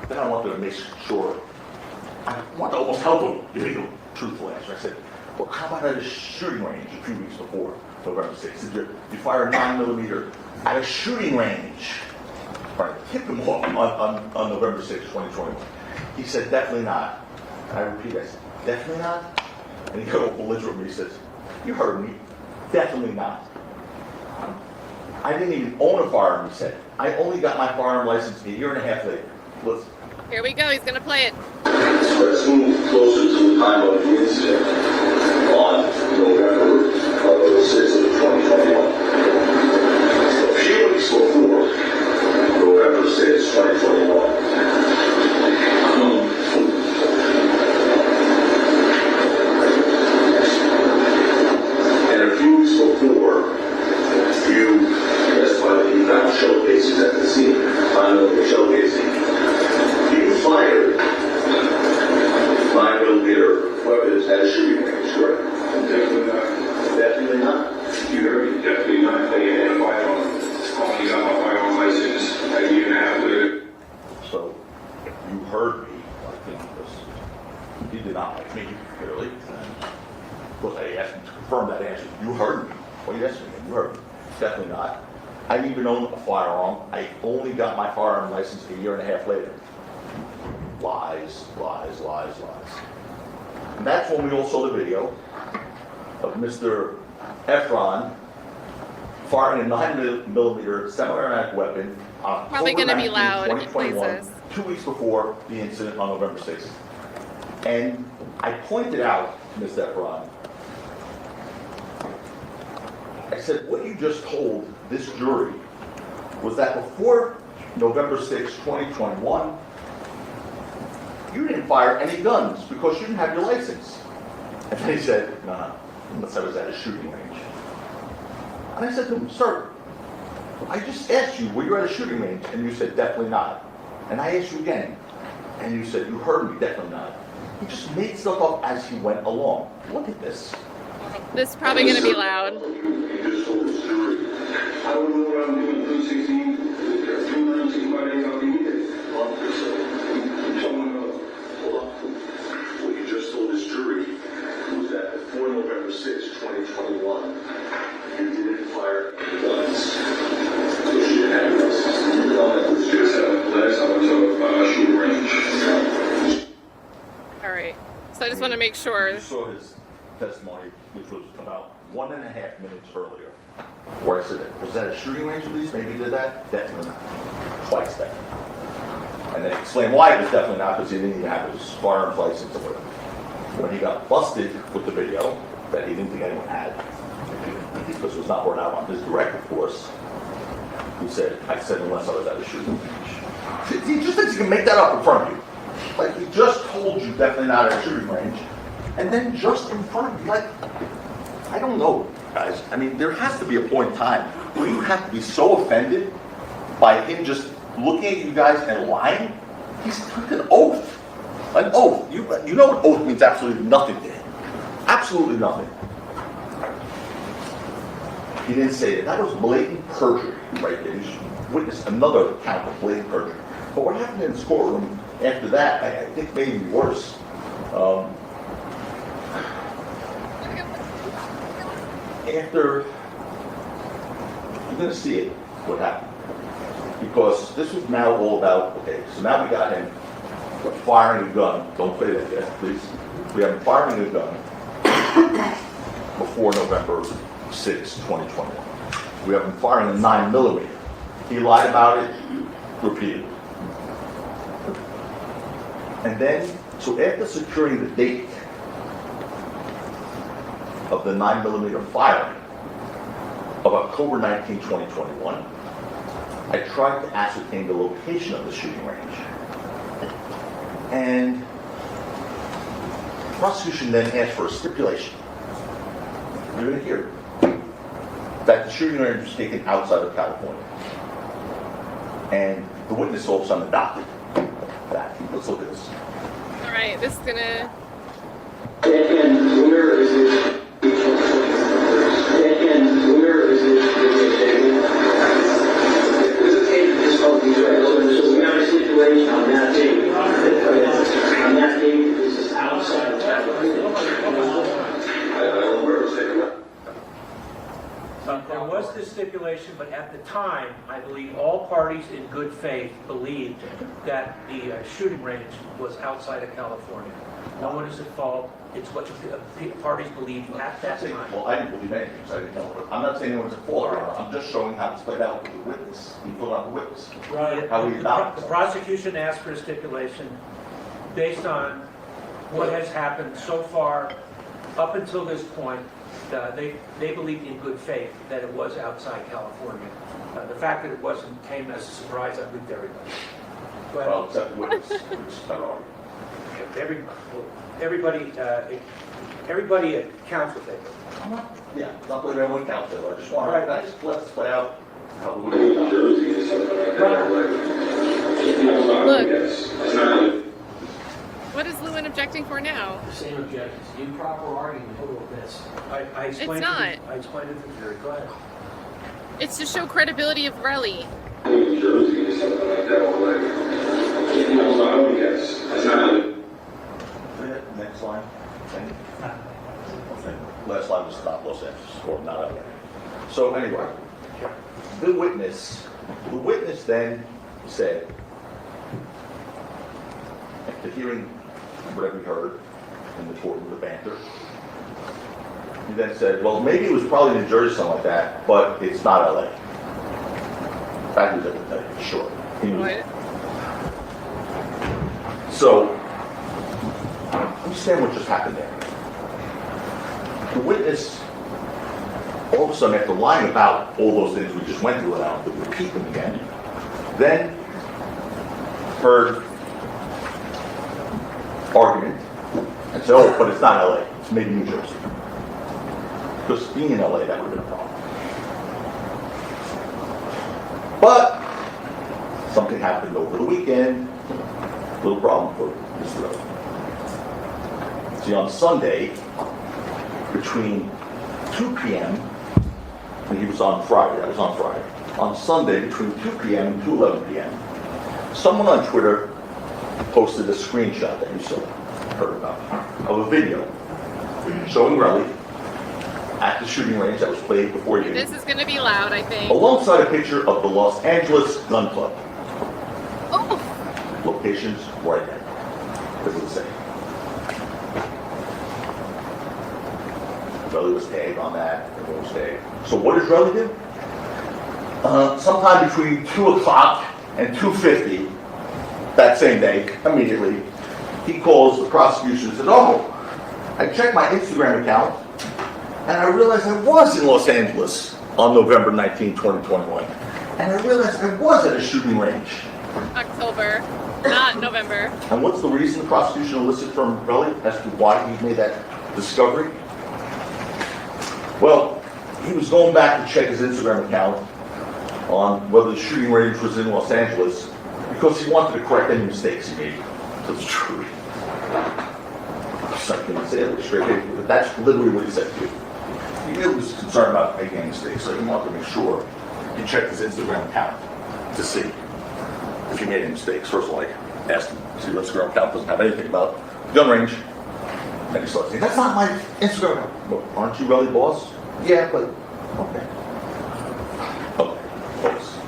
Then I wanted to make sure, I wanted to almost help him give me a truthful answer. I said, well, how about at a shooting range a few weeks before November 6th? Did you fire a 9mm at a shooting range? Right, tip him off on November 6th, 2021. He said, definitely not. And I repeat, I said, definitely not? And he got all belligerent with me. He says, you heard me, definitely not. I didn't even own a firearm, he said. I only got my firearm license a year and a half later. Listen. Here we go, he's gonna play it. So let's move closer to the time of the incident on November 6th of 2021. A few weeks before November 6th, 2021. And a few weeks before, you testified that you found shell casings at the scene. Found the shell casing. You fired 9mm weapons at a shooting range, correct? Definitely not. Definitely not? You heard me? Definitely not. I had a firearm. You got my firearm license a year and a half later. So, you heard me, I think, because he did not like me, clearly. And of course, I asked him to confirm that answer. You heard me. Well, you asked me, you heard me. Definitely not. I didn't even own a firearm. I only got my firearm license a year and a half later. Lies, lies, lies, lies. And that's when we all saw the video of Mr. Efron firing a 9mm semi-automatic weapon on Probably October gonna be 19, loud if he plays 2021, this. 2 weeks before the incident on November 6th. And I pointed out to Mr. Efron, I said, what you just told this jury was that before November 6, 2021, you didn't fire any guns because you didn't have your license. And then he said, no, unless I was at a shooting range. And I said to him, sir, I just asked you, were you at a shooting range? And you said, definitely not. And I asked you again, and you said, you heard me, definitely not. He just made stuff up as he went along. Look at this. This is probably gonna be loud. You just told the jury. I don't know what I'm doing. 316, 219, my name, I'll be here. Officer, you told me, hold on. What you just told this jury was that before November 6, 2021, you didn't fire any guns. Because you didn't have guns. You know, this just happened last time I told about shooting range. All right, so I just want to make sure. You saw his testimony, which was about 1.5 minutes earlier. where I said, was that a shooting range at least? Maybe he did that? Definitely not. Twice that. And then explain why it was definitely not, because he didn't even have his firearms license or whatever. When he got busted with the video that he didn't think anyone had, because it was not brought out on his direct, of course, he said, I said unless I was at a shooting range. He just thinks he can make that up in front of you. Like, he just told you definitely not at a shooting range, and then just in front of you, like, I don't know, guys. I mean, there has to be a point in time where you have to be so offended by him just looking at you guys and lying. He's took an oath. An oath. You know an oath means absolutely nothing to him. Absolutely nothing. He didn't say that. That was blatant perjury right there. He witnessed another count of blatant perjury. But what happened in his courtroom after that, I think made me worse. After, you're going to see it, what happened. Because this was now all about, okay, so now we got him firing a gun. Don't play that yet, please. We have him firing a gun before November 6, 2021. We have him firing a 9mm. He lied about it repeatedly. And then, so after securing the date of the 9mm firing of October 19, 2021, I tried to ascertain the location of the shooting range. And the prosecution then asked for a stipulation. You're going to hear it. That the shooting range was taken outside of California. And the witness also on the docket. That. Let's look at this. All right, this is gonna. And where is it? And where is it? There's a tape of this whole thing, right? So we have a situation on that tape. On that tape, this is outside of California. I don't know where it's taken. There was this stipulation, but at the time, I believe all parties in good faith believed that the shooting range was outside of California. No one is at fault. It's what the parties believed at that time. Well, I didn't believe anything, so I didn't know. But I'm not saying anyone's at fault. I'm just showing how it's played out with the witness. He put out the witness. Right. How he adopted. The prosecution asked for a stipulation based on what has happened so far up until this point. They believed in good faith that it was outside California. The fact that it wasn't came as a surprise, I believe, to everybody. Well, except the witness, which is kind of Everybody accounts with it. yeah, not believe everyone counts it. I just want to let's play out how the witness. Look. What is Lewin objecting for now? The same objections, improper argument over this. I explained It's not. I explained it to the jury. Go ahead. It's to show credibility of Relli. New Jersey or something like that, or like, I would guess. It's not. Next line. Last line was not Los Angeles, or not LA. So anyway, the witness then said, after hearing whatever he heard in the court with the banter, he then said, well, maybe it was probably New Jersey, something like that, but it's not LA. That was it, sure. He knew. What? So, understand what just happened there. The witness, all of a sudden, after lying about all those things we just went through, and I don't have to repeat them again, then heard argument and said, oh, but it's not LA, it's maybe New Jersey. Because being in LA, that would have been a problem. But something happened over the weekend, little problem for Mr. Relli. See, on Sunday, between 2 p.m., and he was on Friday, that was on Friday. On Sunday, between 2 p.m. and 11 p.m., someone on Twitter posted a screenshot that you saw, heard about, of a video showing Relli at the shooting range that was played before you. This is going to be loud, I think. Alongside a picture of the Los Angeles Gun Club. Oh! Locations right there. What does it say? Relli was tagged on that, everyone was tagged. So what does Relli do? Sometime between 2 o'clock and 2:50 that same day, immediately, he calls the prosecution and says, oh, I checked my Instagram account and I realized I was in Los Angeles on November 19, 2021. And I realized I was at a shooting range. October, not November. And what's the reason the prosecution elicited from Relli as to why he made that discovery? Well, he was going back to check his Instagram account on whether the shooting range was in Los Angeles because he wanted to correct any mistakes he made to the truth. So I can say it straight, but that's literally what he said to you. He really was concerned about making any mistakes, so he wanted to make sure he checked his Instagram account to see if he made any mistakes. First of all, I asked him, see, your Instagram account doesn't have anything about the gun range. And he started saying, that's not my Instagram account. Well, aren't you Relli boss? Yeah, but, okay. Okay, folks.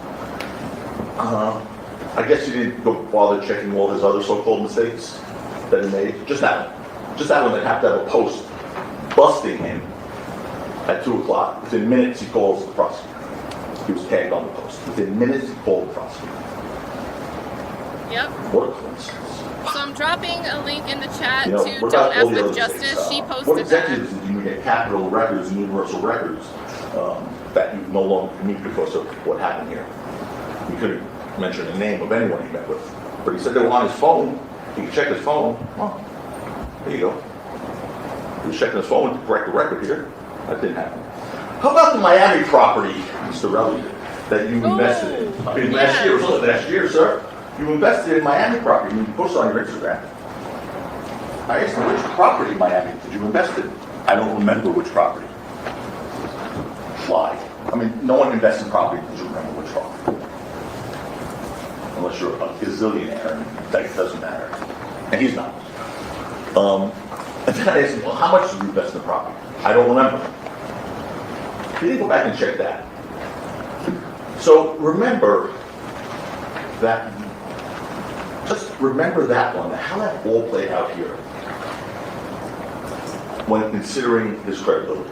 I guess you didn't go bother checking all his other so-called mistakes that he made. Just that one. Just that one, they'd have to have a post busting him at 2 o'clock. Within minutes, he calls the prosecutor. He was tagged on the post. Within minutes, he called the prosecutor. Yep. What a coincidence. So I'm dropping a link in the chat You know, to what Don't about F all the with other Justice. mistakes? She What posted that. executives did you get Capitol Records and Universal Records that you no longer need because of what happened here? He couldn't mention the name of anyone he met with. But he said they were on his phone. He could check his phone. Oh, there you go. He was checking his phone to correct the record here. That didn't happen. How about the Miami property, Mr. Relli, that you invested in? I mean, last year, sir. You invested in Miami property. You posted on your Instagram. I asked him, which property in Miami did you invest in? I don't remember which property. Why? I mean, no one invests in property because you remember which property. Unless you're a gazillionaire, and that doesn't matter. And he's not. And then I asked him, well, how much did you invest in the property? I don't remember. He didn't go back and check that. So remember that, just remember that one, how that all played out here when considering his credibility.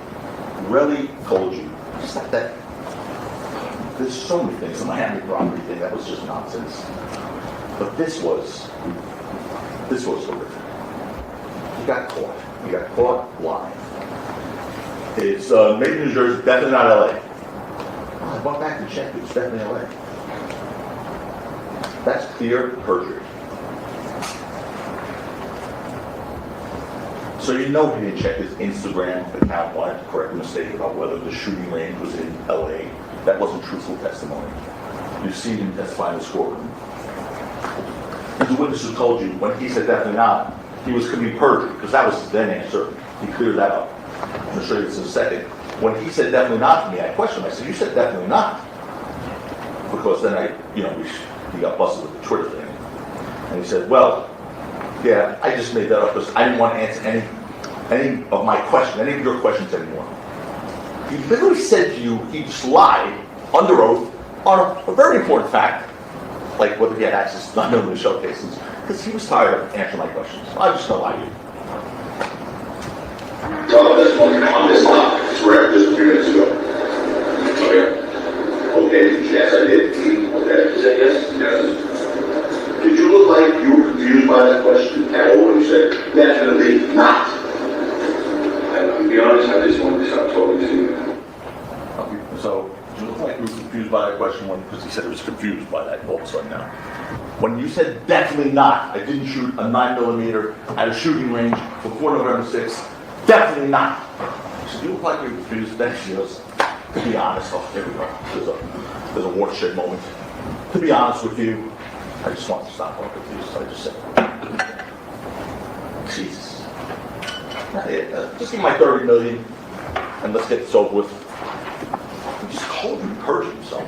Relli told you, just like that, there's so many things, the Miami property thing, that was just nonsense. But this was horrific. He got caught. He got caught live. It's made in New Jersey, definitely not LA. I went back and checked, it's definitely LA. That's clear perjury. So you know he didn't check his Instagram account, wanted to correct a mistake about whether the shooting range was in LA. That wasn't truthful testimony. You've seen him testify in the courtroom. And the witness who told you, when he said definitely not, he was committing perjury, because that was his then answer. He cleared that up. I'm going to show you this in a second. When he said definitely not to me, I questioned him. I said, you said definitely not. Because then he got busted with the Twitter thing. And he said, well, yeah, I just made that up because I didn't want to answer any of my questions, any of your questions anymore. He literally said to you, he just lied under oath on a very important fact, like whether he had access to 9mm shell cases, because he was tired of answering my questions. I'm just going to lie to you. On this topic, it's correct, just a few minutes ago. Okay. Okay, yes, I did. Okay, is that yes? Yes. Did you look like you were confused by that question at all when you said, definitely not? To be honest, I just wanted to stop talking to you. Okay, so, did you look like you were confused by that question because he said he was confused by that all of a sudden now? When you said definitely not, I didn't shoot a 9mm at a shooting range before November 6th, definitely not. So you look like you're confused. Then she goes, to be honest, oh, here we go. There's a watershed moment. To be honest with you, I just want to stop talking to you, so I just said, Jesus. Just give me my $30 million, and let's get this over with. He just told him to perjure himself.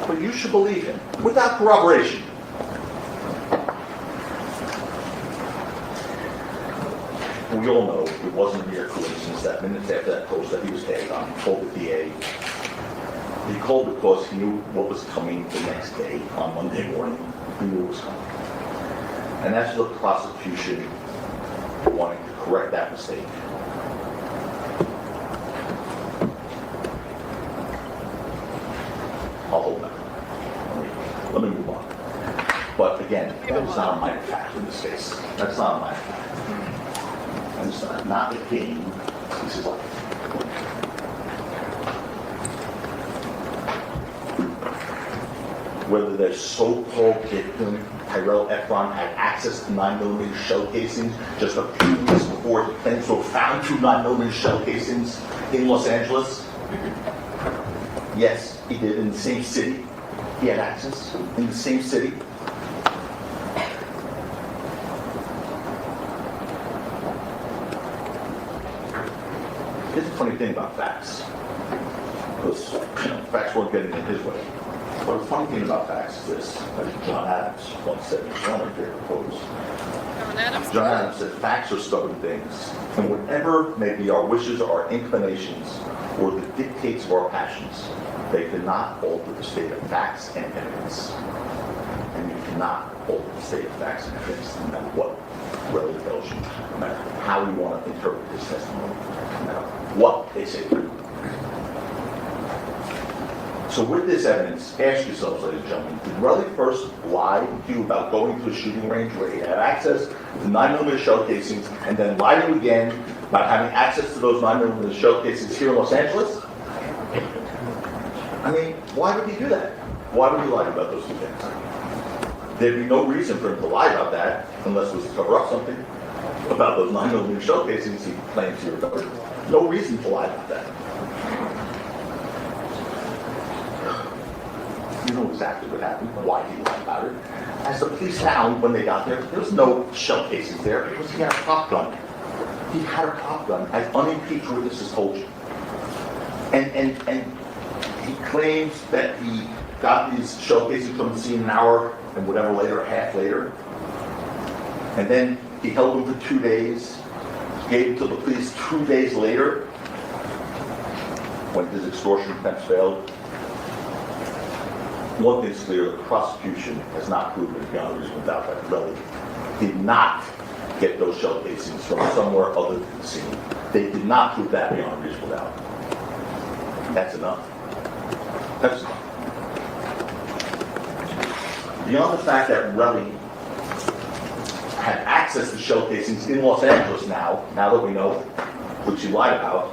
But you should believe him, without corroboration. We all know it wasn't a mere coincidence that minutes after that post that he was tagged on, he called the DA. He called because he knew what was coming the next day on Monday morning. He knew it was coming. And that's the prosecution wanting to correct that mistake. That's not my fact. And it's not a game. This is life. Whether their so-called victim, Tyrell Efron, had access to 9mm shell casings just a few weeks before he claims to have found 2 9mm shell casings in Los Angeles. Yes, he did, in the same city. He had access in the same city. Here's the funny thing about facts. Because facts weren't getting in his way. But the funny thing about facts is this, like John Adams once said, it's one of my favorite quotes. John Adams said, facts are stubborn things, and whatever may be our wishes or our inclinations, or the dictates of our passions, they cannot alter the state of facts and evidence. And you cannot alter the state of facts and evidence, no matter what Relli tells you, no matter how you want to interpret his testimony, no matter what they say. So with this evidence, ask yourselves, ladies and gentlemen, did Relli first lie to you about going to a shooting range where he had access to 9mm shell casings, and then lie to you again about having access to those 9mm shell casings here in Los Angeles? I mean, why would he do that? Why would he lie about those two things? There'd be no reason for him to lie about that unless it was to cover up something about those 9mm shell casings he claims he recovered. No reason to lie about that. You know exactly what happened, why he lied about it. As the police found when they got there, there was no shell casings there because he had a prop gun. He had a prop gun, as unimpeached witnesses told you. And he claims that he got these shell casings from the scene an hour and whatever later, a half later. And then he held them for 2 days, gave them to the police 2 days later when his extortion attempts failed. One thing's clear, the prosecution has not proven beyond a reasonable doubt that Relli did not get those shell casings from somewhere other than the scene. They did not prove that beyond a reasonable doubt. That's enough. That's enough. Beyond the fact that Relli had access to shell casings in Los Angeles now that we know, which he lied about,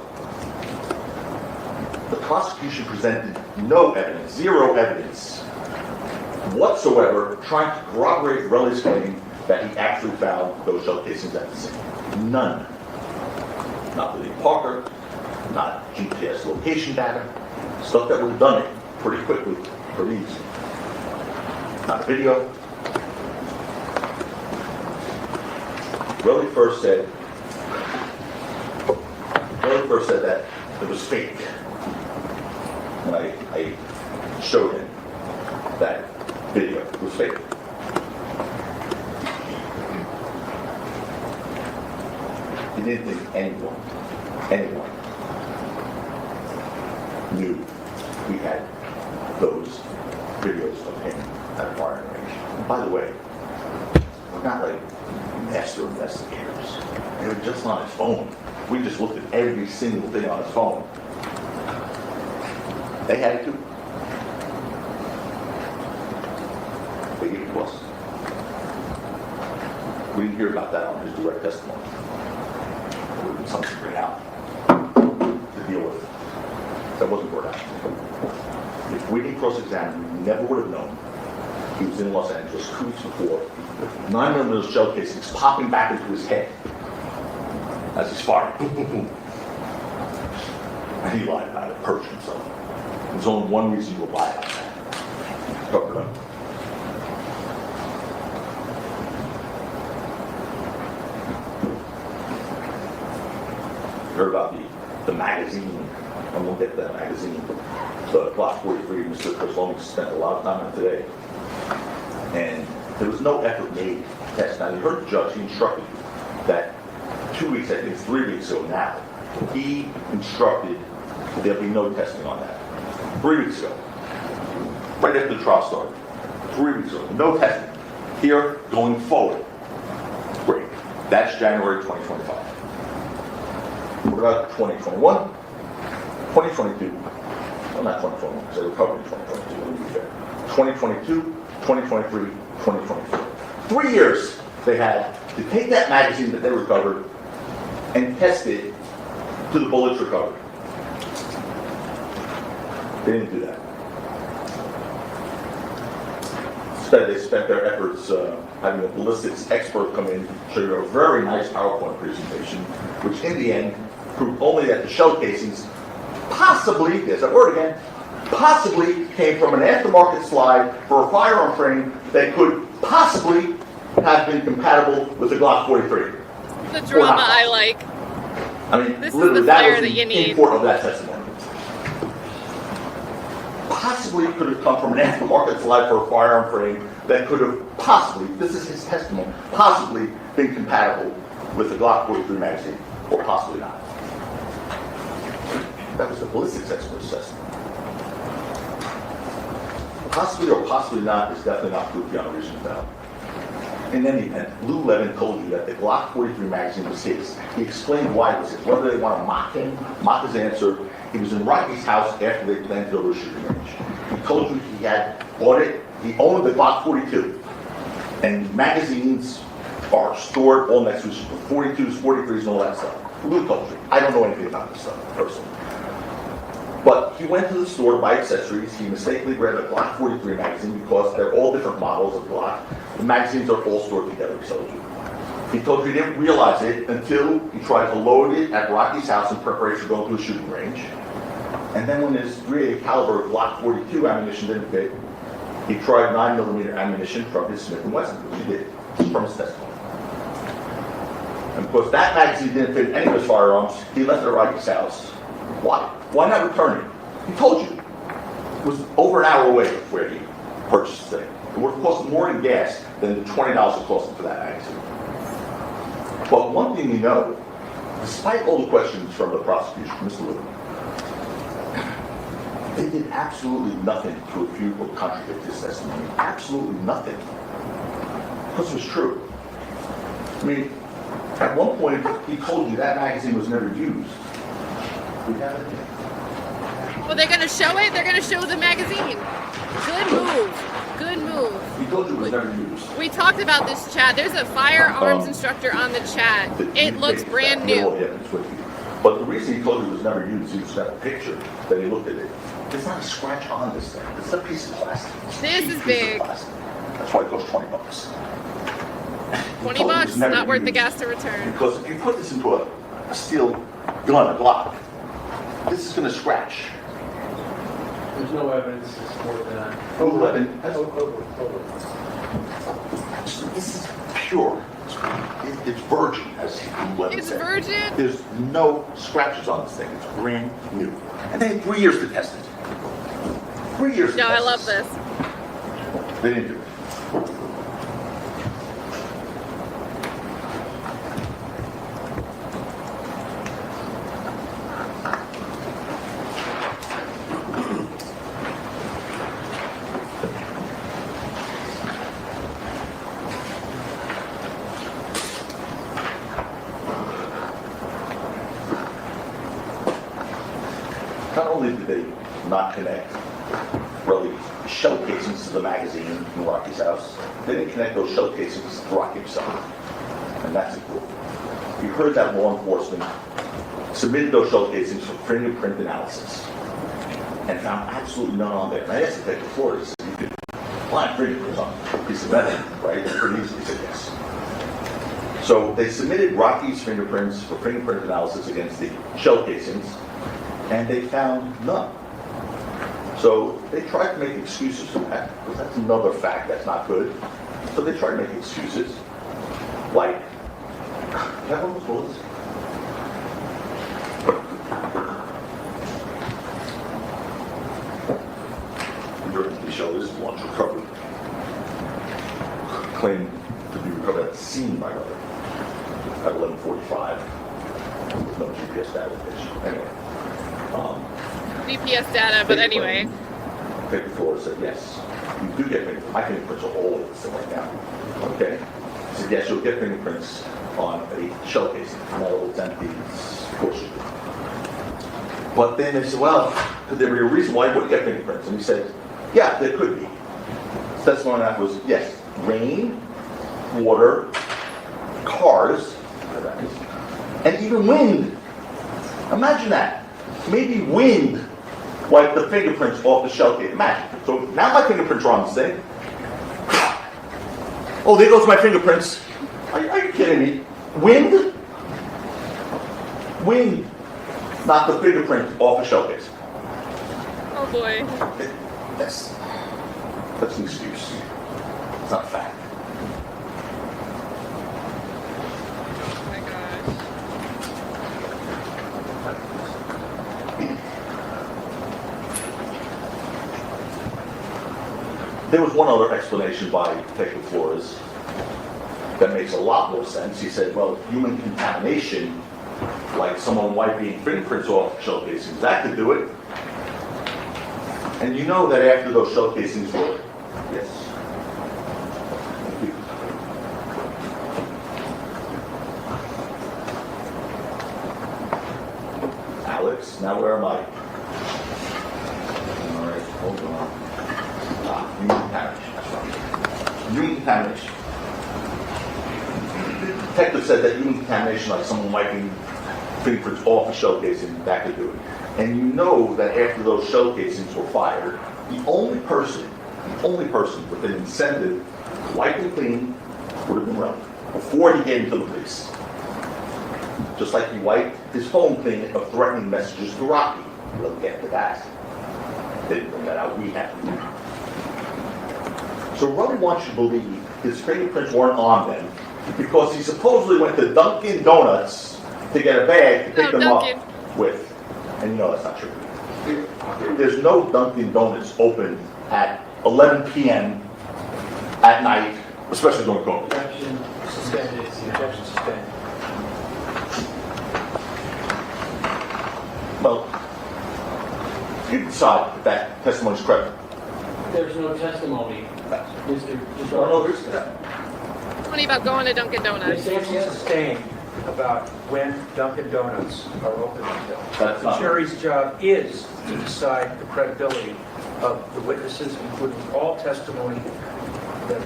the prosecution presented no evidence, zero evidence whatsoever trying to corroborate Relli's claim that he actually found those shell casings at the scene. None. Not William Parker, not GPS location data, stuff that would have done it pretty quickly, pretty easy. Not video. Relli first said that it was fake. And I showed him that video. It was fake. He didn't think anyone knew we had those videos of him at a firing range. And by the way, we're not like master investigators. They were just on his phone. We just looked at every single thing on his phone. They had it too. They gave it to us. We didn't hear about that on his direct testimony. It would have been something to bring out to deal with. That wasn't brought out. If we didn't cross-examine, we never would have known he was in Los Angeles 2 weeks before, with 9mm shell casings popping back into his head as he's firing. And he lied about it, perjured himself. There's only one reason you would lie about that. Cover it up. You heard about the magazine. I'm going to get that magazine. So Block 43, Mr. Chris Long spent a lot of time on it today. And there was no effort made to test. Now, you heard the judge, he instructed that 2 weeks, I think it's 3 weeks ago now, he instructed there'll be no testing on that. 3 weeks ago, right after the trial started, 3 weeks ago, no testing. Here, going forward. Great. That's January 2025. What about 2021? 2022? Well, not 2021, because I recovered in 2022, let me be fair. 2022, 2023, 2024. 3 years they had to take that magazine that they recovered and test it to the bullets recovered. They didn't do that. Instead, they spent their efforts having a ballistics expert come in, show you a very nice PowerPoint presentation, which in the end proved only that the shell casings possibly, there's that word again, possibly came from an aftermarket slide for a firearm frame that could possibly have been compatible with the Glock 43. The drama I like. I mean, This is literally, the that flair was that the you need. import of that testimony. Possibly could have come from an aftermarket slide for a firearm frame that could have possibly, this is his testimony, possibly been compatible with the Glock 43 magazine, or possibly not. That was the ballistics expert's testimony. Possibly or possibly not is definitely not proof beyond a reasonable doubt. In any event, Lou Levin told you that the Glock 43 magazine was his. He explained why it was his. Whether they want to mock him, mock his answer, he was in Rocky's house after they planned to go to a shooting range. He told you he had bought it, he owned the Glock 42. And magazines are stored all next to each other, 42s, 43s, and all that stuff. Lou told you. I don't know anything about this stuff, personally. But he went to the store to buy accessories. He mistakenly grabbed a Glock 43 magazine because they're all different models of Glock. The magazines are all stored together, he told you. He told you he didn't realize it until he tried to load it at Rocky's house in preparation for going to a shooting range. And then when his .380 caliber Glock 42 ammunition didn't fit, he tried 9mm ammunition from his Smith & Wesson, which he did, from his testimony. And because that magazine didn't fit any of his firearms, he left it at Rocky's house. Why? Why not return it? He told you. It was over an hour away from where he purchased the thing. It would have cost more in gas than the $20 it cost him for that magazine. But one thing we know, despite all the questions from the prosecution, Mr. Lewin, they did absolutely nothing to refute or contradict his testimony. Absolutely nothing. Because it was true. I mean, at one point, he told you that magazine was never used. We got it. Well, they're going to show it. They're going to show the magazine. Good move. Good move. He told you it was never used. We talked about this chat. There's a firearms instructor on the chat. It looks brand new. But the reason he told you it was never used, he just got a picture that he looked at it. There's not a scratch on this thing. It's a piece of plastic. This is big. That's why it costs $20. $20, not worth the gas to return. Because if you put this into a steel gun, a Glock, this is going to scratch. There's no evidence to support that. This is pure. It's virgin, as Levin It's said. virgin? There's no scratches on this thing. It's brand new. And they had 3 years to test it. 3 years to No, test I love this. They didn't do it. Not only did they not connect really shell casings to the magazine in Rocky's house, they didn't connect those shell casings to Rocky himself. And that's important. You heard that law enforcement submitted those shell casings for fingerprint analysis and found absolutely none on there. And I asked the detective before, he said, you could find fingerprints on a piece of metal, right? And pretty easily he said yes. So they submitted Rocky's fingerprints for fingerprint analysis against the shell casings, and they found none. So they tried to make excuses for that, because that's another fact that's not good. So they tried to make excuses, like, that one was bullets. During the show, this one's recovered. Claimed to be recovered at the scene, by the way, at 11:45. With no GPS data. Anyway. GPS data, but anyway. Paper Flora said, yes, you do get fingerprints. My fingerprints are all over this thing right now. Okay? He said, yes, you'll get fingerprints on a shell casing. No, it's empty. Of course you do. But then they said, well, could there be a reason why you wouldn't get fingerprints? And he said, yeah, there could be. His testimony on that was, yes, rain, water, cars, and even wind. Imagine that. Maybe wind wiped the fingerprints off the shell case. Imagine. So now my fingerprints are on this thing. Oh, there goes my fingerprints. Are you kidding me? Wind? Wind knocked the fingerprint off the shell case. Oh boy. That's an excuse. It's not a fact. Oh my gosh. There was one other explanation by Detective Flores that makes a lot more sense. He said, well, human contamination, like someone wiping fingerprints off shell casings, that could do it. And you know that after those shell casings were, yes. Thank you. Alex, now where am I? All right, hold on. Human contamination, that's right. Human contamination. The detective said that human contamination, like someone wiping fingerprints off a shell casing, that could do it. And you know that after those shell casings were fired, the only person with an incentive to wipe and clean would have been Relli before he gave him to the police. Just like he wiped his phone clean of threatening messages to Rocky. We'll get to that. They didn't bring that out, we have to. So Relli wants you to believe his fingerprints weren't on them because he supposedly went to Dunkin' Donuts to get a bag to pick them Dunkin'. up with. And you know that's not true. There's no Dunkin' Donuts open at 11 p.m. at night, especially during COVID. Objection suspended. Objection suspended. Well, you decide if that testimony is credible. There's no testimony, Mr. No, there's that. Funny about going to Dunkin' Donuts. Objection sustained about when Dunkin' Donuts are open until. That's The not- jury's job is to decide the credibility of the witnesses, including all testimony that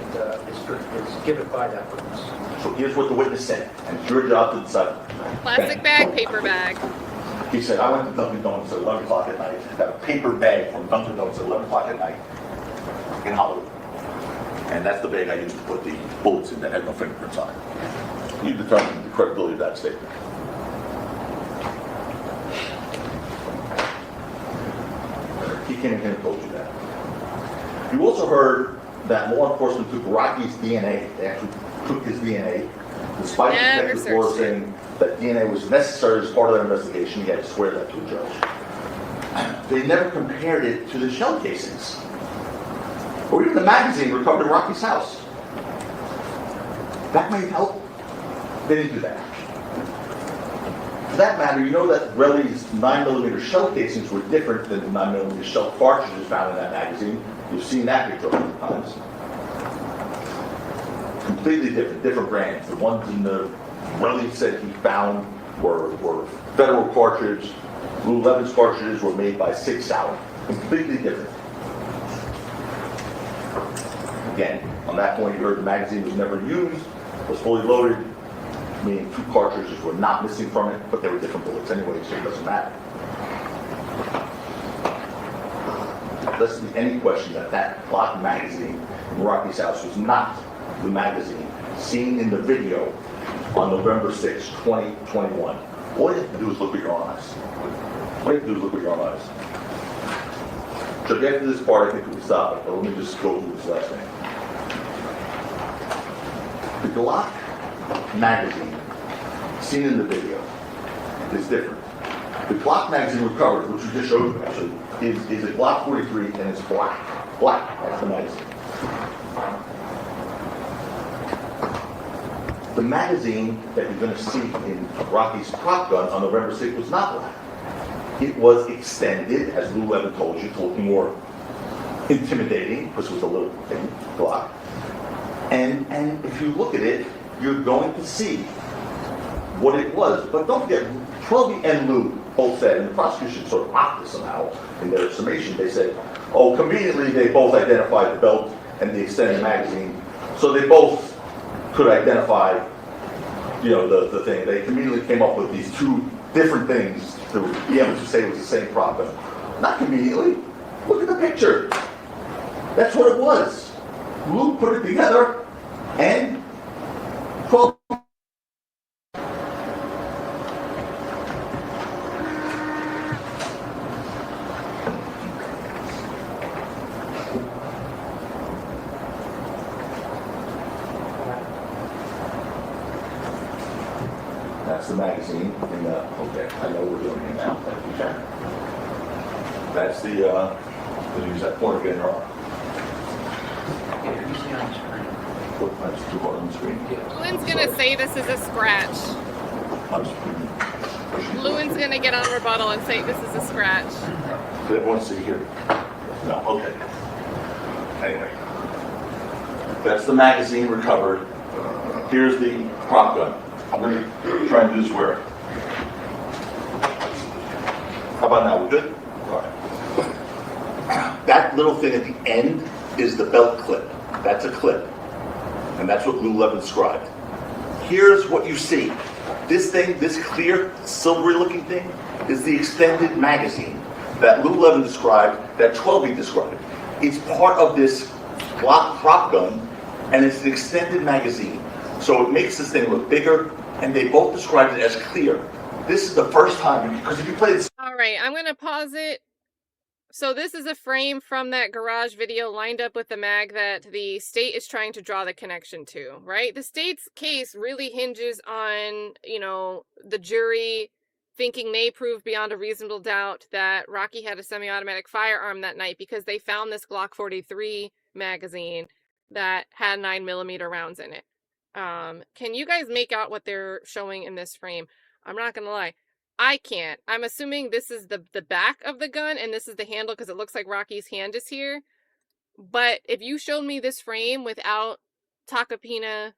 is given by that witness. So here's what the witness said, and it's your job to decide. Plastic bag, paper bag. He said, I went to Dunkin' Donuts at 11 o'clock at night, got a paper bag from Dunkin' Donuts at 11 o'clock at night in Hollywood. And that's the bag I used to put the bullets in that had no fingerprints on it. You determine the credibility of that statement. He came in here and told you that. You also heard that law enforcement took Rocky's DNA. They actually took his DNA, despite Never Detective Flores searched it. saying that DNA was necessary as part of their investigation. He had to swear that to a judge. They never compared it to the shell casings, or even the magazine recovered in Rocky's house. That might help. They didn't do that. For that matter, you know that Relli's 9mm shell casings were different than the 9mm shell cartridges found in that magazine. You've seen that picture a hundred times. Completely different brands. The ones in the Relli said he found were Federal cartridges. BluEyedHillBilly's cartridges were made by Sig Sauer. Completely different. Again, on that point, you heard the magazine was never used, was fully loaded, meaning 2 cartridges were not missing from it, but they were different bullets anyway, so it doesn't matter. Lest there be any question that that Glock magazine in Rocky's house was not the magazine seen in the video on November 6, 2021. All you have to do is look with your own eyes. All you have to do is look with your own eyes. So to get to this part, I think we can stop it, but let me just go through this last thing. The Glock magazine, seen in the video, is different. The Glock magazine recovered, which we just showed you actually, is a Glock 43 and it's black. Black, that's the magazine. The magazine that you're going to see in Rocky's prop gun on November 6th was not black. It was extended, as BluEyedHill told you, to look more intimidating, because it was a little thing, Glock. And if you look at it, you're going to see what it was. But don't forget, 12 and Lou both said, and the prosecution sort of mocked this somehow in their summation, they said, oh, conveniently they both identified the belt and the extended magazine, so they both could identify you know, the thing. They immediately came up with these two different things to be able to say it was the same prop gun. Not conveniently. Look at the picture. That's what it was. Luke put it together, and 12. That's the magazine in the, okay, I know we're doing it now, thank you, Jack. That's the use that pointer getting wrong. Yeah, you see on the screen. What, that's too hard on the screen? Lewin's gonna say this is a scratch. I'm screen. Lewin's gonna get on rebuttal and say this is a scratch. Did everyone see here? No, okay. Anyway. That's the magazine recovered. Here's the prop gun. I'm going to try and do this where. How about now? We're good? All right. That little thing at the end is the belt clip. That's a clip. And that's what Lou Levin described. Here's what you see. This thing, this clear, silvery looking thing, is the extended magazine that Lou Levin described, that 12E described. It's part of this Glock prop gun, and it's an extended magazine. So it makes this thing look bigger, and they both described it as clear. This is the first time, because if you play this... All right, I'm gonna pause it. So this is a frame from that garage video lined up with the mag that the state is trying to draw the connection to, right? The state's case really hinges on, you know, the jury thinking they proved beyond a reasonable doubt that Rocky had a semi-automatic firearm that night because they found this Glock 43 magazine that had 9mm rounds in it. Can you guys make out what they're showing in this frame? I'm not gonna lie. I can't. I'm assuming this is the back of the gun and this is the handle because it looks like Rocky's hand is here. But if you showed me this frame without Tacopina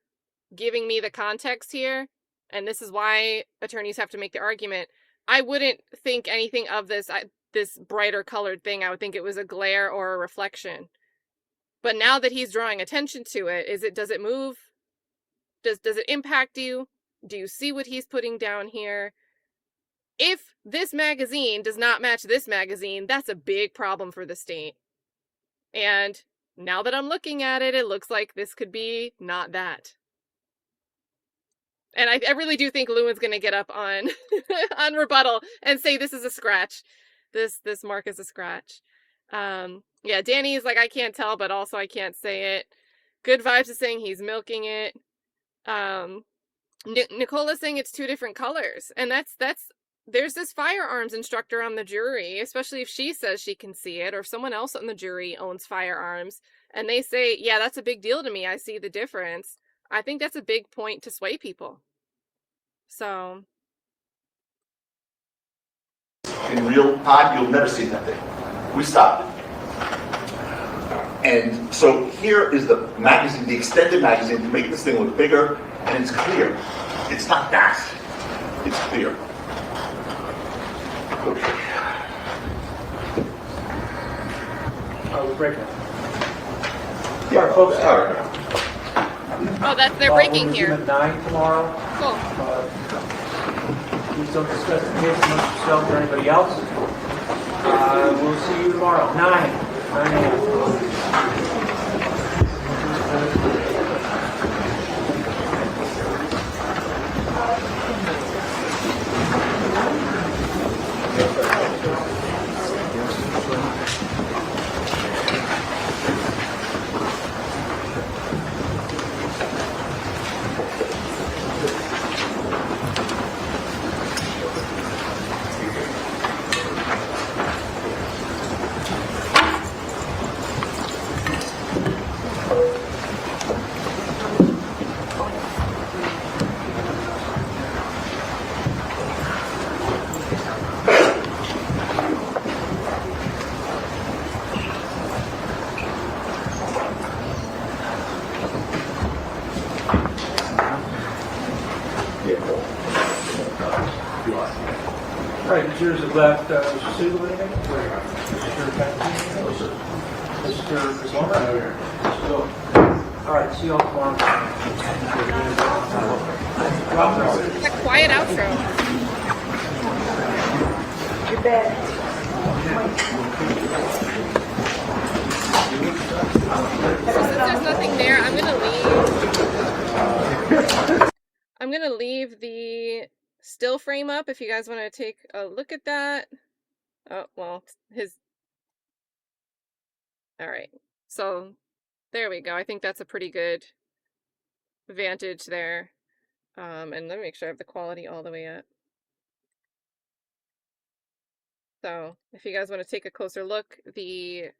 giving me the context here, and this is why attorneys have to make the argument, I wouldn't think anything of this brighter colored thing. I would think it was a glare or a reflection. But now that he's drawing attention to it, does it move? Does it impact you? Do you see what he's putting down here? If this magazine does not match this magazine, that's a big problem for the state. And now that I'm looking at it, it looks like this could be not that. And I really do think Lewin's going to get up on on rebuttal and say this is a scratch. This mark is a scratch. Yeah, Danny's like, I can't tell, but also I can't say it. Good Vibes is saying he's milking it. Nicola's saying it's two different colors. And there's this firearms instructor on the jury, especially if she says she can see it, or if someone else on the jury owns firearms, and they say, yeah, that's a big deal to me. I see the difference. I think that's a big point to sway people. So. In real time, you'll never see that thing. We stopped it. And so here is the magazine, the extended magazine, to make this thing look bigger, and it's clear. It's not that. It's clear. Okay. We're breaking. Yeah, folks. All right. Oh, they're breaking here. We'll resume at 9 tomorrow. Cool. Please don't discuss the case amongst yourself or anybody else. We'll see you tomorrow. 9 a.m. All right, the jurors have left. Mr. Siegel, anything? Mr. Tacopina? Mr. Palmer? Mr. All right, see you all tomorrow. A quiet outro. You bet. So since there's nothing there, I'm gonna leave the still frame up if you guys want to take a look at that. Oh, well, all right. So there we go. I think that's a pretty good vantage there. And let me make sure I have the quality all the way up. So if you guys want to take a closer look, the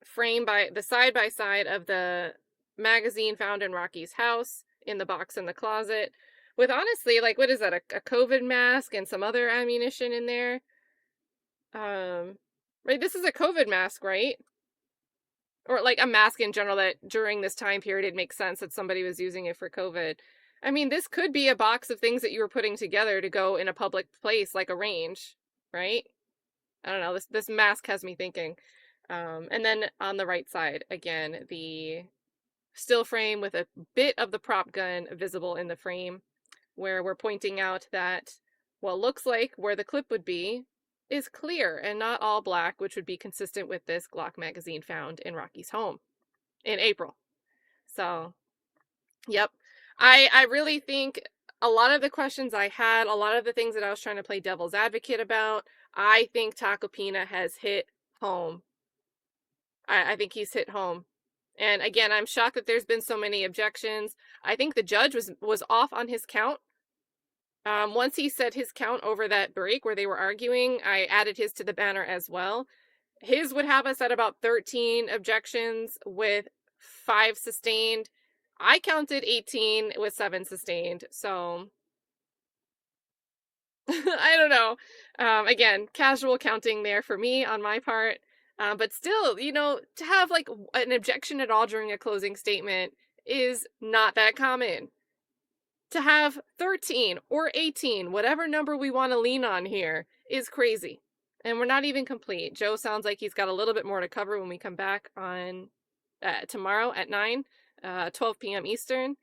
side by side of the magazine found in Rocky's house in the box in the closet with, honestly, like, what is that, a COVID mask and some other ammunition in there. Right, this is a COVID mask, right? Or like a mask in general that during this time period it makes sense that somebody was using it for COVID. I mean, this could be a box of things that you were putting together to go in a public place like a range, right? I don't know, this mask has me thinking. And then on the right side, again, the still frame with a bit of the prop gun visible in the frame, where we're pointing out that what looks like where the clip would be is clear and not all black, which would be consistent with this Glock magazine found in Rocky's home in April. So, yep. I really think a lot of the questions I had, a lot of the things that I was trying to play devil's advocate about, I think Tacopina has hit home. I think he's hit home. And again, I'm shocked that there's been so many objections. I think the judge was off on his count. Once he said his count over that break where they were arguing, I added his to the banner as well. His would have us at about 13 objections with 5 sustained. I counted 18 with 7 sustained. So I don't know. Again, casual counting there for me on my part. But still, you know, to have like an objection at all during a closing statement is not that common. To have 13 or 18, whatever number we want to lean on here, is crazy. And we're not even complete. Joe sounds like he's got a little bit more to cover when we come back on tomorrow at 9, 12 p.m. Eastern.